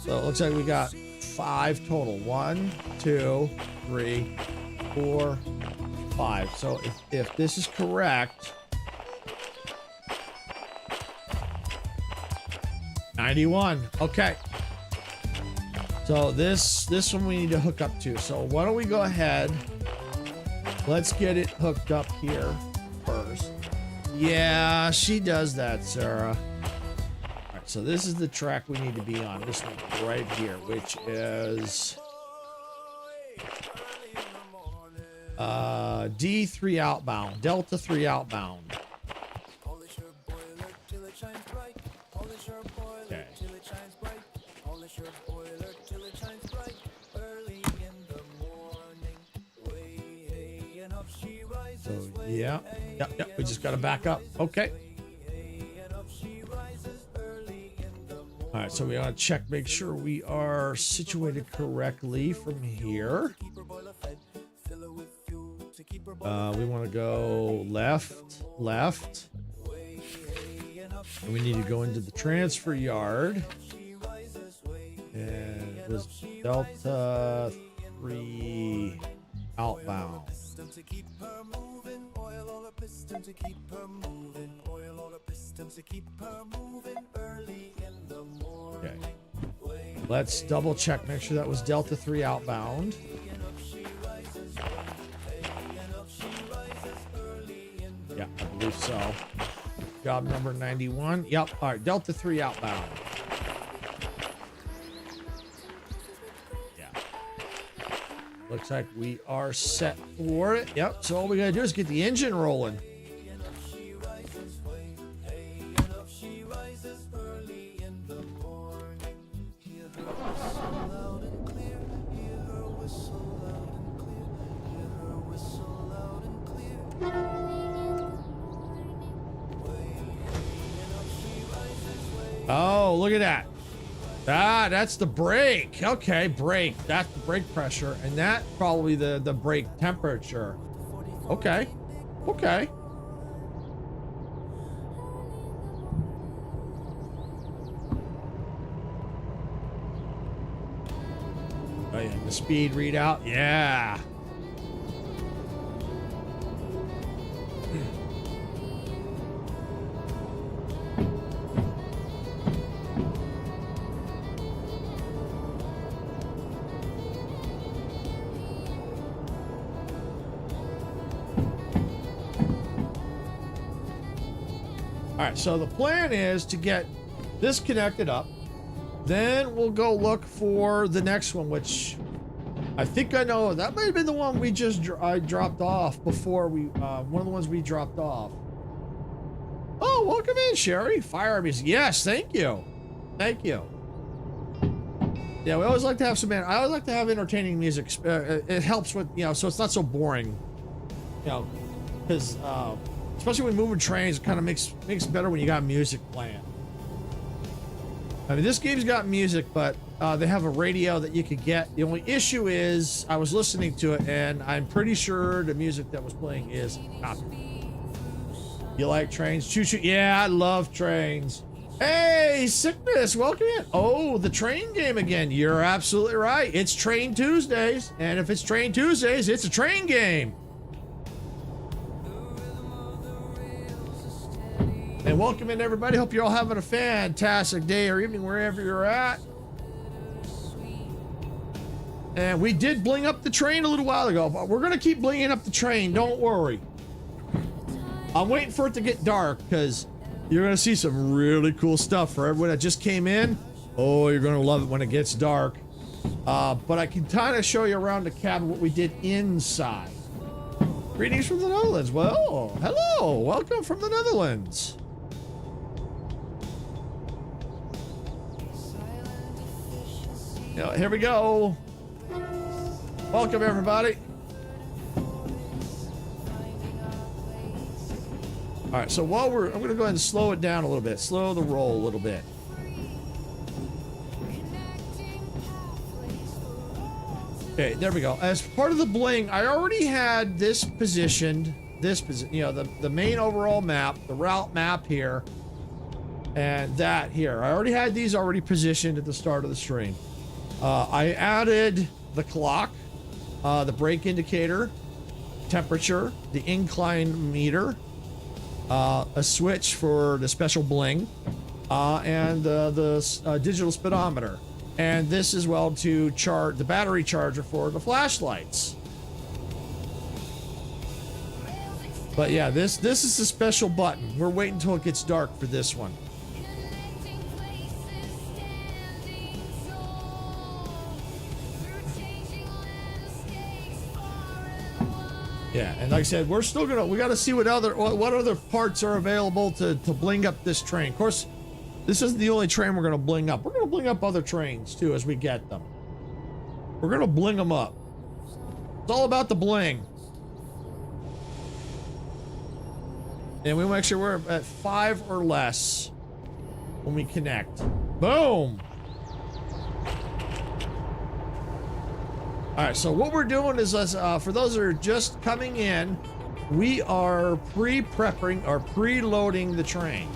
So it looks like we got 5 total. 1, 2, 3, 4, 5. So if this is correct, 91. Okay. So this one we need to hook up to. So why don't we go ahead? Let's get it hooked up here first. Yeah, she does that, Sarah. All right, so this is the track we need to be on. This one right here, which is D3 outbound, Delta 3 outbound. Okay. So yeah, we just got to back up. Okay. All right, so we gotta check, make sure we are situated correctly from here. We want to go left. And we need to go into the transfer yard. And it was Delta 3 outbound. Okay. Let's double check, make sure that was Delta 3 outbound. Yeah, I believe so. Job number 91. Yep. All right, Delta 3 outbound. Yeah. Looks like we are set for it. Yep. So all we gotta do is get the engine rolling. Oh, look at that. Ah, that's the brake. Okay, brake. That's the brake pressure. And that probably the brake temperature. Okay. Okay. Oh, yeah, the speed readout. Yeah. All right, so the plan is to get this connected up. Then we'll go look for the next one, which I think I know. That might have been the one we just dropped off before we, one of the ones we dropped off. Oh, welcome in, Sherry. Fire music. Yes, thank you. Thank you. Yeah, we always like to have some, I always like to have entertaining music. It helps with, you know, so it's not so boring, you know, because, especially when moving trains, it kind of makes it better when you got music playing. I mean, this game's got music, but they have a radio that you could get. The only issue is I was listening to it, and I'm pretty sure the music that was playing is copyrighted. You like trains? Choo choo. Yeah, I love trains. Hey, Sickness, welcome in. Oh, the train game again. You're absolutely right. It's Train Tuesdays, and if it's Train Tuesdays, it's a train game. And welcome in, everybody. Hope you're all having a fantastic day or evening wherever you're at. And we did bling up the train a little while ago, but we're going to keep blinging up the train. Don't worry. I'm waiting for it to get dark because you're going to see some really cool stuff for everyone that just came in. Oh, you're going to love it when it gets dark. But I can kind of show you around the cabin what we did inside. Greetings from the Netherlands. Well, hello. Welcome from the Netherlands. Here we go. Welcome, everybody. All right, so while I'm going to go ahead and slow it down a little bit. Slow the roll a little bit. Okay, there we go. As part of the bling, I already had this positioned. You know, the main overall map, the route map here, and that here. I already had these already positioned at the start of the stream. I added the clock, the brake indicator, temperature, the incline meter, a switch for the special bling, and the digital speedometer. And this as well to charge the battery charger for the flashlights. But yeah, this is a special button. We're waiting until it gets dark for this one. Connecting places, standing tall. Through changing landscapes, far and wide. Yeah, and like I said, we got to see what other parts are available to bling up this train. Of course, this isn't the only train we're going to bling up. We're going to bling up other trains too as we get them. We're going to bling them up. It's all about the bling. And we want to make sure we're at 5 or less when we connect. Boom! Alright, so what we're doing is, for those that are just coming in, we are pre-prepping or pre-loading the train.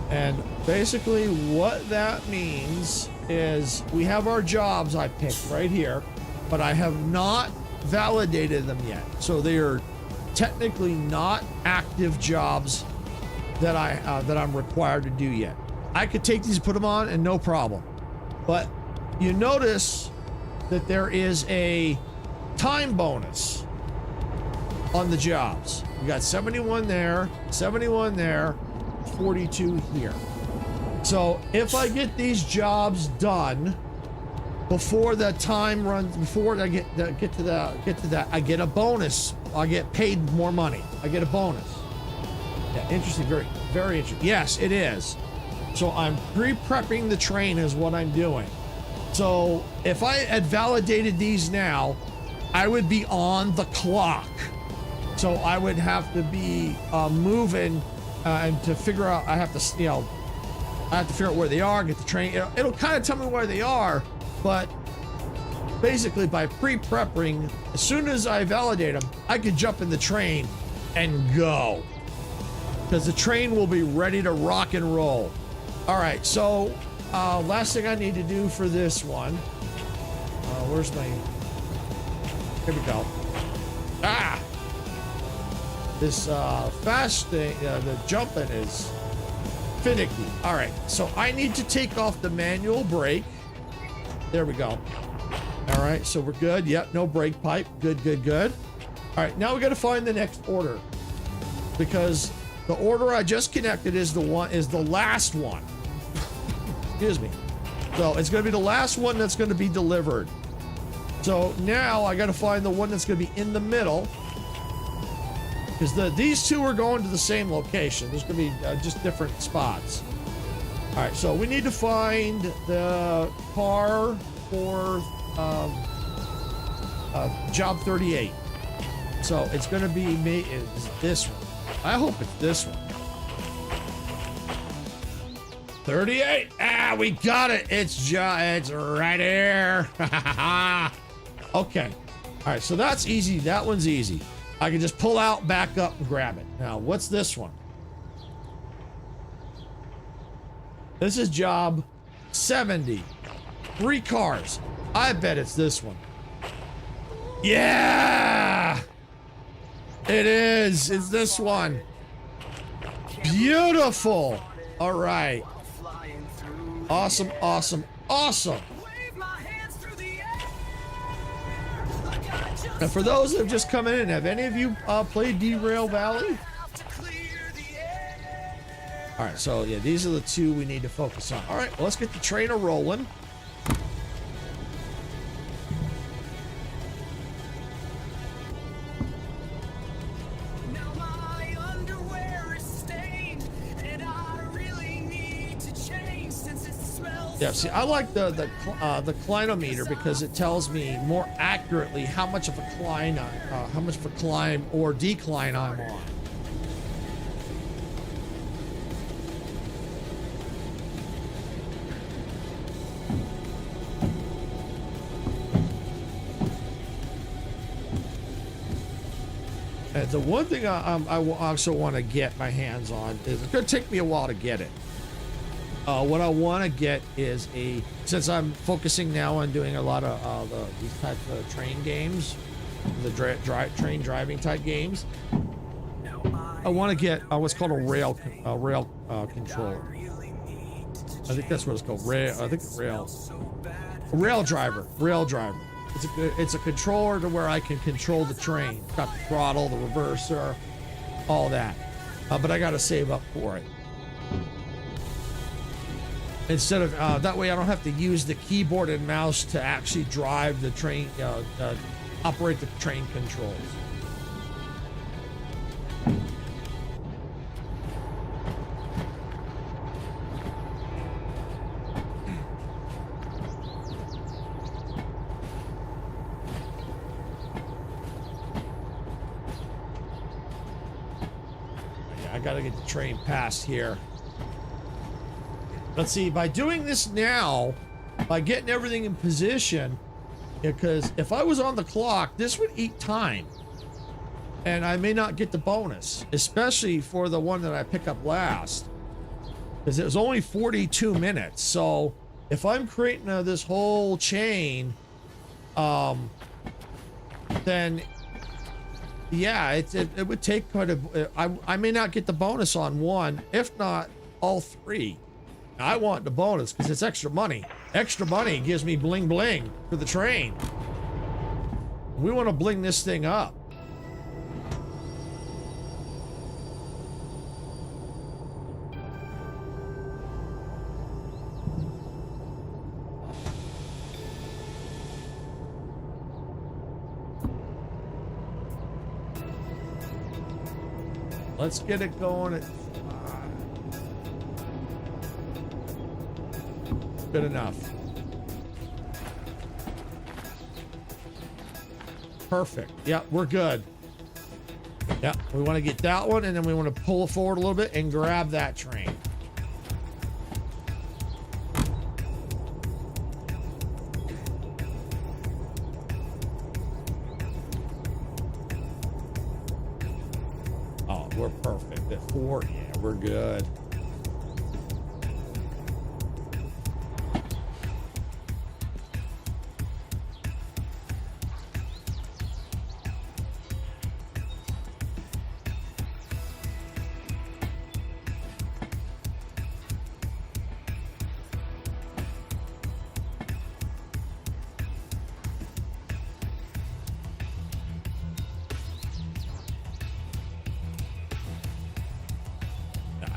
And basically what that means is we have our jobs I picked right here, but I have not validated them yet. So they are technically not active jobs that I'm required to do yet. I could take these and put them on and no problem. But you notice that there is a time bonus on the jobs. We got 71 there, 71 there, 42 here. So if I get these jobs done before the time runs, before I get to that, I get a bonus. I get paid more money. I get a bonus. Yeah, interesting. Very, very interesting. Yes, it is. So I'm pre-prepping the train is what I'm doing. So if I had validated these now, I would be on the clock. So I would have to be moving and to figure out, I have to figure out where they are, get the train. It'll kind of tell me where they are, but basically by pre-prepping, as soon as I validate them, I could jump in the train and go. Because the train will be ready to rock and roll. All right, so last thing I need to do for this one. Where's my... Here we go. Ah! This fast thing, the jumping is finicky. All right, so I need to take off the manual brake. There we go. All right, so we're good. Yep, no brake pipe. Good, good, good. All right, now we got to find the next order because the order I just connected is the last one. Excuse me. So it's going to be the last one that's going to be delivered. So now I got to find the one that's going to be in the middle because these two are going to the same location. There's going to be just different spots. All right, so we need to find the car for job 38. So it's going to be this one. I hope it's this one. 38. Ah, we got it. It's right here. Okay. All right, so that's easy. That one's easy. I can just pull out, back up, and grab it. Now, what's this one? This is job 70. 3 cars. I bet it's this one. Yeah! It is. It's this one. Beautiful. All right. Awesome, awesome, awesome. And for those that have just come in, have any of you played Derail Valley? All right, so yeah, these are the two we need to focus on. All right, well, let's get the trainer rolling. Yeah, see, I like the clinometer because it tells me more accurately how much of a climb or decline I'm on. And the one thing I also want to get my hands on is it's going to take me a while to get it. What I want to get is since I'm focusing now on doing a lot of these types of train games, the train driving type games, I want to get what's called a rail controller. I think that's what it's called. A rail driver. It's a controller to where I can control the train. Got the throttle, the reverser, all that. But I got to save up for it. Instead of that way, I don't have to use the keyboard and mouse to actually drive the train, operate the train controls. I gotta get the train past here. Let's see, by doing this now, by getting everything in position, because if I was on the clock, this would eat time. And I may not get the bonus, especially for the one that I pick up last. Because it was only 42 minutes. So if I'm creating this whole chain, then yeah, it would take quite a... I may not get the bonus on one, if not all three. I want the bonus because it's extra money. Extra money gives me bling bling for the train. We want to bling this thing up. Let's get it going at 5. Good enough. Perfect. Yeah, we're good. Yeah, we want to get that one, and then we want to pull it forward a little bit and grab that train. Oh, we're perfect at 4. Yeah, we're good.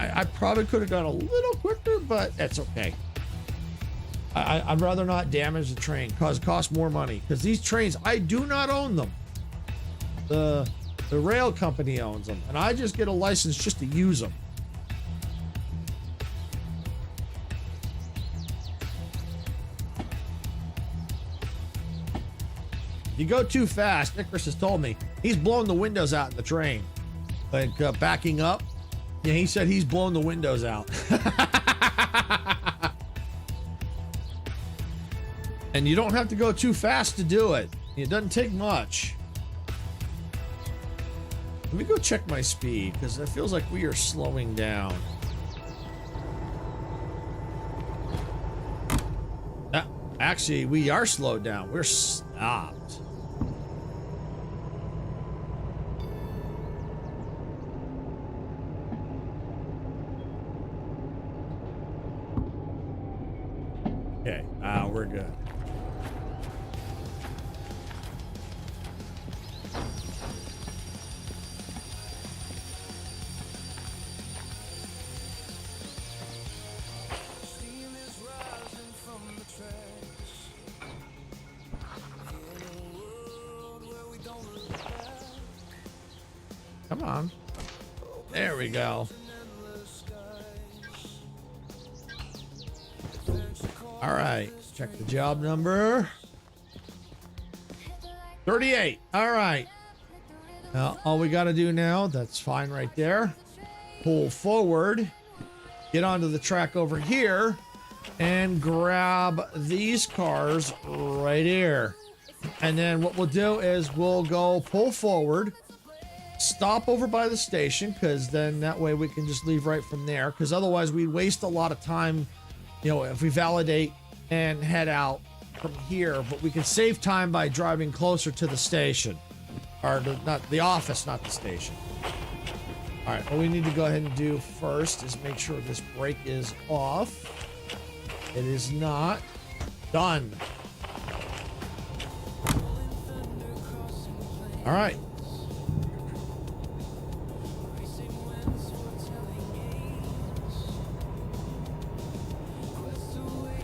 I probably could have gone a little quicker, but that's okay. I'd rather not damage the train because it costs more money. Because these trains, I do not own them. The rail company owns them, and I just get a license just to use them. If you go too fast, Icarus has told me he's blowing the windows out in the train, like backing up. Yeah, he said he's blown the windows out. And you don't have to go too fast to do it. It doesn't take much. Let me go check my speed, because it feels like we are slowing down. Actually, we are slowed down. We're stopped. Okay, we're good. Steam is rising from the tracks. In a world where we don't look back. Come on. There we go. All right, check the job number. 38. All right. Now, all we got to do now, that's fine right there. Pull forward, get onto the track over here, and grab these cars right here. And then what we'll do is we'll go pull forward, stop over by the station, because then that way we can just leave right from there, because otherwise we'd waste a lot of time, you know, if we validate and head out from here. But we can save time by driving closer to the station, or not the office, not the station. All right, what we need to go ahead and do first is make sure this brake is off. It is not. Done. All right.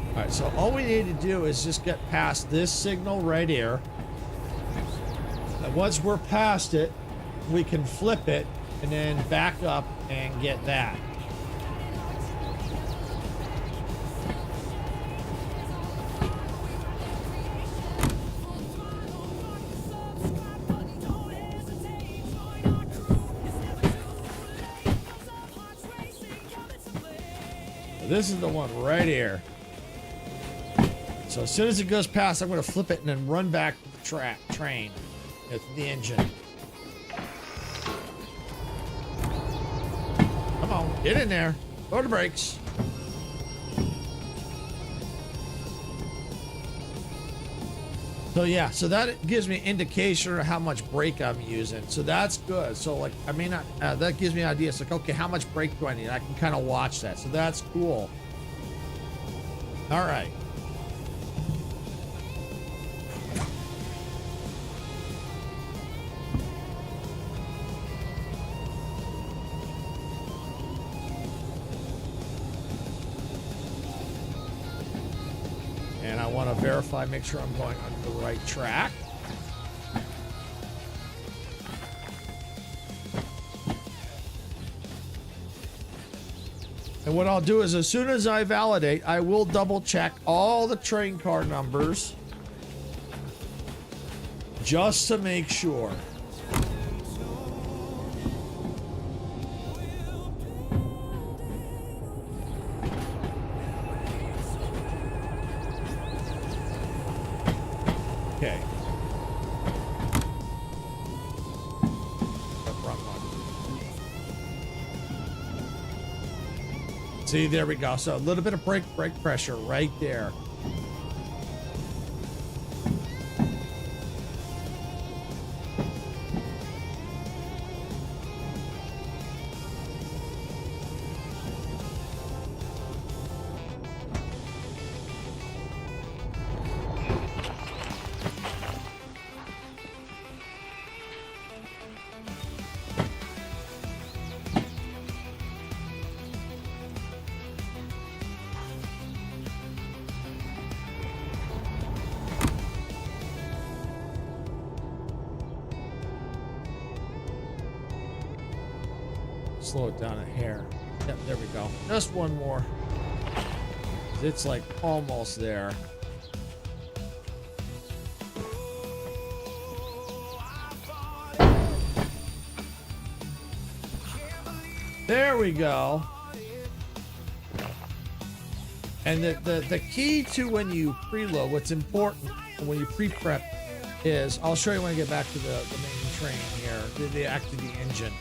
All right, so all we need to do is just get past this signal right here. And once we're past it, we can flip it and then back up and get that. This is the one right here. So as soon as it goes past, I'm going to flip it and then run back to the train with the engine. Come on, get in there. Go to the brakes. So yeah, so that gives me an indication of how much brake I'm using. So that's good. So like, I may not, that gives me an idea. It's like, okay, how much brake do I need? I can kind of watch that. So that's cool. All right. And I want to verify, make sure I'm going on the right track. And what I'll do is, as soon as I validate, I will double check all the train car numbers just to make sure. Okay. Wrong one. See, there we go. So a little bit of brake pressure right there. Slow it down a hair. Yep, there we go. Just one more. It's like almost there. There we go. And the key to when you preload, what's important when you pre-prep is, I'll show you when I get back to the main train here, the actually the engine.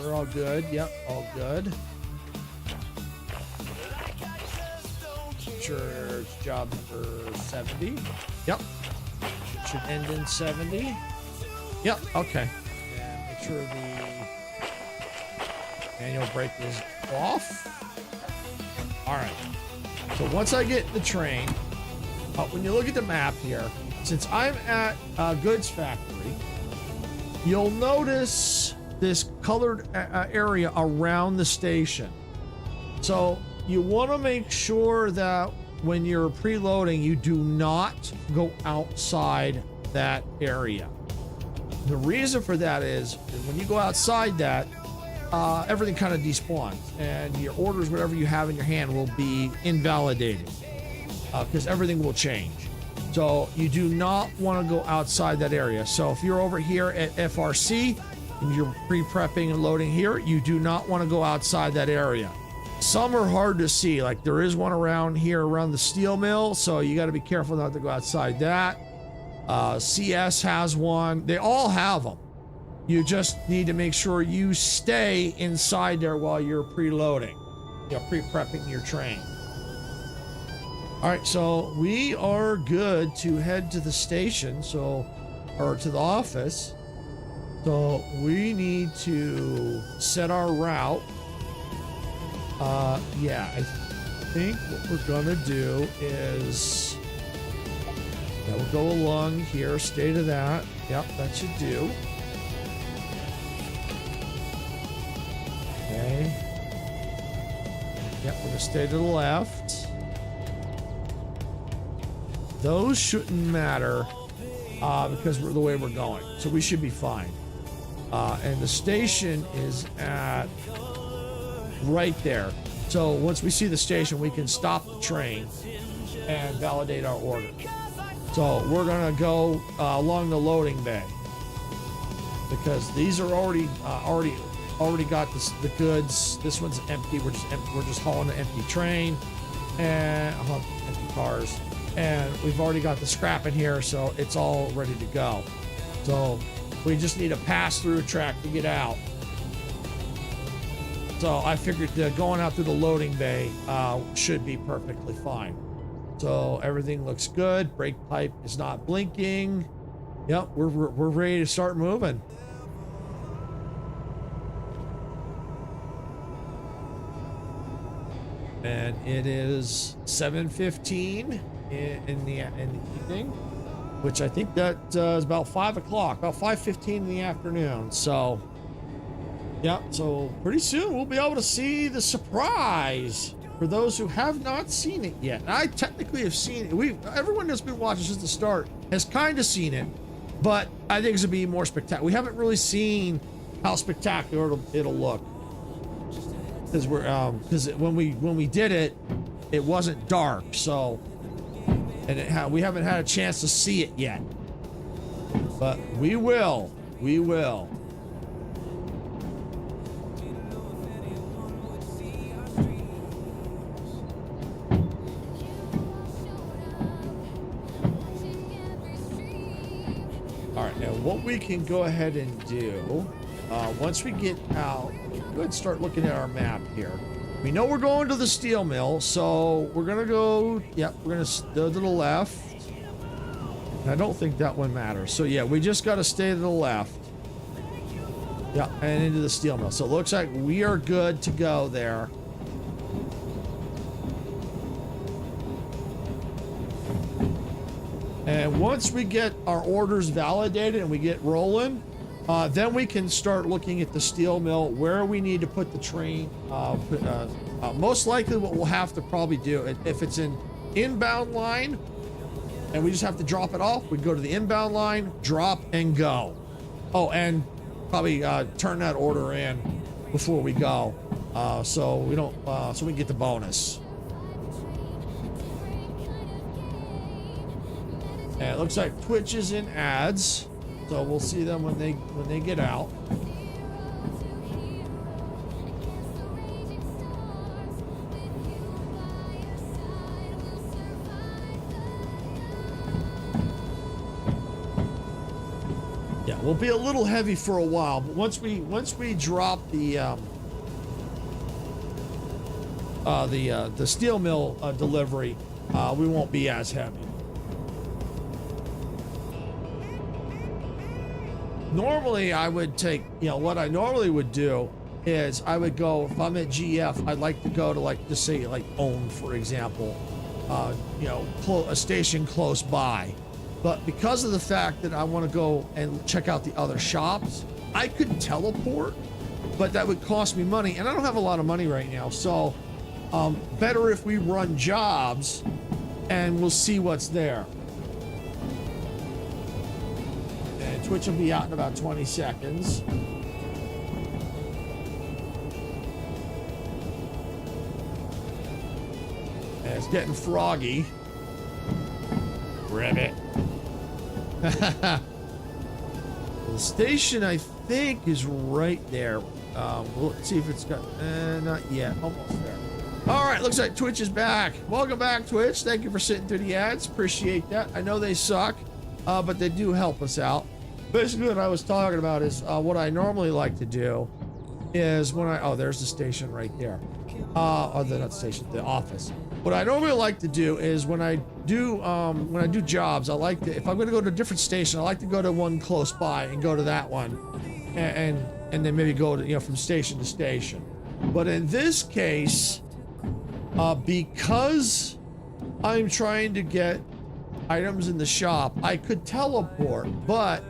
We're all good. Yep, all good. Sure, it's job number 70. Yep. It should end in 70. Yep, okay. And make sure the manual brake is off. All right. So once I get the train, when you look at the map here, since I'm at Goods Factory, you'll notice this colored area around the station. So you want to make sure that when you're preloading, you do not go outside that area. The reason for that is when you go outside that, everything kind of despawns and your orders, whatever you have in your hand, will be invalidated because everything will change. So you do not want to go outside that area. So if you're over here at FRC, and you're pre-prepping and loading here, you do not want to go outside that area. Some are hard to see, like there is one around here around the steel mill, so you got to be careful not to go outside that. CS has one. They all have them. You just need to make sure you stay inside there while you're preloading, pre-prepping your train. All right, so we are good to head to the station, or to the office. So we need to set our route. Yeah, I think what we're gonna do is, yeah, we'll go along here, stay to that. Yep, that should do. Okay. Yep, we're gonna stay to the left. Those shouldn't matter because we're the way we're going, so we should be fine. And the station is at right there. So once we see the station, we can stop the train and validate our order. So we're gonna go along the loading bay because these are already got the goods. This one's empty. We're just hauling an empty train and empty cars. And we've already got the scrap in here, so it's all ready to go. So we just need a pass-through track to get out. So I figured going out through the loading bay should be perfectly fine. So everything looks good. Brake pipe is not blinking. Yep, we're ready to start moving. And it is 7:15 in the evening, which I think that is about 5 o'clock, about 5:15 in the afternoon. So, yeah, so pretty soon we'll be able to see the surprise for those who have not seen it yet. I technically have seen it. Everyone that's been watching since the start has kind of seen it, but I think it's gonna be more spectacular. We haven't really seen how spectacular it'll look because when we did it, it wasn't dark, so. And we haven't had a chance to see it yet, but we will. All right, now what we can go ahead and do, once we get out, go ahead and start looking at our map here. We know we're going to the steel mill, so we're gonna go, yep, we're gonna go to the left. And I don't think that one matters. So yeah, we just gotta stay to the left. Yeah, and into the steel mill. So it looks like we are good to go there. And once we get our orders validated and we get rolling, then we can start looking at the steel mill, where we need to put the train. Most likely what we'll have to probably do, if it's an inbound line and we just have to drop it off, we go to the inbound line, drop and go. Oh, and probably turn that order in before we go, so we don't, so we can get the bonus. And it looks like Twitch is in ads. So we'll see them when they get out. Yeah, we'll be a little heavy for a while, but once we drop the steel mill delivery, we won't be as heavy. Normally, I would take, what I normally would do is I would go, if I'm at GF, I'd like to go to, like, just say, like, Own, for example, a station close by. But because of the fact that I want to go and check out the other shops, I could teleport, but that would cost me money, and I don't have a lot of money right now, so better if we run jobs, and we'll see what's there. Twitch will be out in about 20 seconds. And it's getting froggy. Ribbit. The station, I think, is right there. Let's see if it's got... not yet. Almost there. All right, looks like Twitch is back. Welcome back, Twitch. Thank you for sitting through the ads. Appreciate that. I know they suck, but they do help us out. basically what I was talking about is what I normally like to do is when I, oh, there's the station right there. Or the, not station, the office. What I normally like to do is when I do jobs, I like to, if I'm going to go to a different station, I like to go to one close by and go to that one, and then maybe go to, you know, from station to station. But in this case, because I'm trying to get items in the shop, I could teleport, but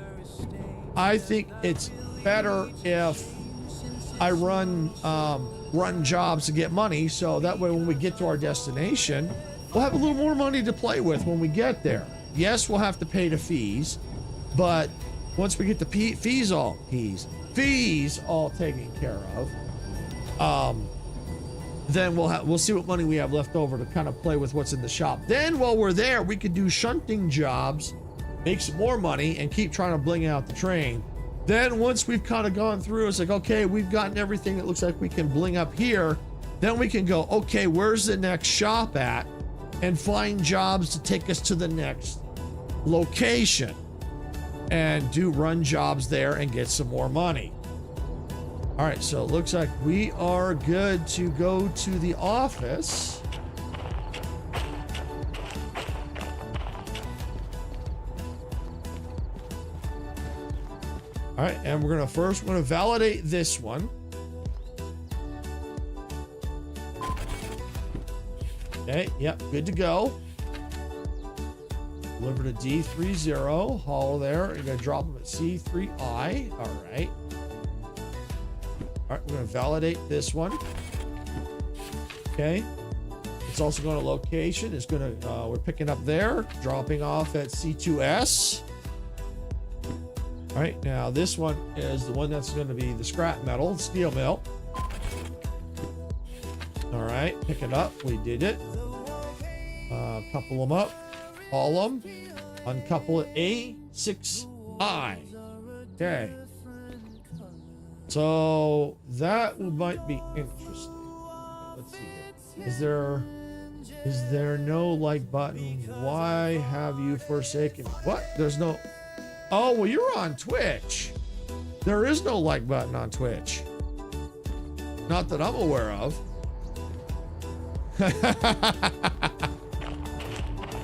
I think it's better if I run jobs to get money, so that way when we get to our destination, we'll have a little more money to play with when we get there. Yes, we'll have to pay the fees, but once we get the fees all taken care of, then we'll see what money we have left over to kind of play with what's in the shop. Then while we're there, we could do shunting jobs, make some more money, and keep trying to bling out the train. Then once we've kind of gone through, it's like, okay, we've gotten everything that looks like we can bling up here. Then we can go, okay, where's the next shop at? And find jobs to take us to the next location. And run jobs there and get some more money. All right, so it looks like we are good to go to the office. All right, and we're gonna validate this one. Okay, yep, good to go. Deliver to D30, haul there. You're gonna drop them at C3I. All right. All right, we're gonna validate this one. Okay. It's also going to location. It's gonna, we're picking up there, dropping off at C2S. All right, now this one is the one that's going to be the scrap metal, steel mill. All right, pick it up. We did it. Couple them up, haul them, uncouple it. A6I. Okay. So that might be interesting. Let's see here. Is there no like button? Why have you forsaken? What? There's no. Oh, well, you're on Twitch. There is no like button on Twitch. Not that I'm aware of.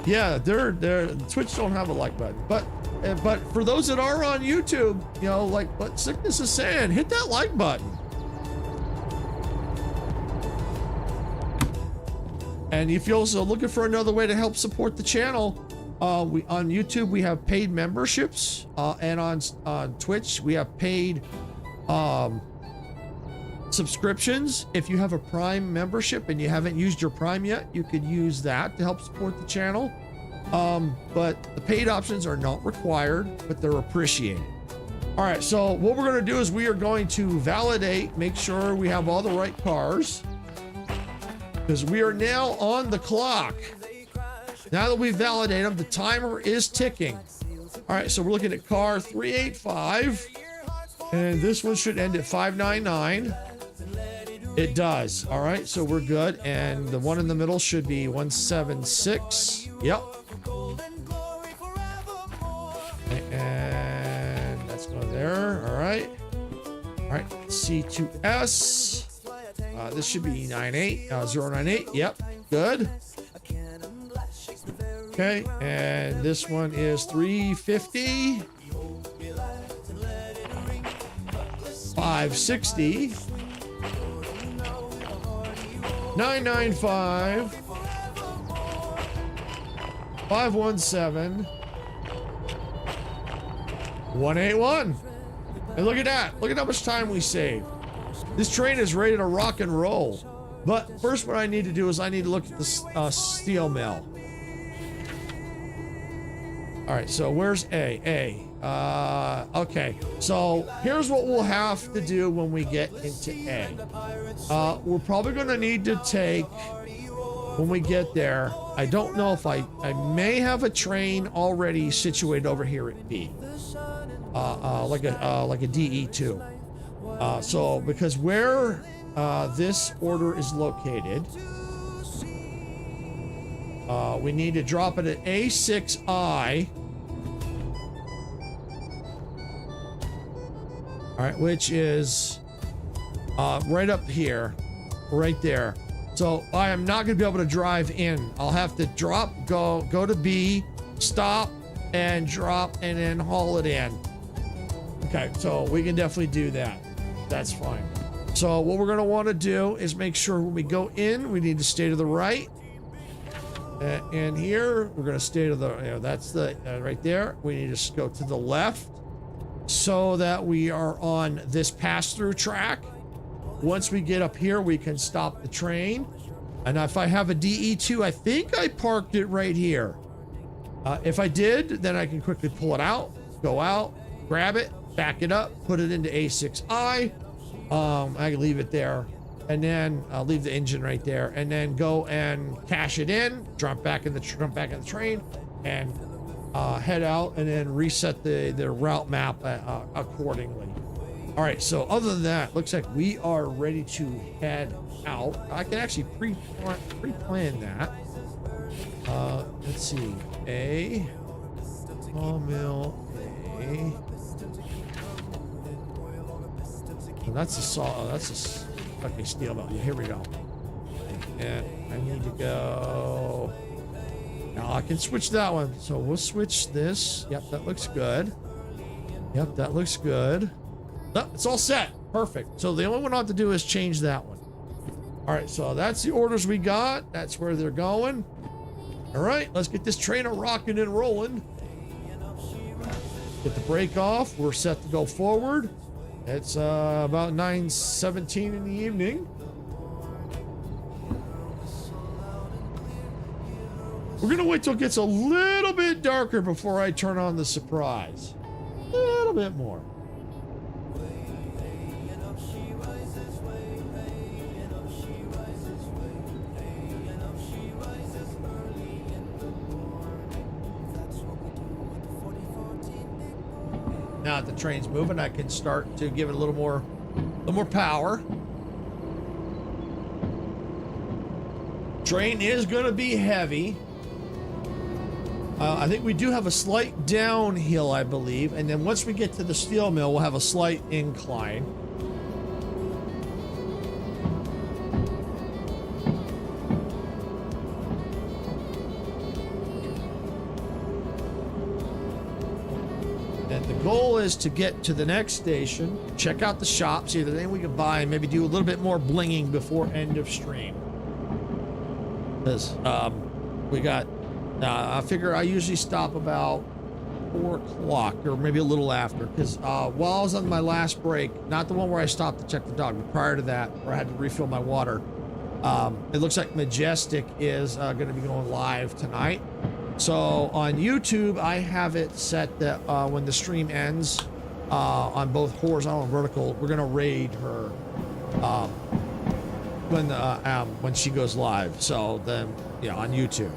Yeah, Twitch don't have a like button. But for those that are on YouTube, you know, like what Sickness is saying, hit that like button. And if you're also looking for another way to help support the channel, on YouTube we have paid memberships, and on Twitch we have paid subscriptions. If you have a Prime membership and you haven't used your Prime yet, you could use that to help support the channel. But the paid options are not required, but they're appreciated. All right, so what we're going to do is we are going to validate, make sure we have all the right cars, because we are now on the clock. Now that we validate them, the timer is ticking. All right, so we're looking at car 385, and this one should end at 599. It does. All right, so we're good. And the one in the middle should be 176. Yep. And that's going there. All right. All right, C2S. This should be 098. Yep, good. Okay, and this one is 350. 560. 995. 517. 181. And look at that. Look at how much time we saved. This train is ready to rock and roll. But first what I need to do is I need to look at the steel mill. All right, so where's A? Okay, so here's what we'll have to do when we get into A. We're probably going to need to take, when we get there, I don't know if I may have a train already situated over here at B, like a DE2. So because where this order is located, we need to drop it at A6I. All right, which is right up here, right there. So I am not going to be able to drive in. I'll have to drop, go to B, stop, and drop, and then haul it in. Okay, so we can definitely do that. That's fine. So what we're going to want to do is make sure when we go in, we need to stay to the right. And here, we're going to stay to the, that's the, right there. We need to go to the left so that we are on this pass-through track. Once we get up here, we can stop the train. And if I have a DE2, I think I parked it right here. If I did, then I can quickly pull it out, go out, grab it, back it up, put it into A6I. I can leave it there, and then I'll leave the engine right there, and then go and cash it in, jump back in the train, and head out, and then reset the route map accordingly. All right, so other than that, looks like we are ready to head out. I can actually pre-plan that. Let's see. A sawmill. A. Oh, that's a saw. Oh, that's a fucking steel mill. Here we go. And I need to go. Now I can switch that one. So we'll switch this. Yep, that looks good. Yep, that looks good. Oh, it's all set. Perfect. So the only one I have to do is change that one. All right, so that's the orders we got. That's where they're going. All right, let's get this train rocking and rolling. Get the brake off. We're set to go forward. It's about 9:17 in the evening. We're gonna wait till it gets a little bit darker before I turn on the surprise. A little bit more. Now that the train's moving, I can start to give it a little more power. Train is going to be heavy. I think we do have a slight downhill, I believe, and then once we get to the steel mill, we'll have a slight incline. Goal is to get to the next station, check out the shop, see if there's anything we can buy, and maybe do a little bit more blinging before end of stream. Because we got, I figure I usually stop about 4 o'clock or maybe a little after. Because while I was on my last break, not the one where I stopped to check the dog, but prior to that, where I had to refill my water, it looks like Majestic is going to be going live tonight. So on YouTube, I have it set that when the stream ends, on both horizontal and vertical, we're gonna raid her when she goes live. So then, on YouTube.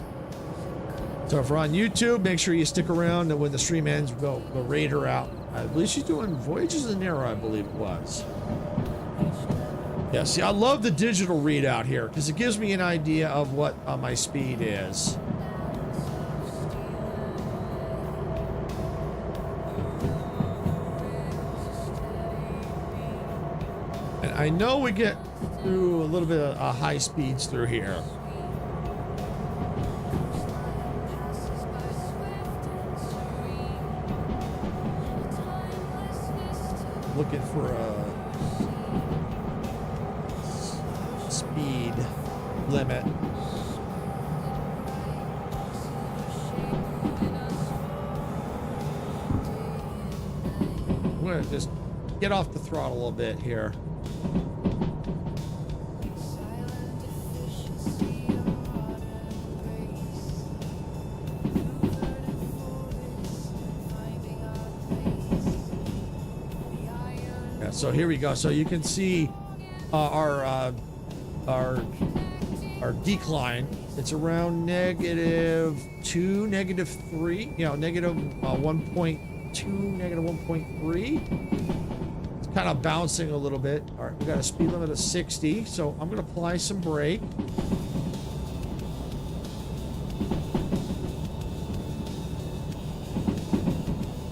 So if we're on YouTube, make sure you stick around, and when the stream ends, we'll raid her out. I believe she's doing Voyages in Arrow, I believe it was. Yeah, see, I love the digital readout here because it gives me an idea of what my speed is. I know we get through a little bit of high speeds through here. Looking for a speed limit. I'm gonna just get off the throttle a little bit here. So here we go. So you can see our decline. It's around -2, -3. Negative 1.2, negative 1.3. It's kind of bouncing a little bit. All right, we got a speed limit of 60. So I'm going to apply some brake.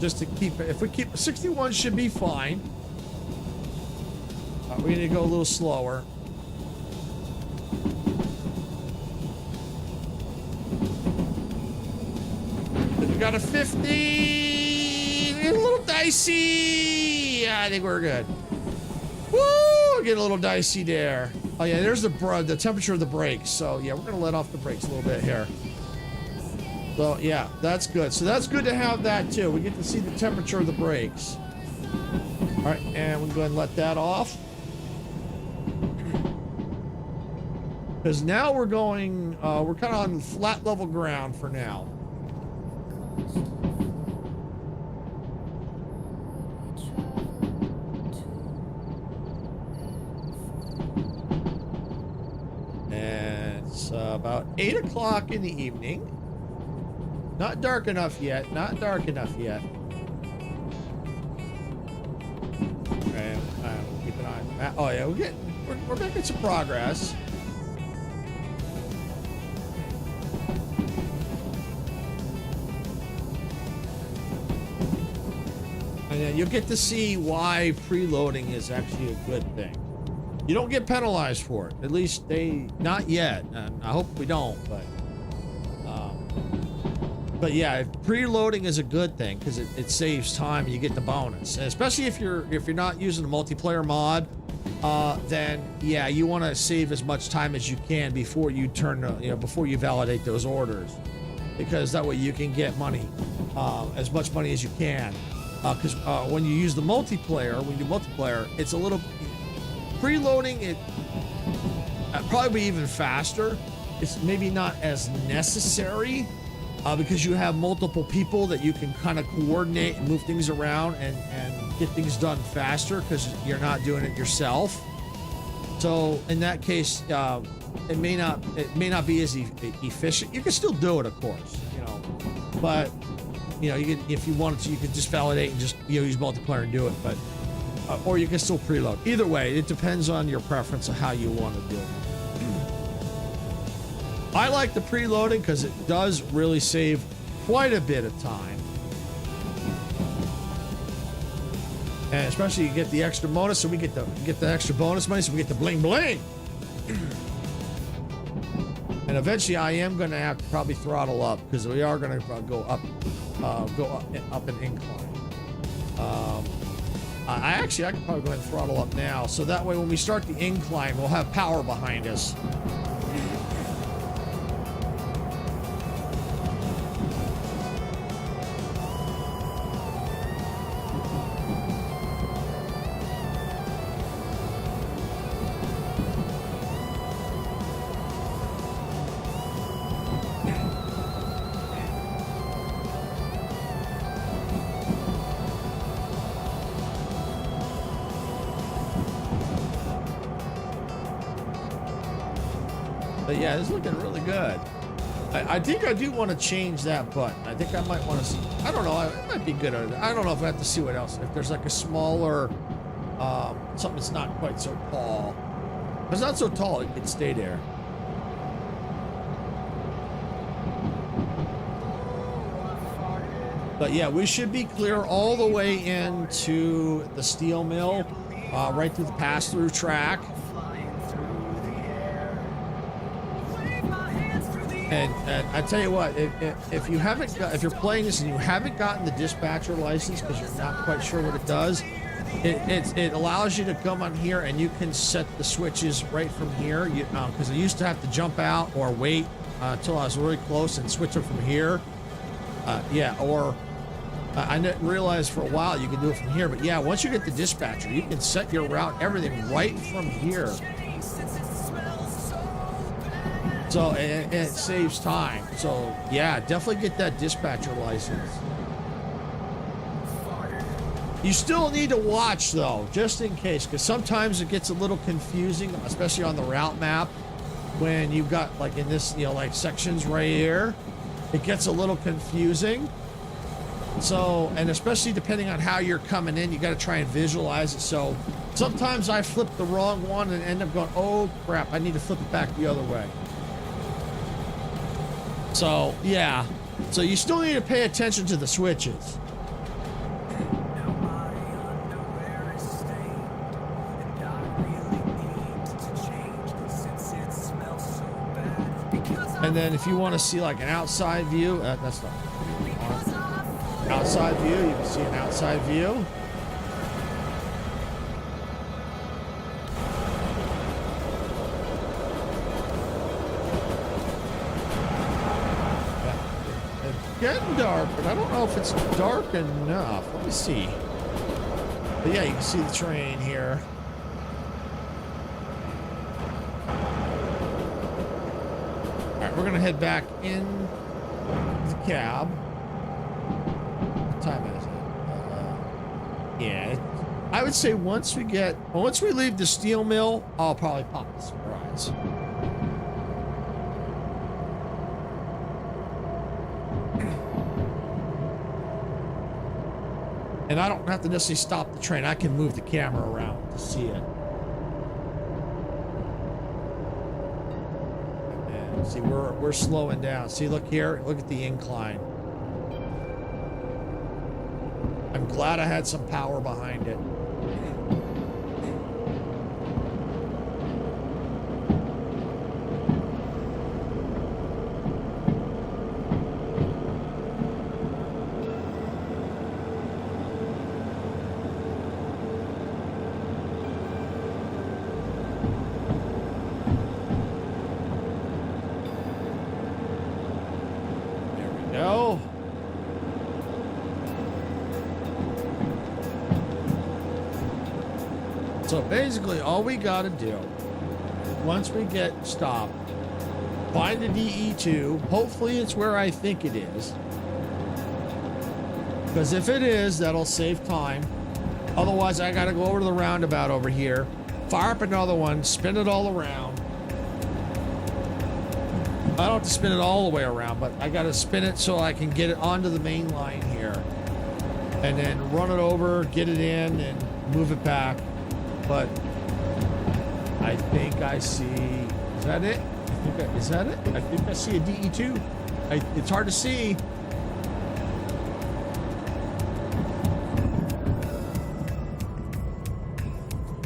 Just to keep it. If we keep 61, should be fine. We need to go a little slower. We got a 50. A little dicey. Yeah, I think we're good. Woo! Getting a little dicey there. Oh yeah, there's the temperature of the brakes. So yeah, we're gonna let off the brakes a little bit here. So yeah, that's good. So that's good to have that too. We get to see the temperature of the brakes. All right, and we'll go ahead and let that off. Because now we're going, we're kind of on flat level ground for now. And it's about 8 o'clock in the evening. Not dark enough yet. Not dark enough yet. And we'll keep an eye on that. Oh yeah, we're making some progress. And you'll get to see why preloading is actually a good thing. You don't get penalized for it. At least not yet. And I hope we don't, but yeah, preloading is a good thing because it saves time and you get the bonus. And especially if you're not using a multiplayer mod, then yeah, you want to save as much time as you can before you before you validate those orders, because that way you can get money, as much money as you can. Because when you use the multiplayer, it's a little preloading. It probably be even faster. It's maybe not as necessary. Because you have multiple people that you can kind of coordinate and move things around and get things done faster because you're not doing it yourself. So in that case, it may not be as efficient. You can still do it, of course, but you can, if you wanted to, you could just validate and just use multiplayer and do it. But or you can still preload. Either way, it depends on your preference of how you want to do it. I like the preloading because it does really save quite a bit of time. And especially you get the extra bonus, so we get the extra bonus money, so we get the bling bling. And eventually I am going to have to probably throttle up because we are going to go up an incline. I could probably go ahead and throttle up now, so that way when we start the incline, we'll have power behind us. But yeah, it's looking really good. I think I do want to change that button. I think I might want to see. I don't know. It might be good. I don't know if I have to see what else. If there's like a smaller, something that's not quite so tall. If it's not so tall, it can stay there. But yeah, we should be clear all the way into the steel mill, right through the pass-through track. And I tell you what, if you're playing this and you haven't gotten the dispatcher license because you're not quite sure what it does, it allows you to come on here and you can set the switches right from here. Because I used to have to jump out or wait until I was really close and switch them from here. I didn't realize for a while you can do it from here. But yeah, once you get the dispatcher, you can set your route, everything right from here. So it saves time. So yeah, definitely get that dispatcher license. You still need to watch though, just in case, because sometimes it gets a little confusing, especially on the route map when you've got like in this, like sections right here, it gets a little confusing. So, and especially depending on how you're coming in, you got to try and visualize it. So sometimes I flip the wrong one and end up going, oh crap, I need to flip it back the other way. So yeah, so you still need to pay attention to the switches. And then if you want to see like an outside view, that's not what we want. Outside view, you can see an outside view. It's getting dark, but I don't know if it's dark enough. Let me see. But yeah, you can see the train here. We're gonna head back in the cab. What time is it? Yeah, I would say once we leave the steel mill, I'll probably pop the surprise. And I don't have to necessarily stop the train. I can move the camera around to see it. See, we're slowing down. See, look here. Look at the incline. I'm glad I had some power behind it. So basically all we got to do, once we get stopped, find the DE2. Hopefully it's where I think it is. Because if it is, that'll save time. Otherwise, I got to go over to the roundabout over here, fire up another one, spin it all around. I don't have to spin it all the way around, but I got to spin it so I can get it onto the main line here. And then run it over, get it in, and move it back. But I think I see, is that it? Is that it? I think I see a DE2. It's hard to see.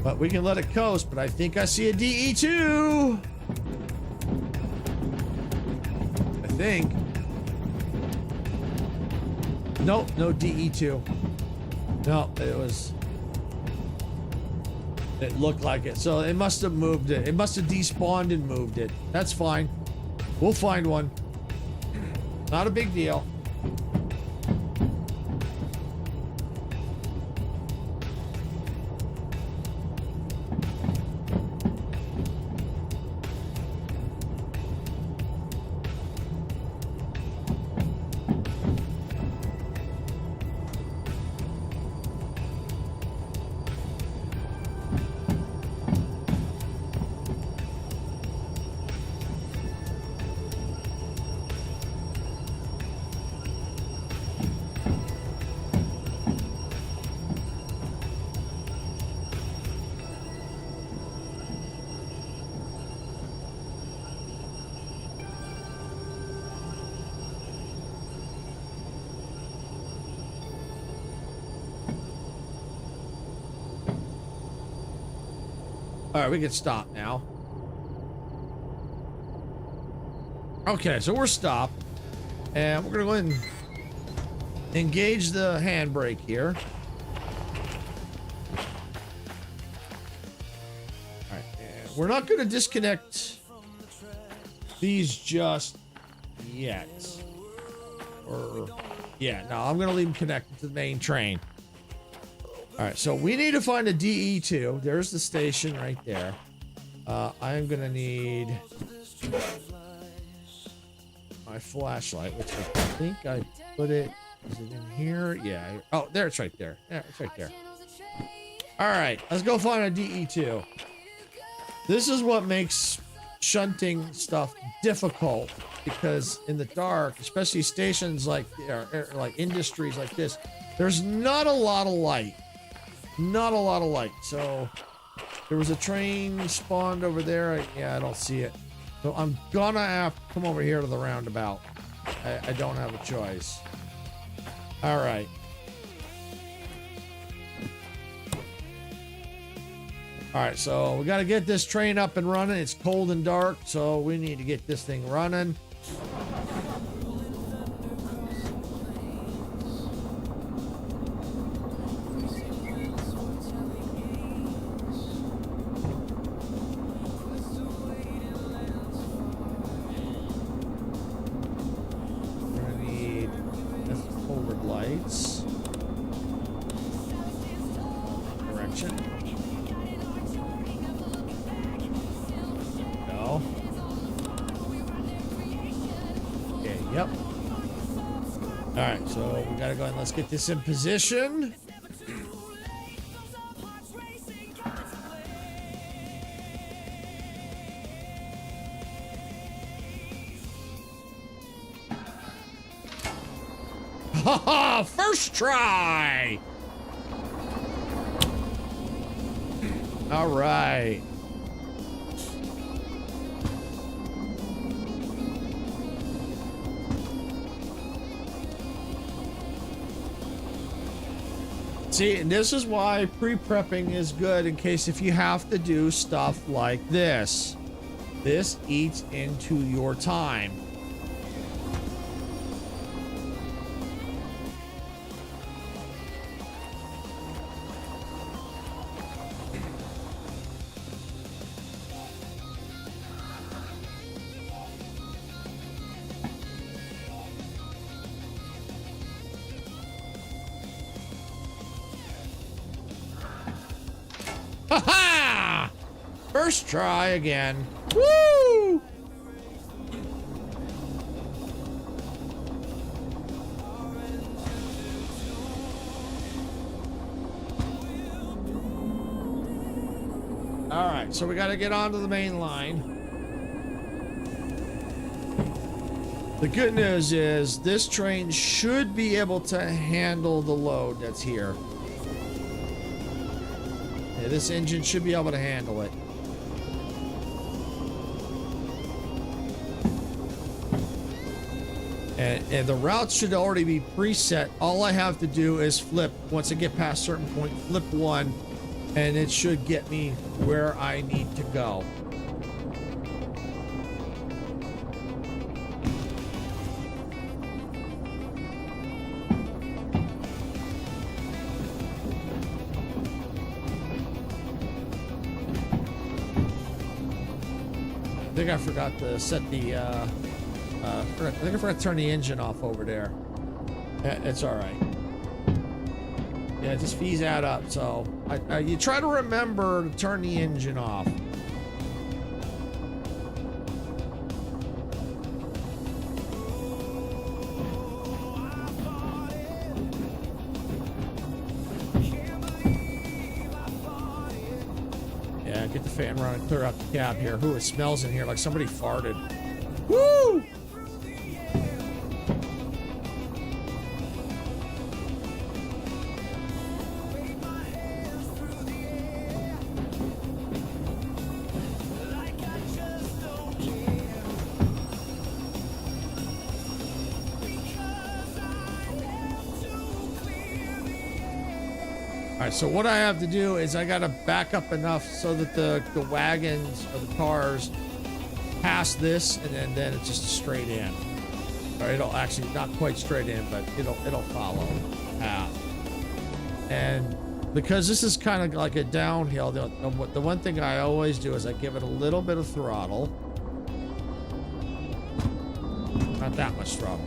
But we can let it coast, but I think I see a DE2. I think. Nope, no DE2. No, it looked like it. So it must have moved it. It must have despawned and moved it. That's fine. We'll find one. Not a big deal. All right, we can stop now. Okay, so we're stopped. And we're going to go ahead and engage the handbrake here. All right, and we're not going to disconnect these just yet. Or, yeah, no, I'm going to leave them connected to the main train. All right, so we need to find a DE2. There's the station right there. I'm gonna need my flashlight, which I think I put it. Is it in here? Yeah. Oh, there, it's right there. Yeah, it's right there. All right, let's go find a DE2. This is what makes shunting stuff difficult, because in the dark, especially stations like industries like this, there's not a lot of light. Not a lot of light. So there was a train spawned over there. Yeah, I don't see it. So I'm gonna have to come over here to the roundabout. I don't have a choice. All right. All right, so we got to get this train up and running. It's cold and dark, so we need to get this thing running. We're gonna need forward lights. Direction. Go. Okay, yep. All right, so we gotta go and let's get this in position. Haha, first try. All right. See, and this is why pre-prepping is good in case if you have to do stuff like this. This eats into your time. Ha-ha! First try again. Woo! All right, so we got to get onto the main line. The good news is this train should be able to handle the load that's here. Yeah, this engine should be able to handle it. And the routes should already be preset. All I have to do is flip, once I get past a certain point, flip one, and it should get me where I need to go. I think I forgot to set the, I think I forgot to turn the engine off over there. It's all right. Yeah, just fees add up. So you try to remember to turn the engine off. Yeah, get the fan running, clear out the cab here. Ooh, it smells in here like somebody farted. Woo! All right, so what I have to do is I got to back up enough so that the wagons or the cars pass this, and then it's just straight in. Or it'll actually not quite straight in, but it'll follow the path. And because this is kind of like a downhill, the one thing I always do is I give it a little bit of throttle. Not that much throttle.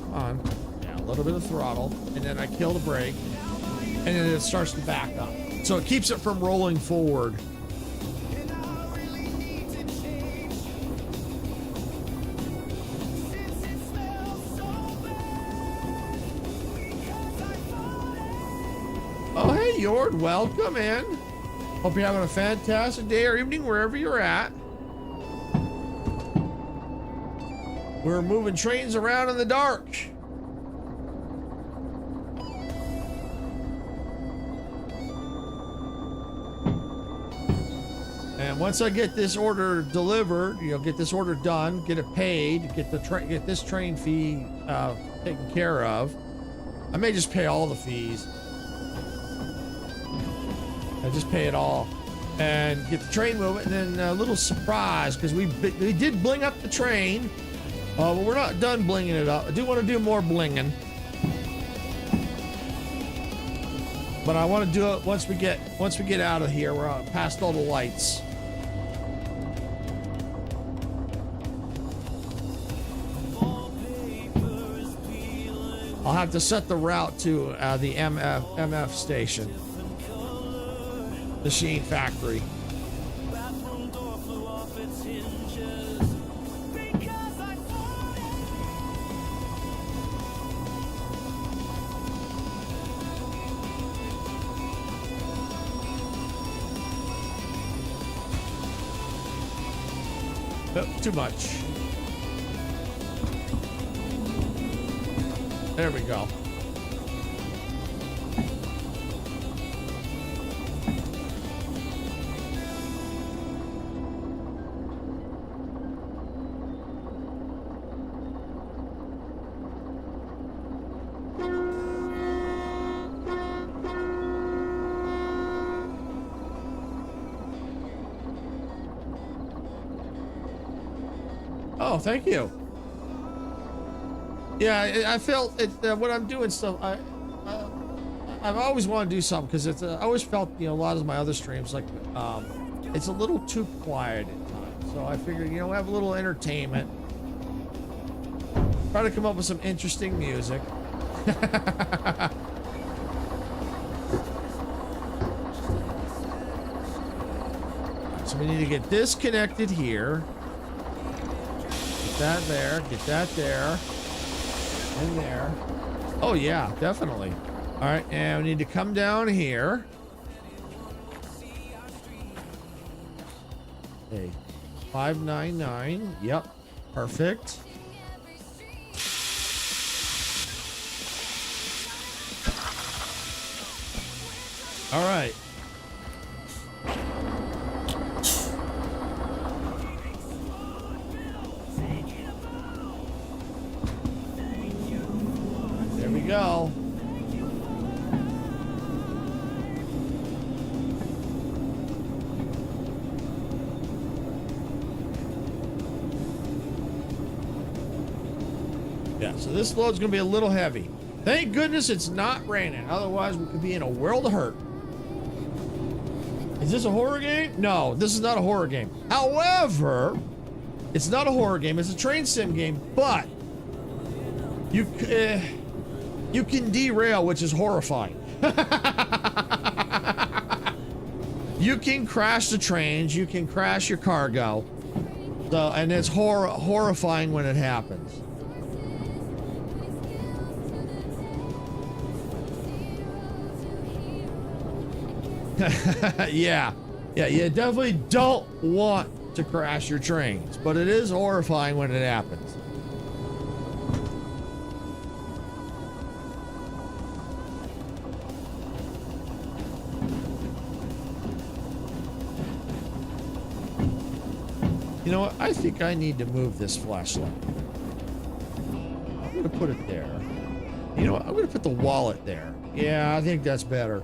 Come on. Yeah, a little bit of throttle, and then I kill the brake. And then it starts to back up. So it keeps it from rolling forward. Oh, hey, Yord, welcome in. Hope you're having a fantastic day or evening wherever you're at. We're moving trains around in the dark. And once I get this order delivered, get this order done, get it paid, get this train fee taken care of. I may just pay all the fees. just pay it all and get the train moving. And then a little surprise, because we did bling up the train. But we're not done blinging it up. I do want to do more blinging. But I want to do it once we get out of here. We're past all the lights. I'll have to set the route to the MF station. The Sheen factory. Too much. There we go. Oh, thank you. Yeah, I felt it when I'm doing stuff. I've always wanted to do something because it's. I always felt, you know, a lot of my other streams like it's a little too quiet at times. So I figured, you know, have a little entertainment. Try to come up with some interesting music. So we need to get this connected here. Get that there. Get that there. In there. Oh yeah, definitely. All right, and we need to come down here. Okay, 599. Yep, perfect. All right. There we go. Yeah, so this load's gonna be a little heavy. Thank goodness it's not raining. Otherwise, we could be in a world of hurt. Is this a horror game? No, this is not a horror game. However, it's not a horror game. It's a train sim game, but you can derail, which is horrifying. You can crash the trains. You can crash your cargo. So, and it's horrifying when it happens. Yeah, you definitely don't want to crash your trains, but it is horrifying when it happens. You know what? I think I need to move this flashlight. I'm gonna put it there. You know what? I'm gonna put the wallet there. Yeah, I think that's better.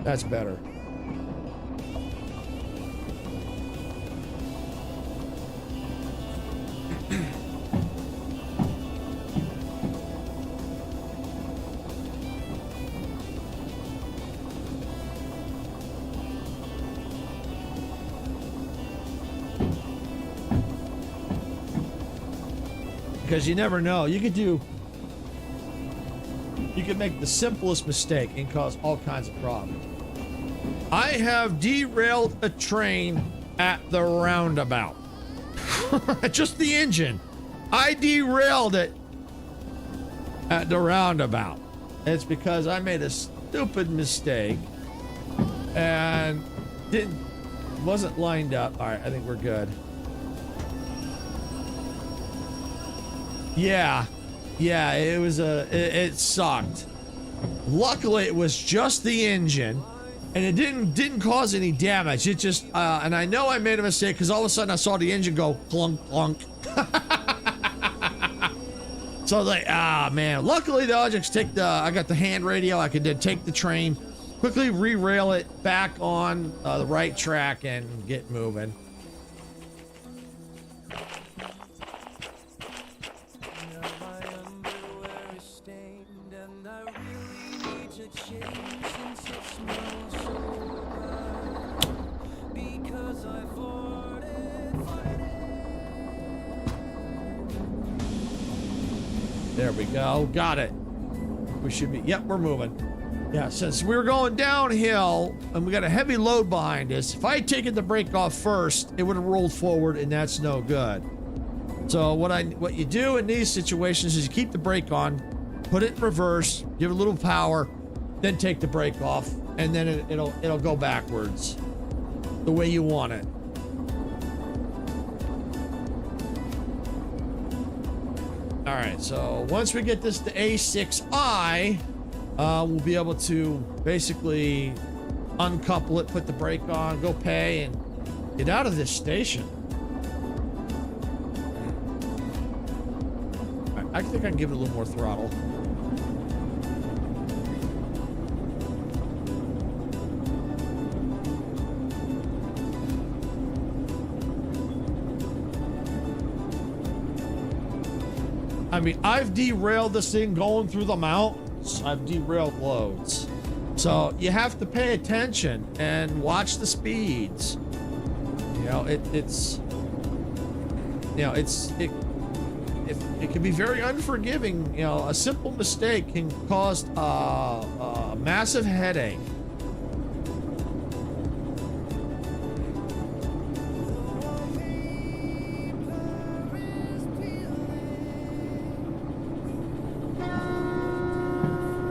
That's better. Because you never know. You could make the simplest mistake and cause all kinds of problems. I have derailed a train at the roundabout. Just the engine. I derailed it at the roundabout. It's because I made a stupid mistake and wasn't lined up. All right, I think we're good. Yeah, it was it sucked. Luckily, it was just the engine, and it didn't cause any damage. It just and I know I made a mistake because all of a sudden I saw the engine go clunk clunk. So like, man. Luckily, though, I got the hand radio. I could then take the train quickly re-rail it back on the right track and get moving. Now my underwear is stained, and I really need to change since it smells so bad. Because I farted. There we go. Got it. We should be. Yep, we're moving. Yeah, since we were going downhill and we got a heavy load behind us, if I had taken the brake off first, it would have rolled forward, and that's no good. So what you do in these situations is you keep the brake on, put it in reverse, give it a little power, then take the brake off, and then it'll go backwards the way you want it. All right, so once we get this to A6i, we'll be able to basically uncouple it, put the brake on, go pay, and get out of this station. I think I can give it a little more throttle. I mean, I've derailed this thing going through the mountains. I've derailed loads. So you have to pay attention and watch the speeds. You know, it can be very unforgiving. You know, a simple mistake can cause a massive headache.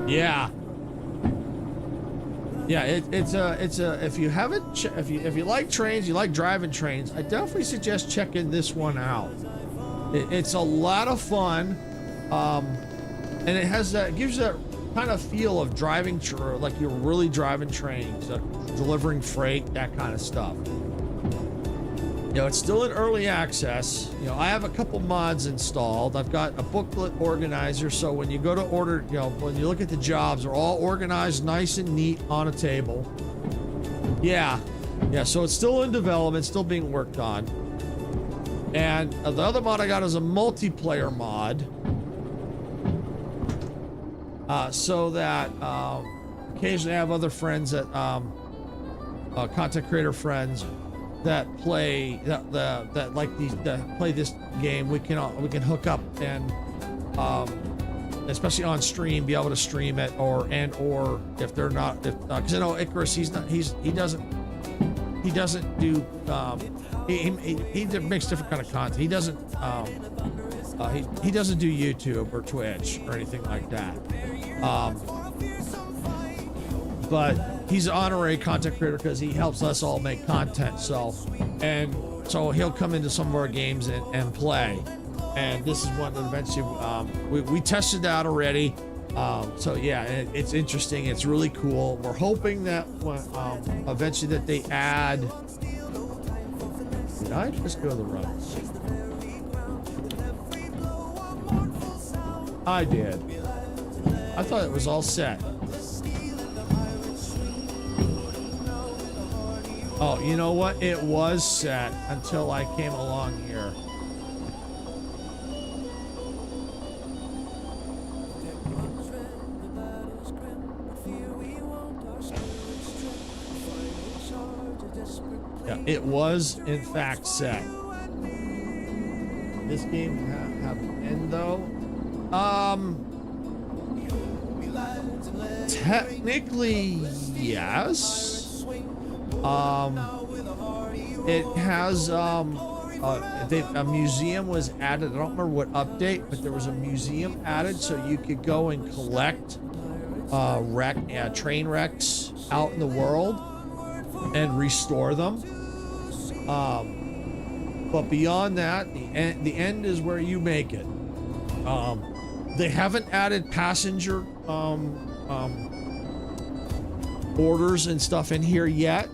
Yeah. Yeah, it's a if you haven't if you like trains, you like driving trains, I definitely suggest checking this one out. It's a lot of fun, and it has that gives you that kind of feel of driving like you're really driving trains, delivering freight, that kind of stuff. You know, it's still in early access. You know, I have a couple mods installed. I've got a booklet organizer, so when you go to order, you know, when you look at the jobs, they're all organized nice and neat on a table. Yeah, so it's still in development, still being worked on. And the other mod I got is a multiplayer mod, so that occasionally I have other friends that content creator friends that play that like these that play this game. We can hook up and especially on stream, be able to stream it, or if they're not, because I know Icarus, he doesn't do he makes different kind of content. He doesn't he doesn't do YouTube or Twitch or anything like that. But he's an honorary content creator because he helps us all make content. So he'll come into some of our games and play. And this is one that eventually we tested out already. So yeah, it's interesting. It's really cool. We're hoping that eventually that they add. Did I just go to the road? I did. I thought it was all set. Oh, you know what? It was set until I came along here. Yeah, it was in fact set. This game have an end though. Technically, yes. It has a museum was added. I don't remember what update, but there was a museum added, so you could go and collect train wrecks out in the world and restore them. But beyond that, the end is where you make it. They haven't added passenger orders and stuff in here yet.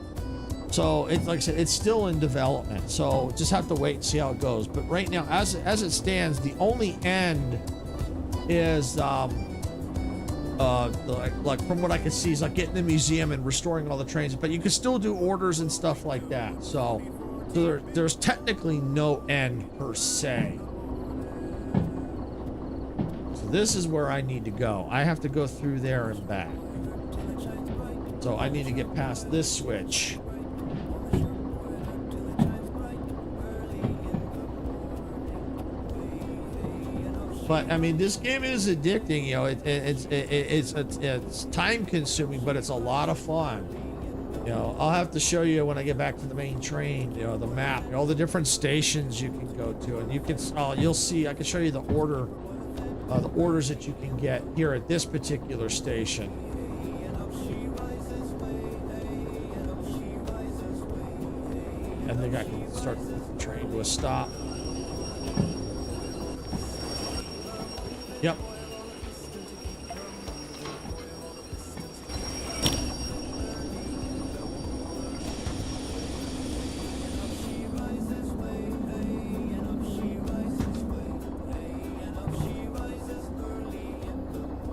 So it's like I said, it's still in development. So just have to wait and see how it goes. But right now, as it stands, the only end is like from what I can see, is like getting the museum and restoring all the trains, but you can still do orders and stuff like that. So there's technically no end per se. So this is where I need to go. I have to go through there and back. So I need to get past this switch. But I mean, this game is addicting. You know, it's time consuming, but it's a lot of fun. You know, I'll have to show you when I get back to the main train. You know, the map, all the different stations you can go to, and you can. You'll see. I can show you the orders that you can get here at this particular station. I think I can start to put the train to a stop. Yep.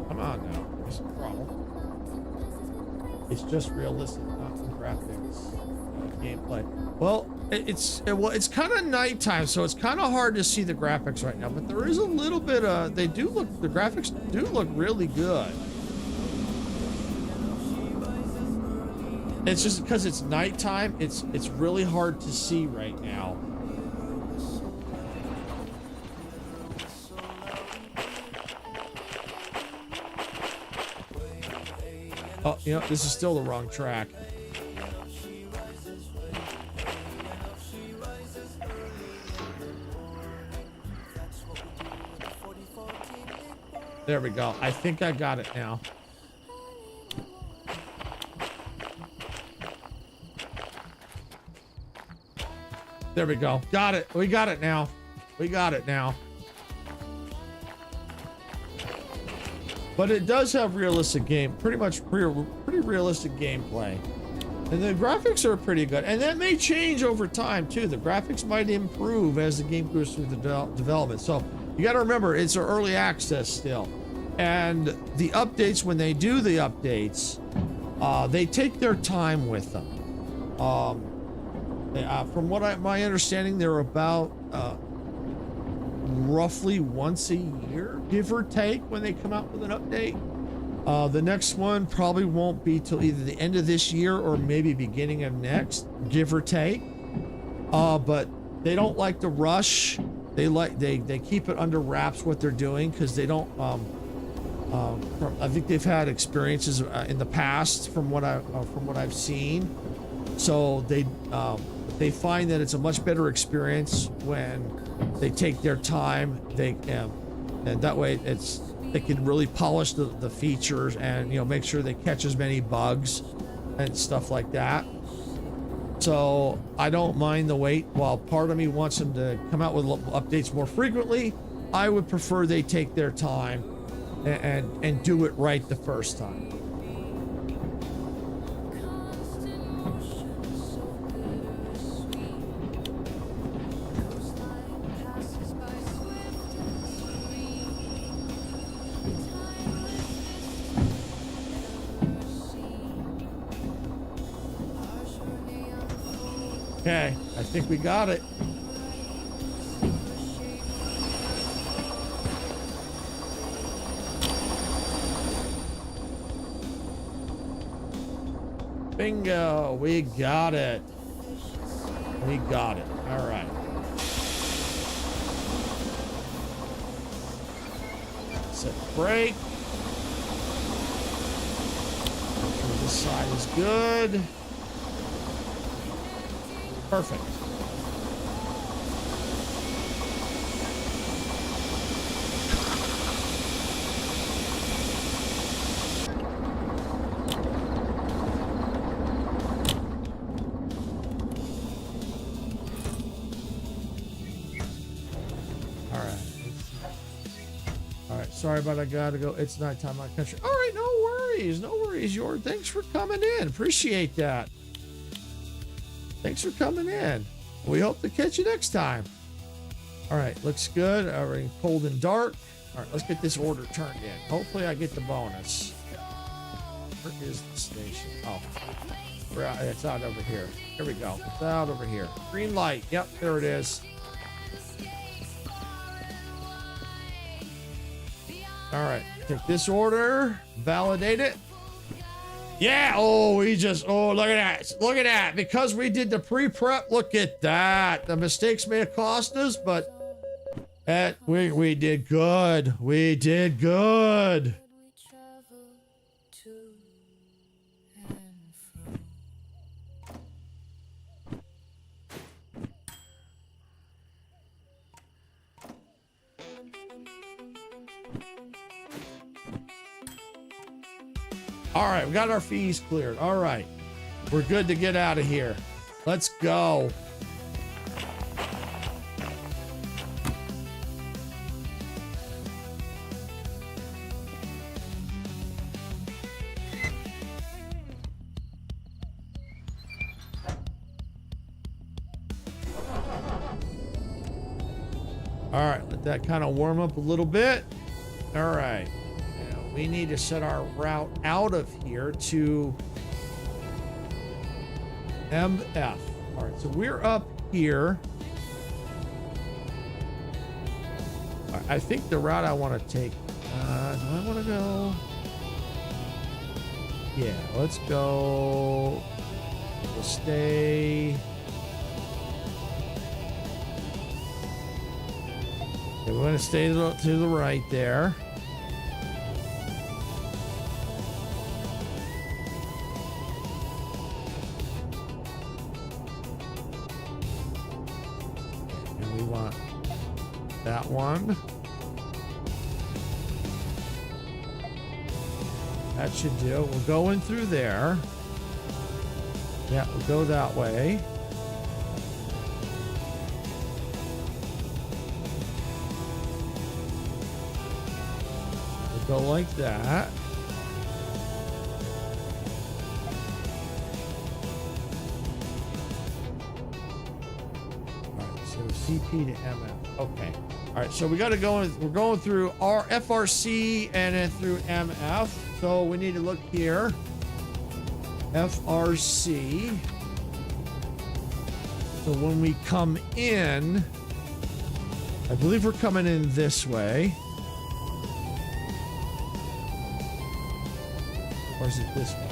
Come on now. What's the problem? It's just realistic, not some graphics. Gameplay. Well, it's kind of nighttime, so it's kind of hard to see the graphics right now, but there is a little bit of, the graphics do look really good. It's just because it's nighttime, it's really hard to see right now. Oh, you know, this is still the wrong track. There we go. I think I got it now. There we go. Got it. We got it now. We got it now. But it does have realistic pretty realistic gameplay. And the graphics are pretty good. And that may change over time too. The graphics might improve as the game goes through the development. So you got to remember, it's an early access still. And the updates, when they do the updates, they take their time with them. From what my understanding, they're about roughly once a year, give or take, when they come out with an update. The next one probably won't be till either the end of this year or maybe beginning of next, give or take. But they don't like to rush. They keep it under wraps what they're doing, because they don't. I think they've had experiences in the past from what I've seen. So they find that it's a much better experience when they take their time. And that way they can really polish the features and, you know, make sure they catch as many bugs and stuff like that. So I don't mind the wait. While part of me wants them to come out with updates more frequently, I would prefer they take their time and do it right the first time. Okay, I think we got it. Bingo, we got it. We got it. All right. Set brake. Make sure this side is good. Perfect. All right, sorry, but I gotta go. It's nighttime, my country. All right, no worries, no worries. Thanks for coming in. Appreciate that. Thanks for coming in. We hope to catch you next time. All right, looks good. We're in cold and dark. All right, let's get this order turned in. Hopefully I get the bonus. Where is the station? Oh, it's out over here. Here we go. It's out over here. Green light. Yep, there it is. All right, take this order, validate it. Yeah, oh, look at that. Look at that. Because we did the pre-prep, look at that. The mistakes may have cost us, but we did good. We did good. We travel to and from. All right, we got our fees cleared. All right, we're good to get out of here. Let's go. All right, let that kind of warm up a little bit. All right. We need to set our route out of here to MF. All right, so we're up here. I think the route I want to take, do I want to go? Yeah, let's go. We'll stay. Okay, we're going to stay to the right there. That one. That should do. We'll go in through there. Yeah, we'll go that way. We'll go like that. All right, so CP to MF. Okay. All right, so we got to go in. We're going through our FRC and then through MF. So we need to look here. FRC. So when we come in, I believe we're coming in this way. Or is it this way?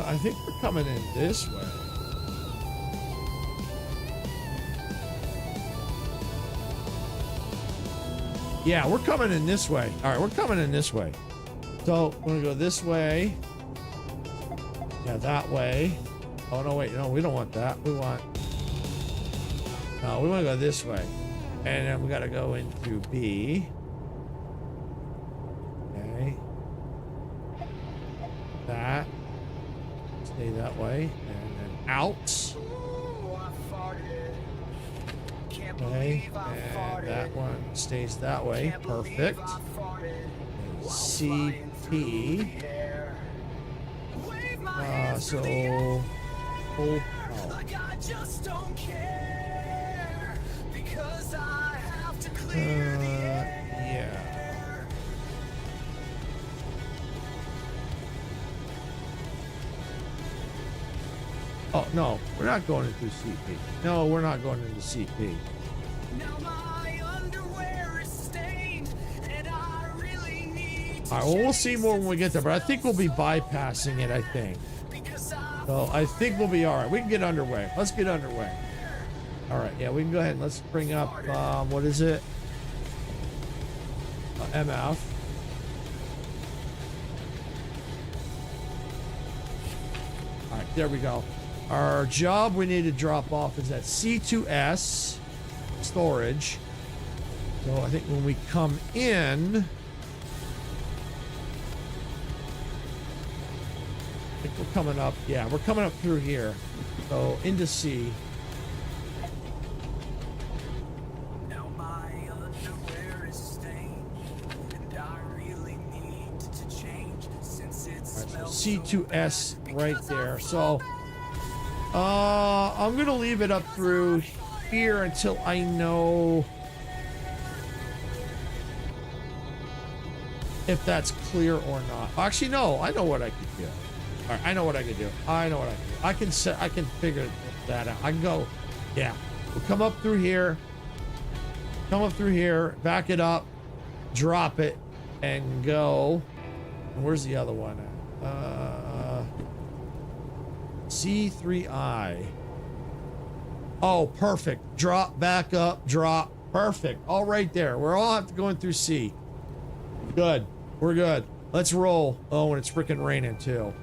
I think we're coming in this way. Yeah, we're coming in this way. All right, we're coming in this way. So we're gonna go this way. Yeah, that way. Oh no, wait, no, we don't want that. We want. No, we want to go this way, and then we got to go into B. Okay. That. Stay that way, and then out. Okay, and that one stays that way. Perfect. CP. So full power. Yeah. Oh no, we're not going into CP. No, we're not going into CP. All right, well, we'll see more when we get there, but I think we'll be bypassing it, I think. So I think we'll be all right. We can get underway. Let's get underway. All right, yeah, we can go ahead and let's bring up, what is it? MF. All right, there we go. Our job we need to drop off is at C2S storage. So I think when we come in, I think we're coming up. Yeah, we're coming up through here. So into C. Now my underwear is stained, and I really need to change since it smells so C2S bad. right there. So I'm gonna leave it up through here until I know if that's clear or not. Actually, no, I know what I could do. All right, I know what I could do. I know what I can do. I can figure that out. I can go, yeah. We'll come up through here. Come up through here, back it up, drop it, and go. Where's the other one at? C3I. Oh, perfect. Drop, back up, drop. Perfect. All right there. We're all have to go in through C. Good. We're good. Let's roll. Oh, and it's freaking raining too.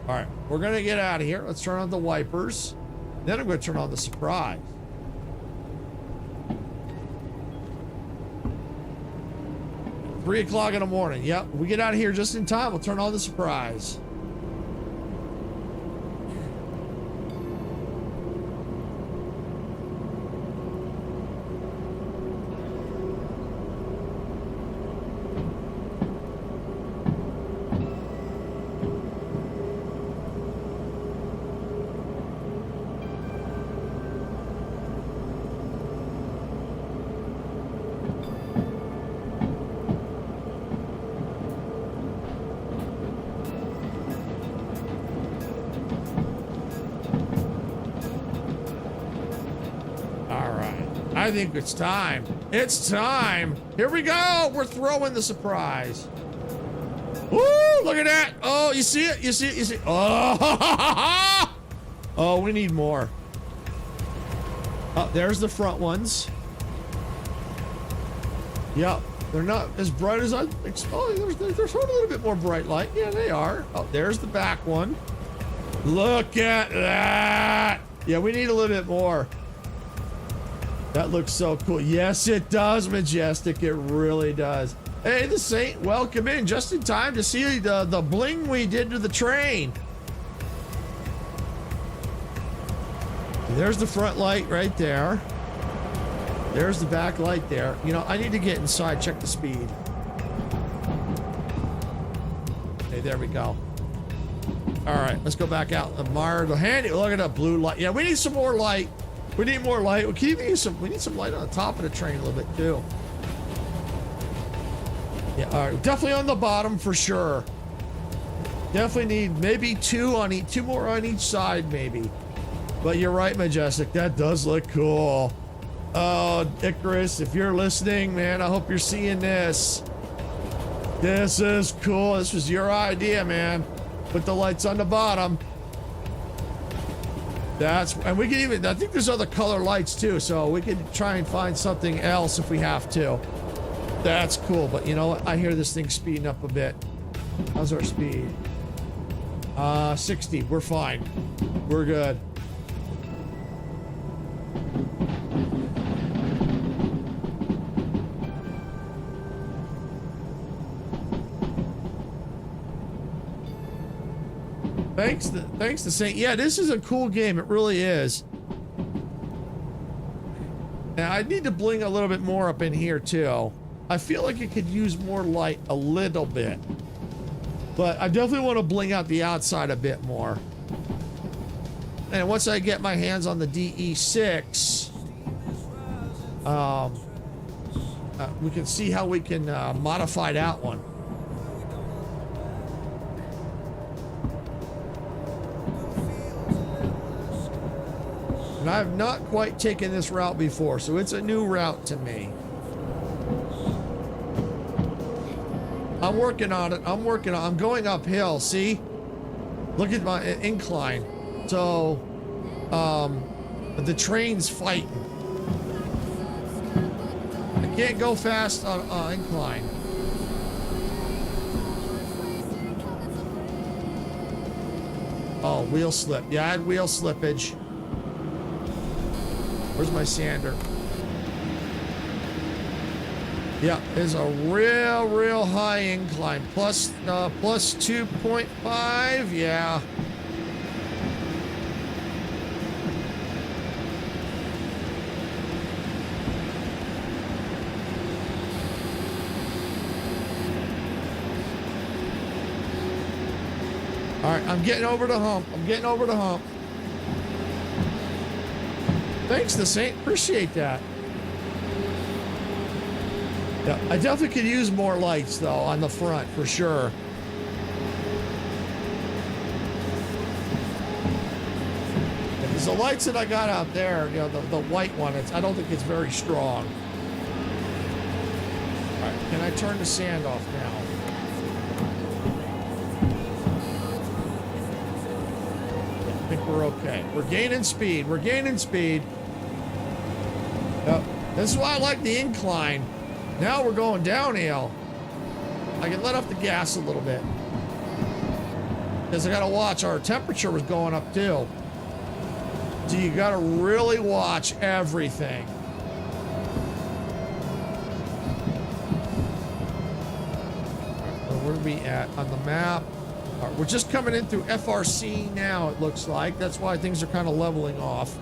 All right, we're gonna get out of here. Let's turn on the wipers. Then I'm gonna turn on the surprise. Three o'clock in the morning. Yep, we get out of here just in time. We'll turn on the surprise. I think it's time. It's time. Here we go. We're throwing the surprise. Woo! Look at that. Oh, you see it? You see it? You see it? Oh, oh, we need more. Oh, there's the front ones. Yep. They're not as bright as I expected. Oh, they're sort of a little bit more bright light. Yeah, they are. Oh, there's the back one. Look at that. Yeah, we need a little bit more. That looks so cool. Yes, it does, Majestic. It really does. Hey, the Saint, welcome in just in time to see the bling we did to the train. There's the front light right there. There's the back light there. You know, I need to get inside, check the speed. Okay, there we go. All right, let's go back out. Admire the handy. Look at that blue light. Yeah, we need some more light. We need more light. We need some light on the top of the train a little bit too. Yeah, all right. Definitely on the bottom for sure. Definitely need maybe two more on each side maybe. But you're right, Majestic. That does look cool. Oh, Icarus, if you're listening, man, I hope you're seeing this. This is cool. This was your idea, man. Put the lights on the bottom. And we can even, I think there's other color lights too, so we could try and find something else if we have to. That's cool, but you know what? I hear this thing speeding up a bit. How's our speed? 60. We're fine. We're good. Thanks to Saint. Yeah, this is a cool game. It really is. Now I need to bling a little bit more up in here too. I feel like it could use more light a little bit, but I definitely want to bling out the outside a bit more. And once I get my hands on the DE6, we can see how we can modify that one. And I've not quite taken this route before, so it's a new route to me. I'm working on it. I'm going uphill, see? Look at my incline. So, the train's fighting. I can't go fast on incline. Oh, wheel slip. Yeah, I had wheel slippage. Where's my sander? Yeah, there's a real high incline. Plus 2.5, yeah. All right, I'm getting over the hump. Thanks, the Saint. Appreciate that. Yeah, I definitely could use more lights though on the front for sure. Because the lights that I got out there, you know, the white one, I don't think it's very strong. All right, can I turn the sand off now? I think we're okay. We're gaining speed. We're gaining speed. Yep. This is why I like the incline. Now we're going downhill. I can let off the gas a little bit. Because I gotta watch, our temperature was going up too. So you gotta really watch everything. Where are we at on the map? All right, we're just coming in through FRC now, it looks like. That's why things are kind of leveling off.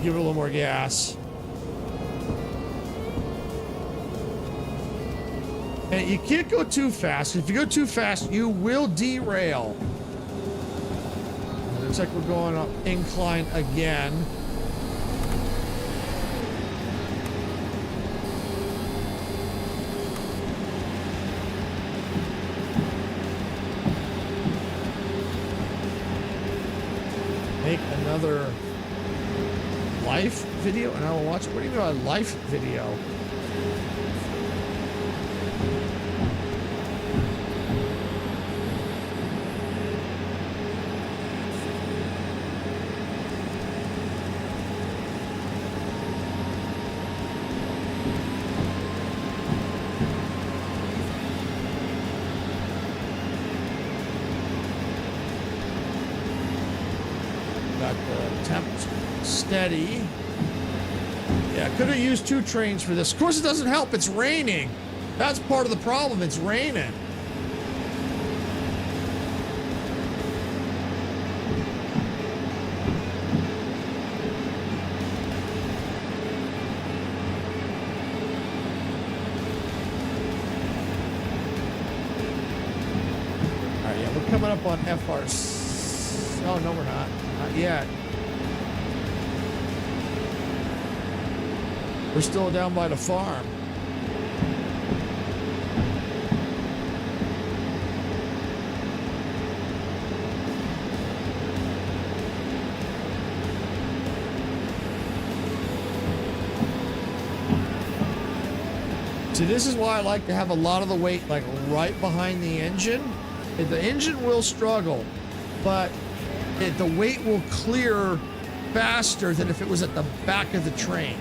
Give it a little more gas. And you can't go too fast. If you go too fast, you will derail. It looks like we're going up incline again. Make another life video and I will watch it. What do you mean by life video? Got the temp steady. Yeah, could have used 2 trains for this. Of course, it doesn't help. It's raining. That's part of the problem. It's raining. All right, yeah, we're coming up on FRC. Oh, no, we're not. Not yet. We're still down by the farm. See, this is why I like to have a lot of the weight like right behind the engine. The engine will struggle, but the weight will clear faster than if it was at the back of the train.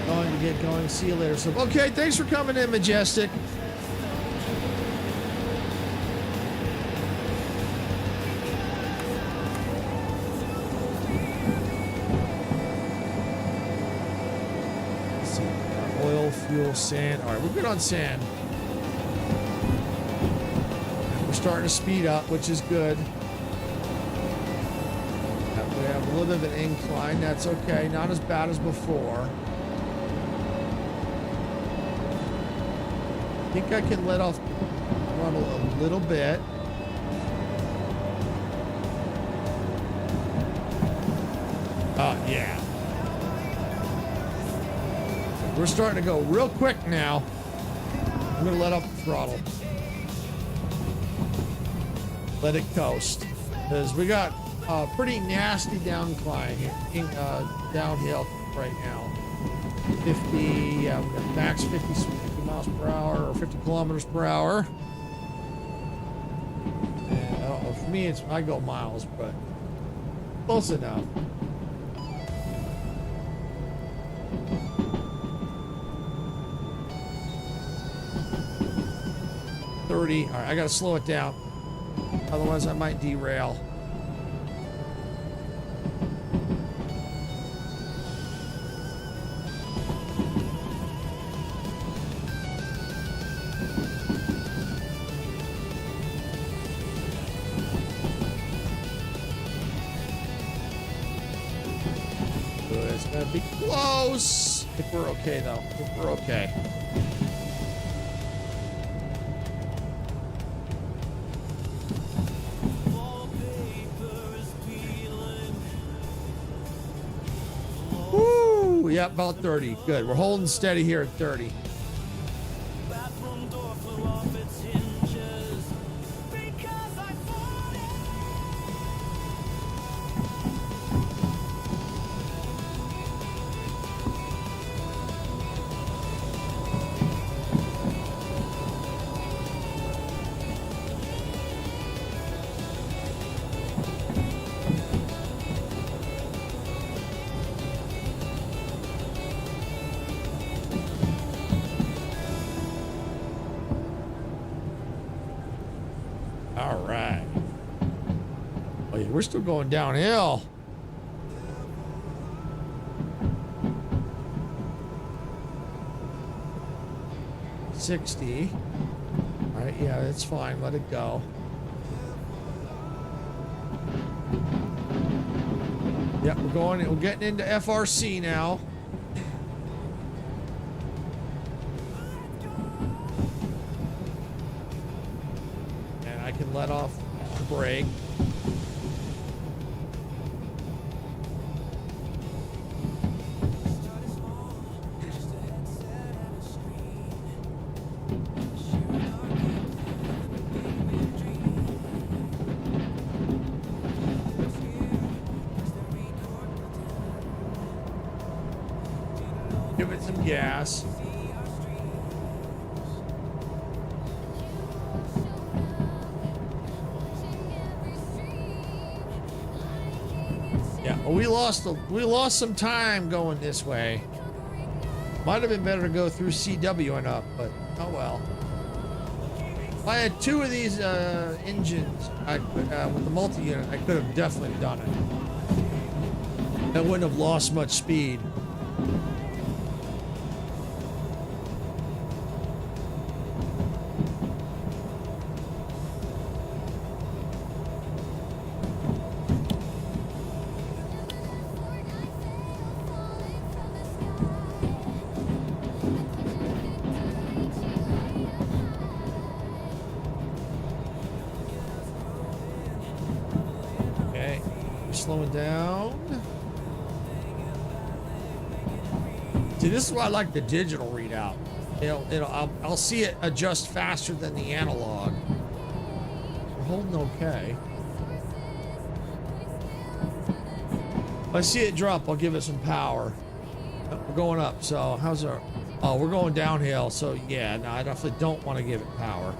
Going to get going. See you later. So, okay, thanks for coming in, Majestic. Fuel, sand. All right, we're good on sand. We're starting to speed up, which is good. We have a little bit of an incline. That's okay. Not as bad as before. I think I can let off throttle a little bit. Yeah. We're starting to go real quick now. I'm gonna let up the throttle. Let it coast. Because we got a pretty nasty downcline here, downhill right now. 50, yeah, we got max 50 miles per hour or 50 kilometers per hour. And I don't know, for me, I go miles, but close enough. 30. All right, I gotta slow it down. Otherwise, I might derail. Good, it's gonna be close. I think we're okay, though. I think we're okay. Yeah, about 30. Good. We're holding steady here at 30. Bathroom door flew off its hinges because I fought All right. Oh, yeah, we're still going downhill. $60. All right, yeah, that's fine. Let it go. Yeah, we're getting into FRC now. And I can let off the brake. Give it some gas. Yeah, well, we lost some time going this way. Might have been better to go through CW and up, but oh well. If I had two of these engines, I could, with the multi-unit, I could have definitely done it. I wouldn't have lost much speed. Slowing down. See, this is why I like the digital readout. I'll see it adjust faster than the analog. We're holding okay. If I see it drop, I'll give it some power. Oh, we're going up, so how's our... Oh, we're going downhill, so yeah, no, I definitely don't want to give it power.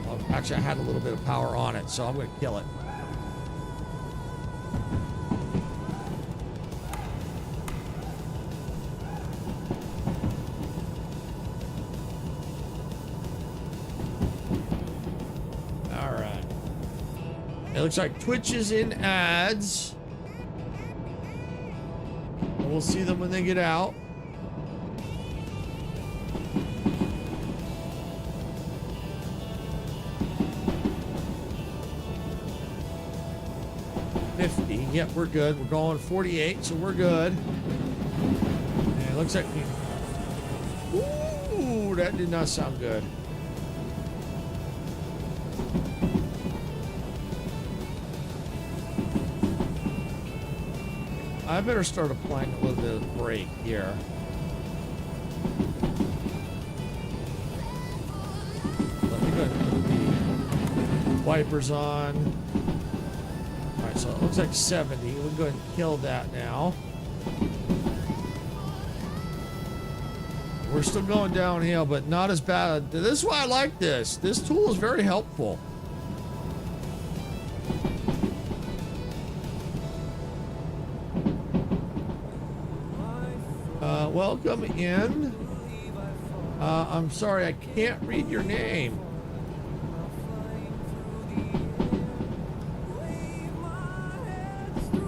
Well, actually, I had a little bit of power on it, so I'm going to kill it. It looks like Twitch is in ads. And we'll see them when they get out. $50. Yep, we're good. We're going 48, so we're good. And it looks like... Ooh, that did not sound good. I better start applying a little bit of brake here. Let me go ahead and put the wipers on. Alright, so it looks like 70. We'll go ahead and kill that now. We're still going downhill, but not as bad. This is why I like this. This tool is very helpful. Welcome in. I'm sorry, I can't read your name.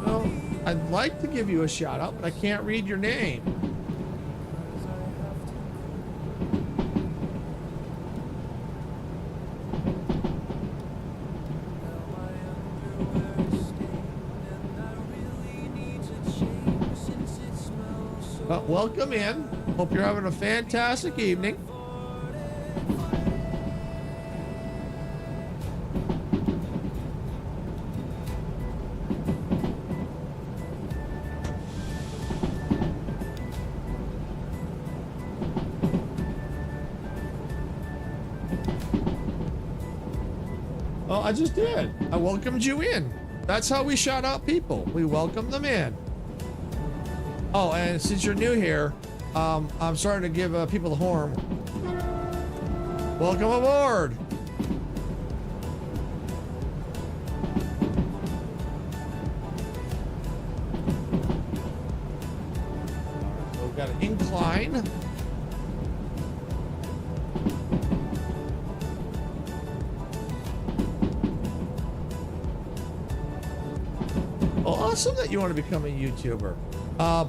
Well, I'd like to give you a shout out, but I can't read your name. Well, welcome in. Hope you're having a fantastic evening. Well, I just did. I welcomed you in. That's how we shout out people. We welcome them in. Oh, and since you're new here, I'm starting to give people the horn. Welcome aboard. We've got an incline. Well, awesome that you want to become a YouTuber.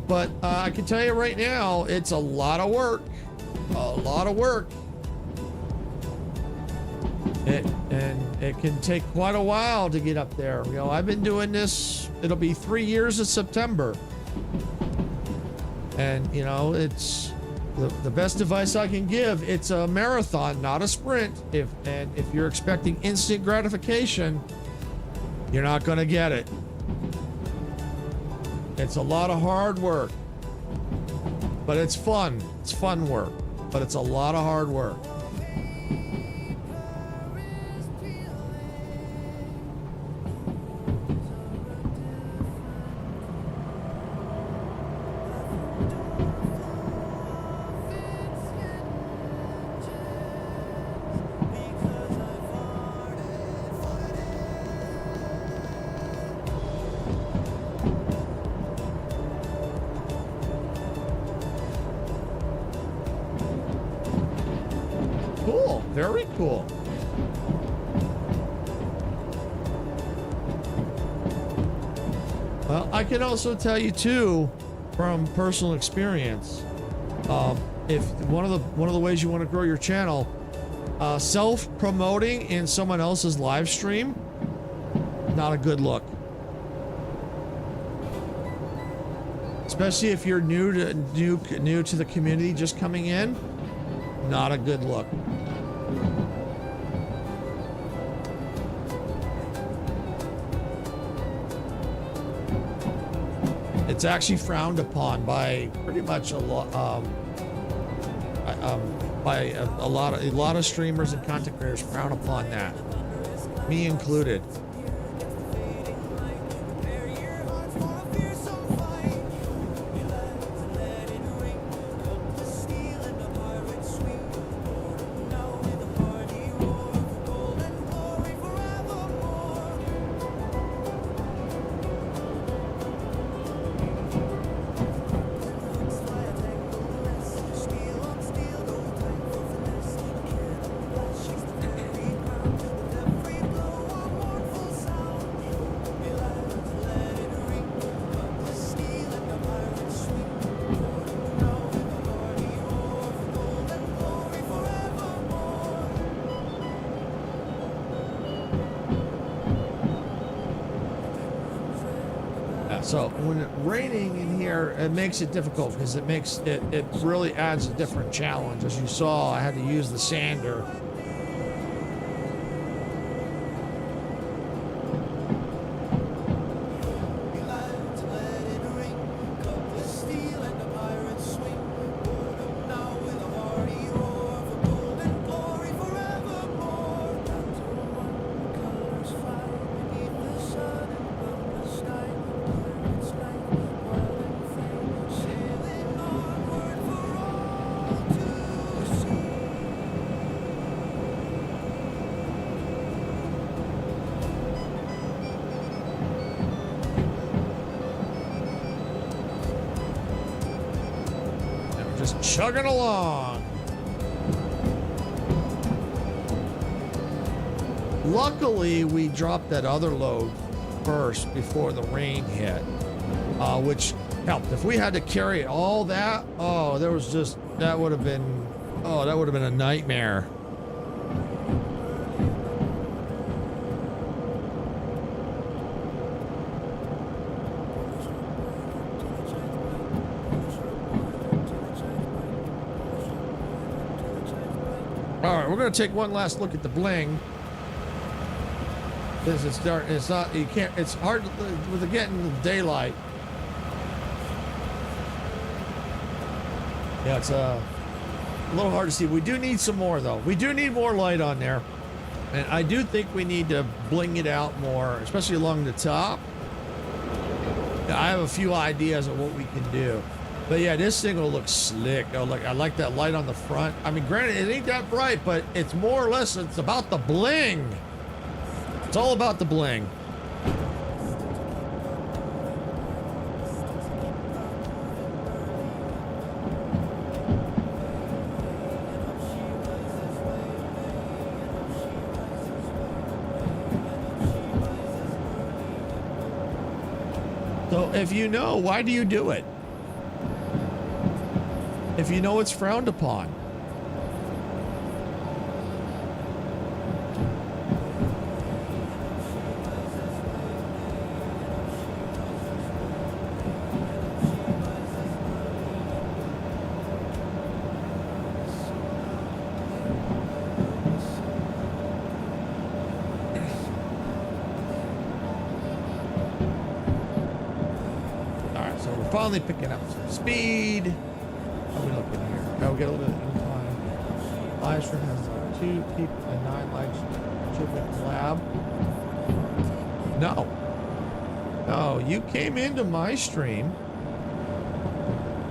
But I can tell you right now, it's a lot of work. A lot of work. It can take quite a while to get up there. You know, I've been doing this, it'll be 3 years in September. And, you know, it's the best advice I can give. It's a marathon, not a sprint. If you're expecting instant gratification, you're not going to get it. It's a lot of hard work, but it's fun. It's fun work, but it's a lot of hard work. Cool, very cool. Well, I can also tell you too, from personal experience, if one of the ways you want to grow your channel, self-promoting in someone else's live stream, not a good look. Especially if you're new to the community, just coming in, not a good look. It's actually frowned upon by pretty much a lot, by a lot of streamers and content creators frown upon that, me included. So when it's raining in here, it makes it difficult because it really adds a different challenge. As you saw, I had to use the sander. Chugging along. Luckily, we dropped that other load first before the rain hit, which helped. If we had to carry all that, that would have been a nightmare. We're going to take one last look at the Bling. Because it's dark, it's not, you can't, it's hard with getting the daylight. Yeah, it's a little hard to see. We do need some more though. We do need more light on there. And I do think we need to bling it out more, especially along the top. I have a few ideas of what we can do. But yeah, this thing will look slick. I like that light on the front. I mean, granted, it ain't that bright, but it's more or less, it's about the bling. It's all about the bling. So if you know, why do you do it? If you know it's frowned upon. Alright, so we're finally picking up some speed. How are we looking here? Oh, we get a little bit of incline. Live stream has 2 people and 9 likes. Should we collab? No. No, you came into my stream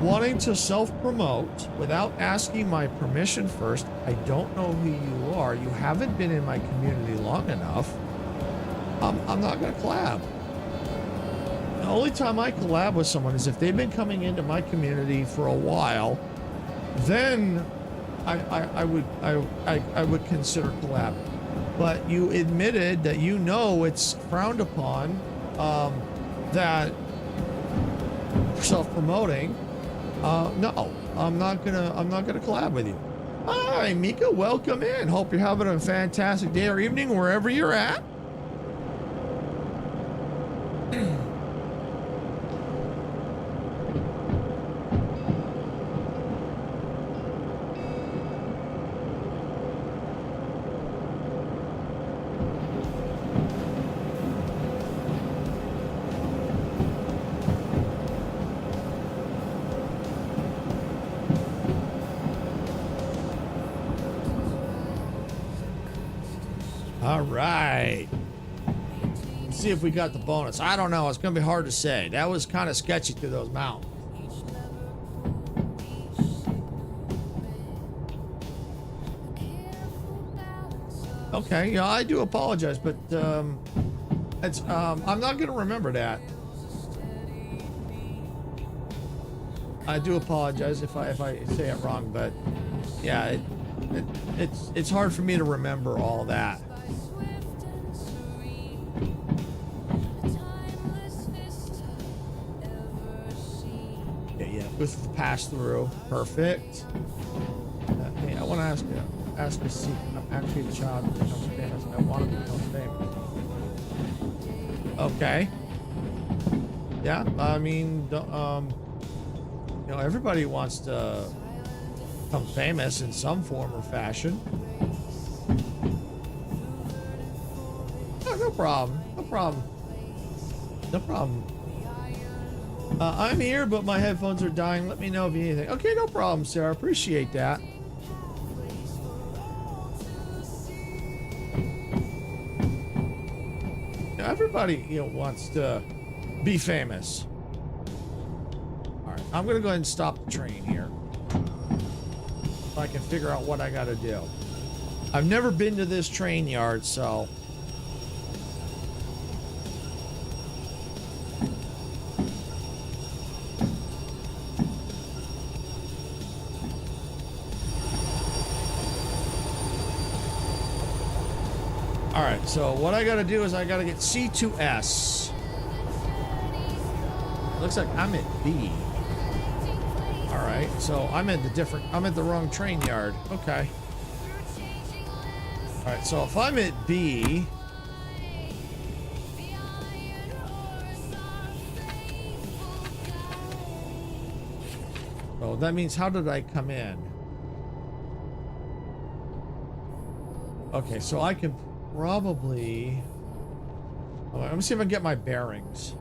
wanting to self-promote without asking my permission first. I don't know who you are. You haven't been in my community long enough. I'm not going to collab. The only time I collab with someone is if they've been coming into my community for a while, then I would consider collabing. But you admitted that you know it's frowned upon, that self-promoting. No, I'm not gonna collab with you. Hi, Mika, welcome in. Hope you're having a fantastic day or evening wherever you're at. All right. Let's see if we got the bonus. I don't know. It's going to be hard to say. That was kind of sketchy through those mountains. Okay, yeah, I do apologize, but it's I'm not going to remember that. I do apologize if I say it wrong, but yeah, it's hard for me to remember all that. Yeah, with the pass through, perfect. Hey, I want to ask a secret. I'm actually a child who becomes famous. I want to become famous. Okay. Yeah, I mean, you know, everybody wants to become famous in some form or fashion. Oh, no problem. No problem. No problem. I'm here, but my headphones are dying. Let me know if you need anything. Okay, no problem, Sarah. Appreciate that. Everybody, you know, wants to be famous. All right, I'm gonna go ahead and stop the train here, so I can figure out what I gotta do. I've never been to this train yard, so. All right, so what I gotta do is I gotta get C to S. Looks like I'm at B. All right, so I'm at the wrong train yard. Okay. All right, so if I'm at B, oh, that means how did I come in? Okay, so I can probably, let me see if I can get my bearings.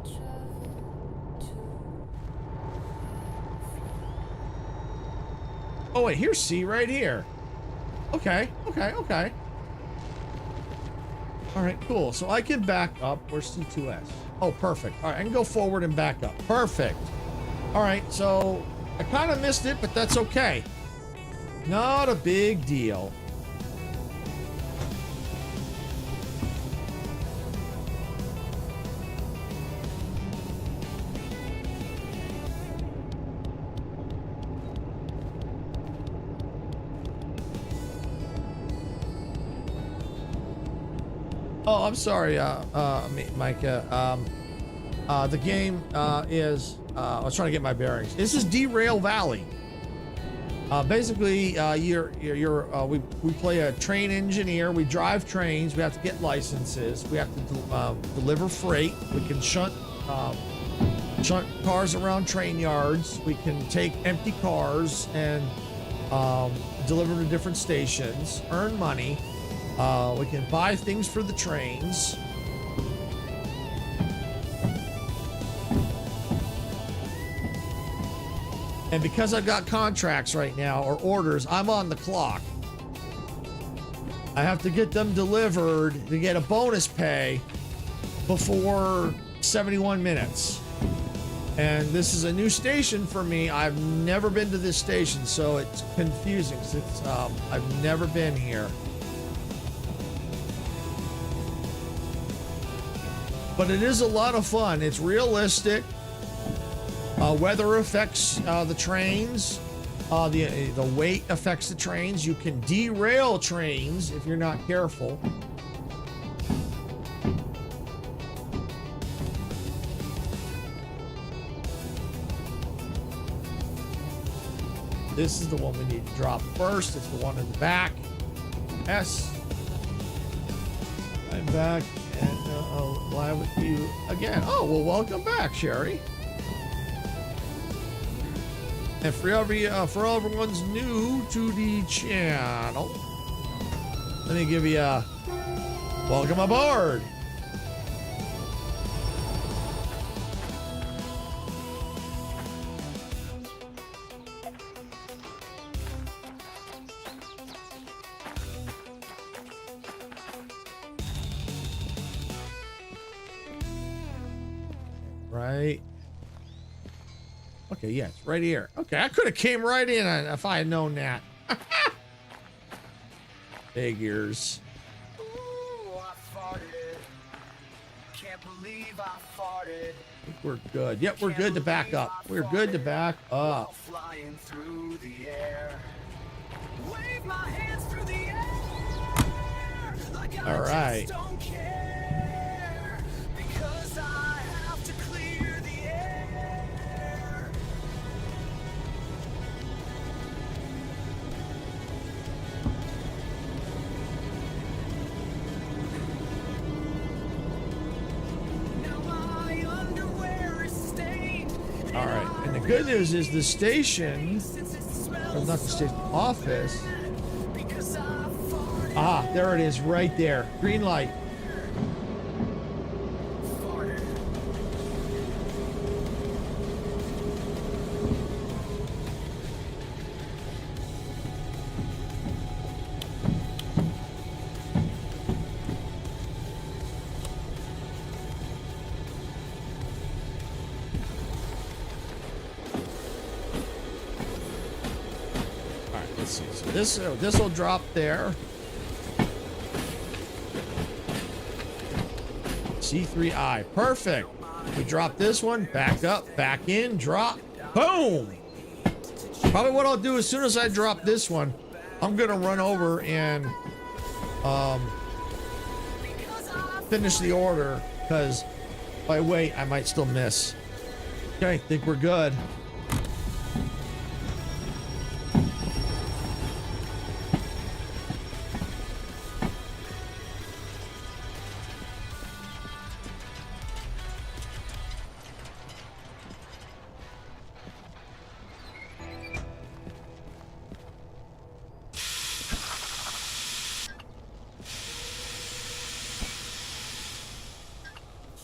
Oh wait, here's C right here. Okay. All right, cool. So I can back up. Where's C2S? Oh, perfect. All right, I can go forward and back up. Perfect. All right, so I kind of missed it, but that's okay. Not a big deal. Oh, I'm sorry, Micah. The game is, I was trying to get my bearings. This is Derail Valley. Basically, we play a train engineer. We drive trains. We have to get licenses. We have to deliver freight. We can shunt cars around train yards. We can take empty cars and deliver to different stations, earn money. We can buy things for the trains. And because I've got contracts right now, or orders, I'm on the clock. I have to get them delivered to get a bonus pay before 71 minutes. And this is a new station for me. I've never been to this station, so it's confusing since I've never been here. But it is a lot of fun. It's realistic. Weather affects the trains. The weight affects the trains. You can derail trains if you're not careful. This is the one we need to drop first. It's the one in the back. S. I'm back and live with you again. Oh, well, welcome back, Sherry. And for everyone's new to the channel, let me give you a welcome aboard. Right. Okay, yeah, it's right here. Okay, I could have came right in if I had known that. Figures. Ooh, I farted. Can't believe I farted. I think we're good. Yep, we're good to back up. We're good to back up. Flying through the air. Wave my hands through the air. Like I All right. just don't care. Because I have to clear the air. Now my underwear is stained. All right, and the good news is the station, or not the station, office. Because I farted. Ah, there it is, right there. Green light. Farted. All right, let's see. So this will drop there. C3I, perfect. We drop this one, back up, back in, drop, boom. Probably what I'll do as soon as I drop this one, I'm gonna run over and finish the order, because if I wait, I might still miss. Okay, I think we're good.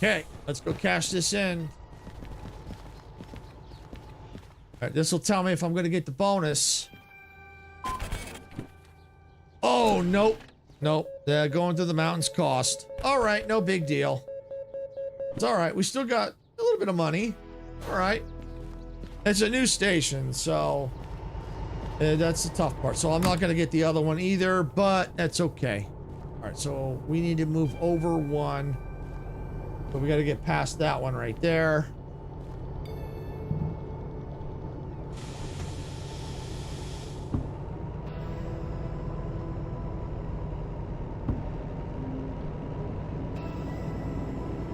Okay, let's go cash this in. All right, this will tell me if I'm going to get the bonus. Oh, nope. Nope. Going to the mountains cost. All right, no big deal. It's all right. We still got a little bit of money. All right. It's a new station, so that's the tough part. So I'm not going to get the other one either, but that's okay. All right, so we need to move over one. But we got to get past that one right there.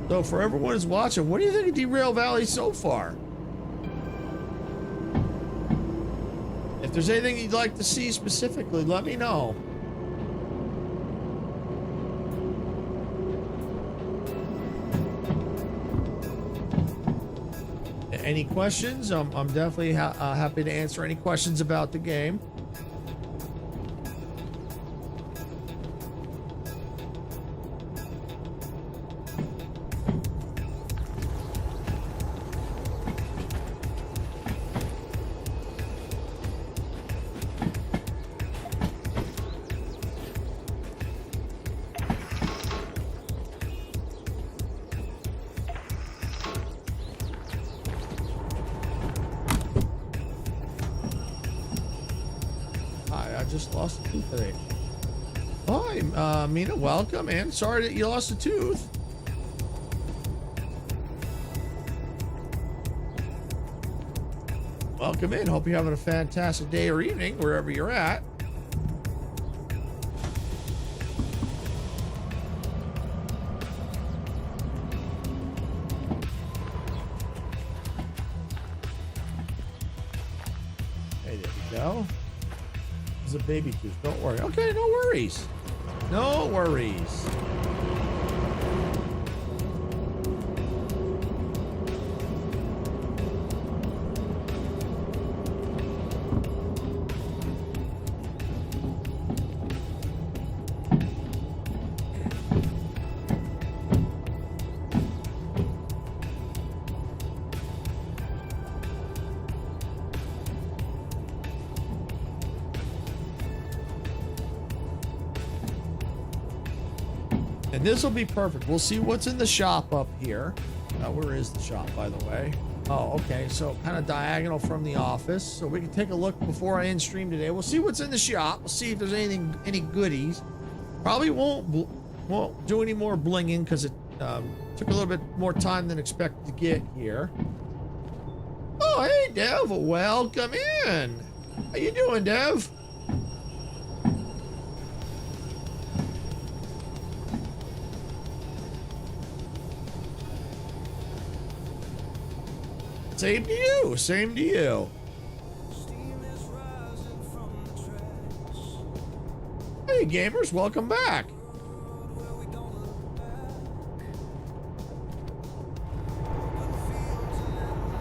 So for everyone who's watching, what do you think of Derail Valley so far? If there's anything you'd like to see specifically, let me know. Any questions? I'm definitely happy to answer any questions about the game. Just lost a tooth today. Hi, Mina, welcome, and sorry that you lost a tooth. Welcome in. Hope you're having a fantastic day or evening, wherever you're at. Hey, there we go. It's a baby tooth. Don't worry. Okay, no worries. No worries. And this will be perfect. We'll see what's in the shop up here. Where is the shop, by the way? Oh, okay. So kind of diagonal from the office. So we can take a look before I end stream today. We'll see what's in the shop. We'll see if there's any goodies. Probably won't do any more blinging because it took a little bit more time than expected to get here. Oh, hey, Dev. Welcome in. How you doing, Dev? Same to you. Same to you. Hey, gamers. Welcome back.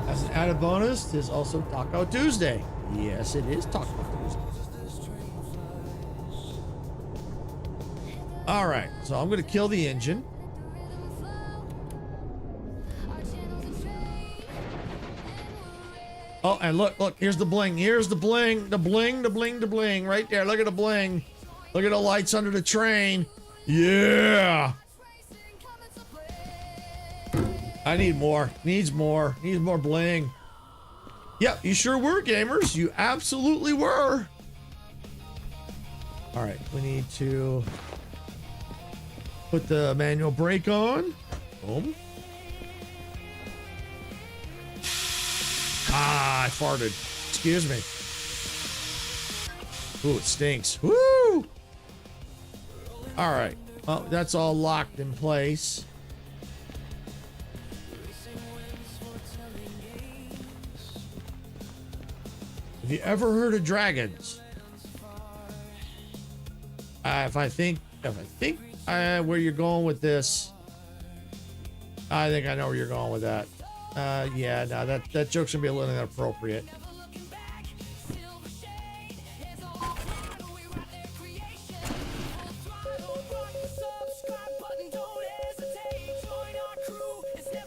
As an added bonus, there's also Taco Tuesday. Yes, it is Taco Tuesday. All right. So I'm going to kill the engine. Oh, and look, here's the bling. Here's the bling, the bling, the bling, the bling. Right there. Look at the bling. Look at the lights under the train. Yeah. I need more. Needs more. Needs more bling. Yep, you sure were, gamers. You absolutely were. All right, we need to put the manual brake on. Boom. Ah, I farted. Excuse me. Ooh, it stinks. Woo! All right. Well, that's all locked in place. Have you ever heard of dragons? If I think where you're going with this, I think I know where you're going with that. Yeah, no, that joke's gonna be a little inappropriate.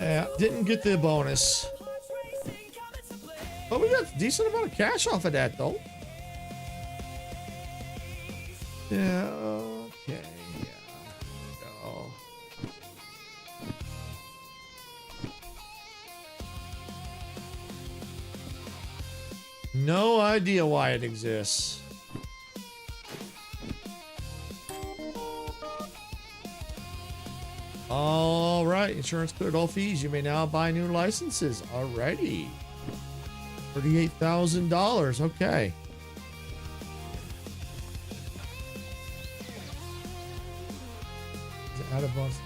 Yeah, didn't get the bonus. But we got a decent amount of cash off of that, though. Yeah, Okay, yeah. Go. No idea why it exists. All right, insurance cleared all fees. You may now buy new licenses. Alrighty. $38,000. Okay. Is it out of boss?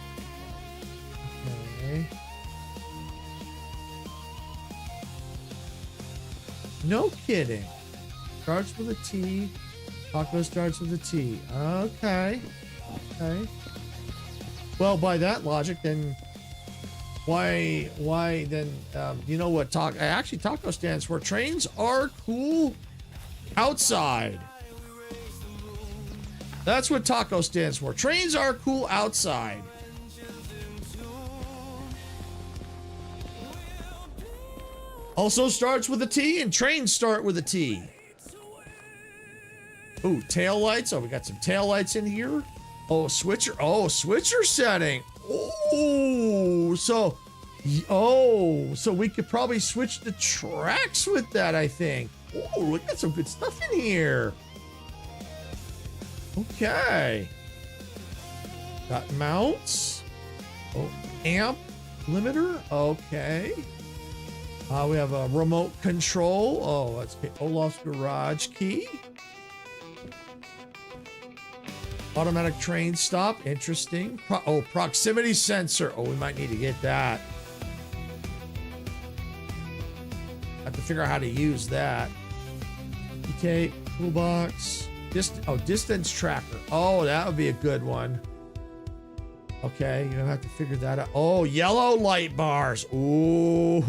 Okay. No kidding. Starts with a T. Taco starts with a T. Okay. Okay. Well, by that logic, then why then, you know what actually taco stands for? Trains are cool outside. That's what taco stands for. Trains are cool outside. Also starts with a T, and trains start with a T. Ooh, tail lights. Oh, we got some tail lights in here. Oh, switcher. Oh, switcher setting. Oh, so we could probably switch the tracks with that, I think. Oh, look at some good stuff in here. Okay. Got mounts. Oh, amp limiter. Okay. We have a remote control. Oh, that's Olaf's garage key. Automatic train stop. Interesting. Proximity sensor. Oh, we might need to get that. Have to figure out how to use that. Okay, toolbox. Distance tracker. Oh, that would be a good one. Okay, you're gonna have to figure that out. Oh, yellow light bars. Ooh.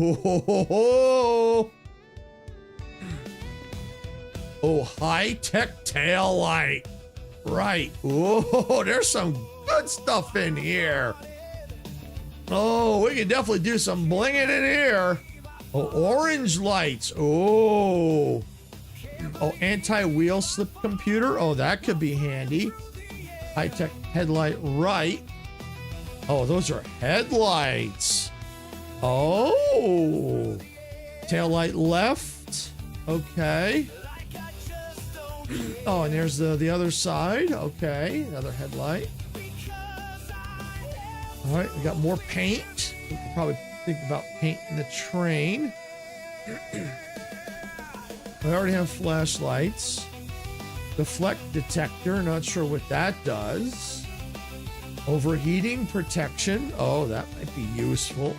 Oh, high-tech tail light. Right. Oh, there's some good stuff in here. Oh, we can definitely do some blinging in here. Oh, orange lights. Oh. Oh, anti-wheel slip computer. Oh, that could be handy. High-tech headlight right. Oh, those are headlights. Oh. Tail light left. Okay. Oh, and there's the other side. Okay, another headlight. All right, we got more paint. We could probably think about painting the train. We already have flashlights. Deflect detector, not sure what that does. Overheating protection. Oh, that might be useful.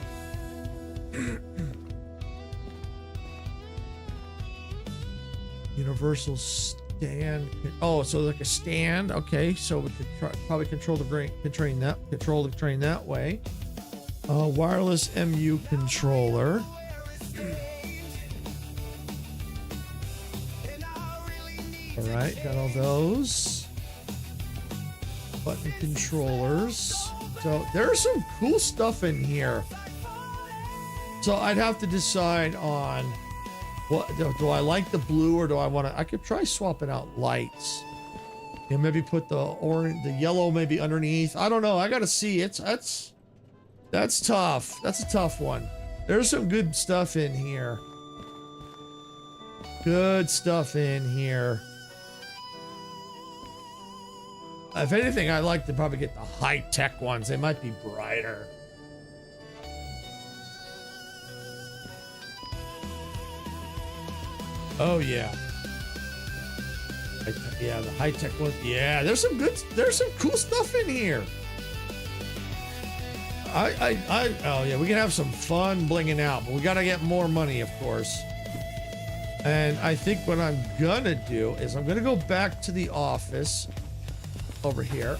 Universal stand. Oh, so like a stand. Okay, so we could probably control the train that way. Wireless MU controller. All right, got all those. Button controllers. So there's some cool stuff in here. So I'd have to decide on what do I like the blue, or do I want to? I could try swapping out lights. And maybe put the orange, the yellow maybe underneath. I don't know. I gotta see. That's tough. That's a tough one. There's some good stuff in here. Good stuff in here. If anything, I'd like to probably get the high-tech ones. They might be brighter. Oh yeah. Yeah, the high-tech ones. Yeah, there's some cool stuff in here. Oh yeah, we can have some fun blinging out, but we gotta get more money, of course. And I think what I'm gonna do is I'm gonna go back to the office over here.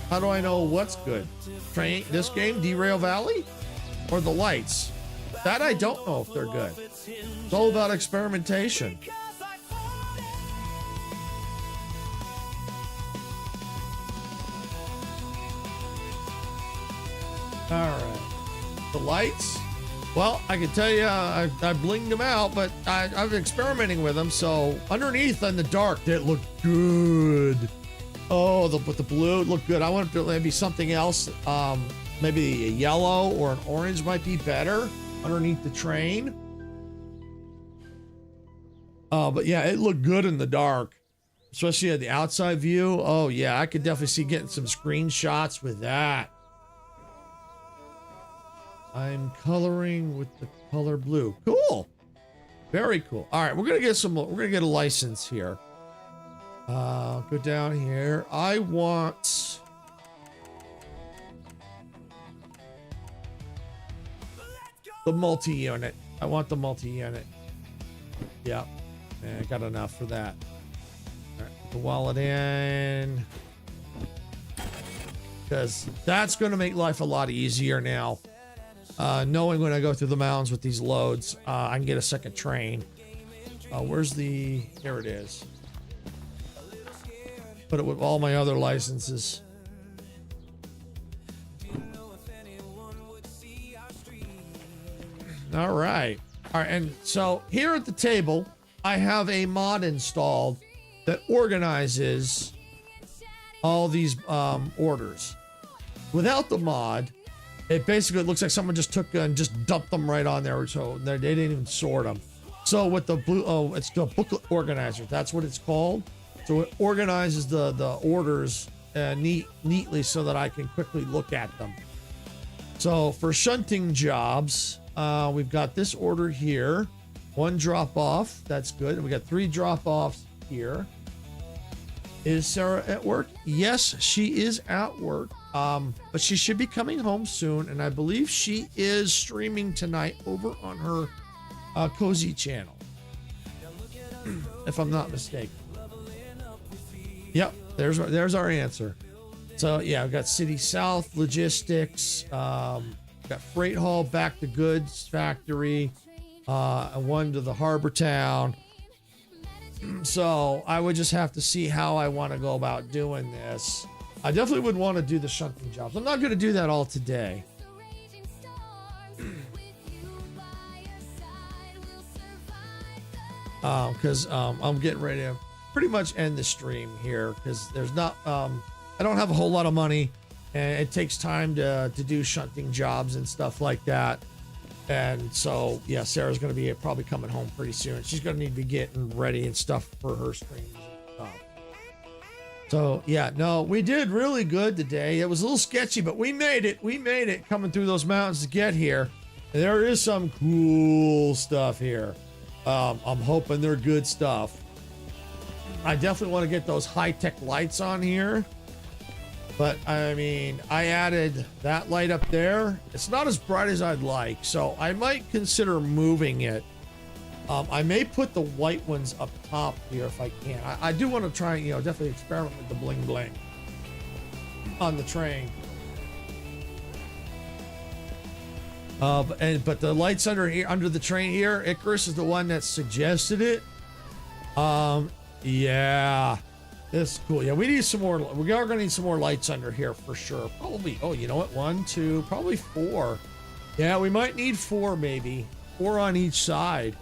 How do I know what's good? This game, Derail Valley, or the lights? That I don't know if they're good. It's all about experimentation. All right, the lights. Well, I can tell you, I blinged them out, but I've been experimenting with them. So underneath in the dark, they look good. Oh, with the blue, it looked good. I want it to maybe something else. Maybe a yellow or an orange might be better underneath the train. But yeah, it looked good in the dark, especially at the outside view. Oh yeah, I could definitely see getting some screenshots with that. I'm coloring with the color blue. Cool. Very cool. All right, we're gonna get a license here. Go down here. I want the multi-unit. I want the multi-unit. Yep. I got enough for that. All right, put the wallet in. Because that's going to make life a lot easier now. Knowing when I go through the mountains with these loads, I can get a second train. Where's the... There it is. Put it with all my other licenses. All right. All right, and so here at the table, I have a mod installed that organizes all these orders. Without the mod, it basically looks like someone just took and just dumped them right on there, so they didn't even sort them. So with the blue, it's the booklet organizer. That's what it's called. So it organizes the orders neatly so that I can quickly look at them. So for shunting jobs, we've got this order here. 1 drop off. That's good. And we got 3 drop offs here. Is Sarah at work? Yes, she is at work. But she should be coming home soon. And I believe she is streaming tonight over on her Cozy channel. If I'm not mistaken. Yep, there's our answer. So yeah, I've got City South Logistics, got Freight Hall back to Goods Factory, and 1 to the Harbor Town. So I would just have to see how I want to go about doing this. I definitely would want to do the shunting jobs. I'm not going to do that all today. Because I'm getting ready to pretty much end the stream here because there's not I don't have a whole lot of money and it takes time to do shunting jobs and stuff like that. And so yeah, Sarah's going to be probably coming home pretty soon. She's going to need to be getting ready and stuff for her streams and stuff. So yeah, no, we did really good today. It was a little sketchy, but we made it coming through those mountains to get here. And there is some cool stuff here. I'm hoping they're good stuff. I definitely want to get those high-tech lights on here. But I mean, I added that light up there. It's not as bright as I'd like, so I might consider moving it. I may put the white ones up top here if I can. I do want to try, definitely experiment with the bling bling on the train. But the lights under the train here, Icarus is the one that suggested it. Yeah, this is cool. Yeah, we need some more. We are gonna need some more lights under here for sure. Probably. Oh, you know what? 1, 2, probably 4. Yeah, we might need 4, maybe 4 on each side.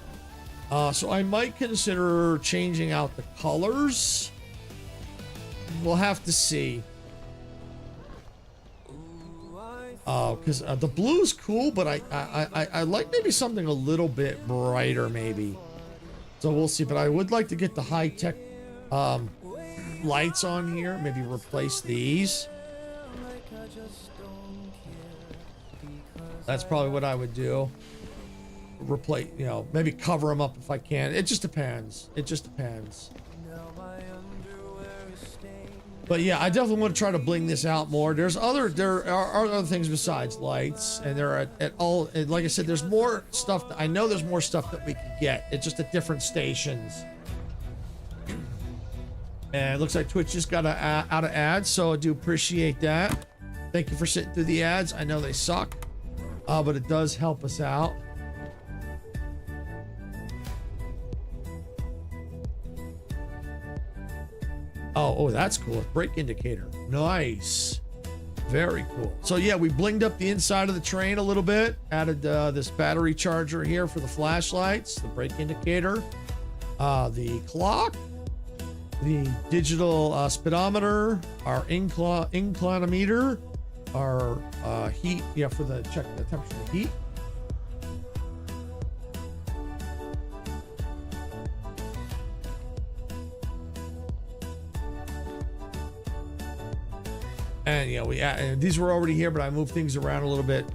So I might consider changing out the colors. We'll have to see. Because the blue's cool, but I like maybe something a little bit brighter, maybe. So we'll see. But I would like to get the high-tech lights on here. Maybe replace these. That's probably what I would do. Replace, maybe cover them up if I can. It just depends. It just depends. But yeah, I definitely want to try to bling this out more. There are other things besides lights, and there are at all. And like I said, there's more stuff. I know there's more stuff that we can get. It's just at different stations. And it looks like Twitch just got out of ads, so I do appreciate that. Thank you for sitting through the ads. I know they suck, but it does help us out. Oh, that's cool. Brake indicator. Nice. Very cool. So yeah, we blinged up the inside of the train a little bit, added this battery charger here for the flashlights, the brake indicator, the clock, the digital speedometer, our inclinometer, our heat, yeah, for the check the temperature of the heat. And and these were already here, but I moved things around a little bit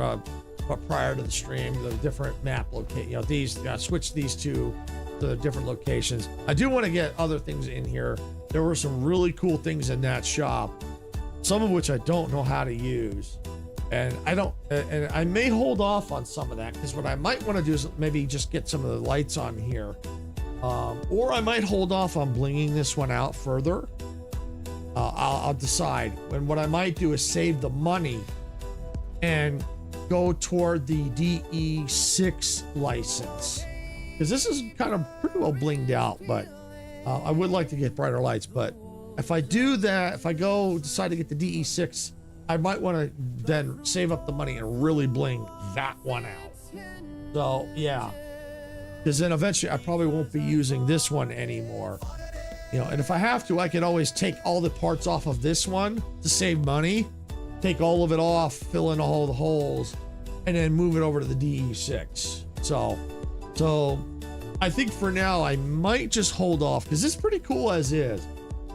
prior to the stream. The different map location, these switch these two to the different locations. I do want to get other things in here. There were some really cool things in that shop, some of which I don't know how to use, and I may hold off on some of that, because what I might want to do is maybe just get some of the lights on here, or I might hold off on blinging this one out further. I'll decide. And what I might do is save the money and go toward the DE6 license, because this is kind of pretty well blinged out, but I would like to get brighter lights. But if I do that, if I decide to get the DE6, I might want to then save up the money and really bling that one out. So yeah, because then eventually I probably won't be using this one anymore. And if I have to, I can always take all the parts off of this one to save money, take all of it off, fill in all the holes, and then move it over to the DE6. So I think for now, I might just hold off, because it's pretty cool as is.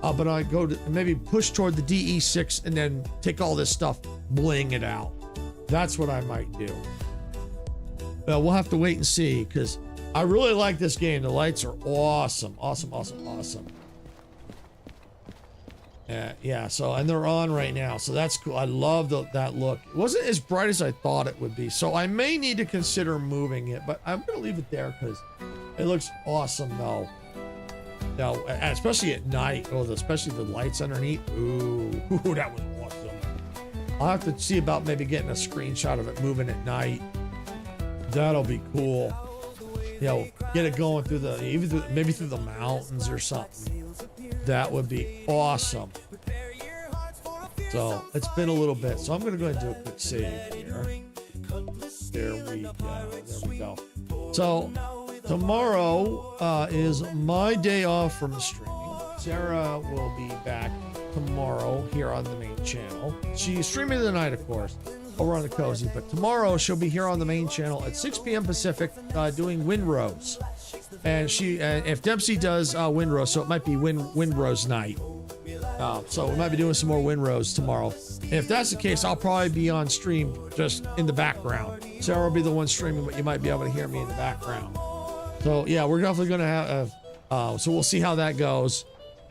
But I go to maybe push toward the DE6 and then take all this stuff, bling it out. That's what I might do. Well, we'll have to wait and see, because I really like this game. The lights are awesome. Awesome. Yeah, so, and they're on right now, so that's cool. I love that look. It wasn't as bright as I thought it would be, so I may need to consider moving it, but I'm gonna leave it there because it looks awesome though. Now, especially at night, especially the lights underneath. Ooh, that was awesome. I'll have to see about maybe getting a screenshot of it moving at night. That'll be cool. Get it going through maybe through the mountains or something. That would be awesome. So it's been a little bit, so I'm gonna go ahead and do a quick save here. There we go. So tomorrow is my day off from streaming. Sarah will be back tomorrow here on the main channel. She's streaming tonight, of course, over on the Cozy, but tomorrow she'll be here on the main channel at 6 p.m. Pacific doing Windrose. And if Dempsey does Windrose, so it might be Windrose night. So we might be doing some more Windrose tomorrow. And if that's the case, I'll probably be on stream just in the background. Sarah will be the one streaming, but you might be able to hear me in the background. So yeah, we're definitely going to have, so we'll see how that goes.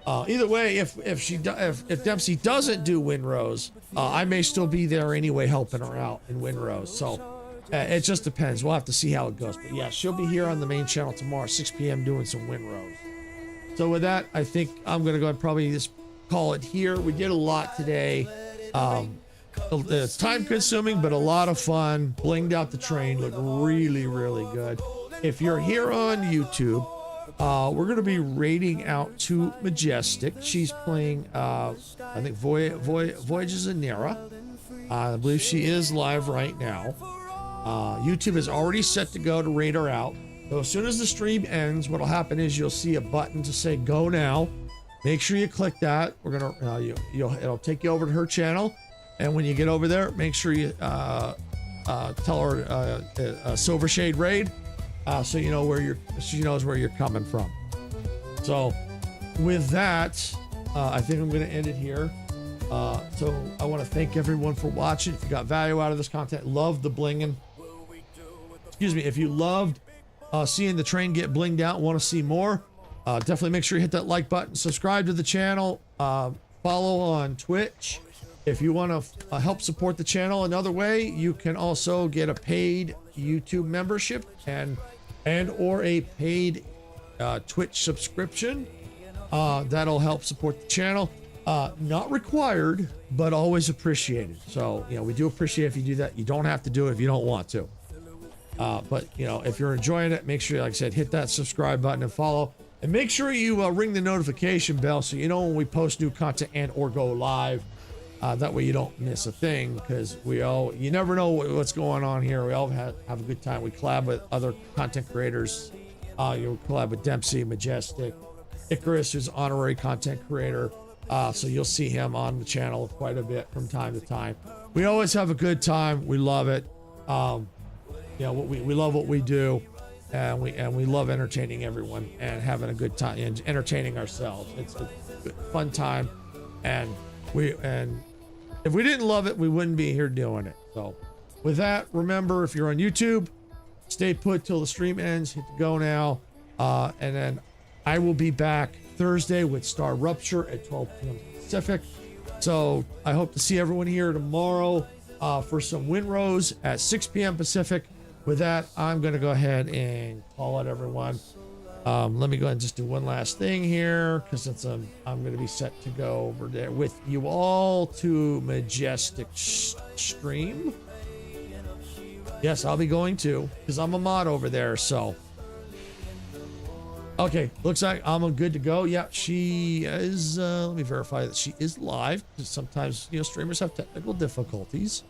Either way, if Dempsey doesn't do Windrose, I may still be there anyway, helping her out in Windrose. So it just depends. We'll have to see how it goes. But yeah, she'll be here on the main channel tomorrow, 6 p.m. doing some Windrose. So with that, I think I'm going to go and probably just call it here. We did a lot today. It's time consuming, but a lot of fun. Blinged out the train. Looked really, really good. If you're here on YouTube, we're going to be raiding out to Majestic. She's playing, I think, Voyages of Nera. I believe she is live right now. YouTube is already set to go to raid her out. So as soon as the stream ends, what'll happen is you'll see a button to say go now. Make sure you click that. We're gonna it'll take you over to her channel, and when you get over there, make sure you tell her Silver Shade raid, so you know she knows where you're coming from. So with that, I think I'm gonna end it here. So I want to thank everyone for watching. If you got value out of this content, love the blinging. Excuse me, if you loved seeing the train get blinged out, want to see more, definitely make sure you hit that like button, subscribe to the channel, follow on Twitch. If you want to help support the channel another way, you can also get a paid YouTube membership and or a paid Twitch subscription. That'll help support the channel. Not required, but always appreciated. So, we do appreciate if you do that. You don't have to do it if you don't want to. But, if you're enjoying it, make sure, like I said, hit that subscribe button and follow. And make sure you ring the notification bell so you know when we post new content and or go live. That way you don't miss a thing, because you never know what's going on here. We all have a good time. We collab with other content creators. You'll collab with Dempsey, Majestic, Icarus, who's an honorary content creator. So you'll see him on the channel quite a bit from time to time. We always have a good time. We love it. We love what we do, and we love entertaining everyone and having a good time and entertaining ourselves. It's a fun time, and if we didn't love it, we wouldn't be here doing it. So with that, remember, if you're on YouTube, stay put till the stream ends. Hit the go now, and then I will be back Thursday with Star Rupture at 12 p.m. Pacific. So I hope to see everyone here tomorrow for some Winrows at 6 p.m. Pacific. With that, I'm going to go ahead and call out everyone. Let me go ahead and just do one last thing here, because since I'm going to be set to go over there with you all to Majestic stream. Yes, I'll be going to, because I'm a mod over there. So okay, looks like I'm good to go. Yeah, she is. Let me verify that she is live, because sometimes streamers have technical difficulties.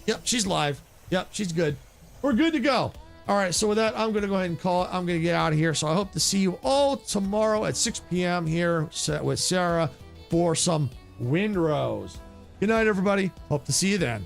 Yep, she's live. Yep, she's good. We're good to go. All right, so with that, I'm going to go ahead and call it. I'm going to get out of here. So I hope to see you all tomorrow at 6 p.m. here with Sarah for some Winrows. Good night, everybody. Hope to see you then.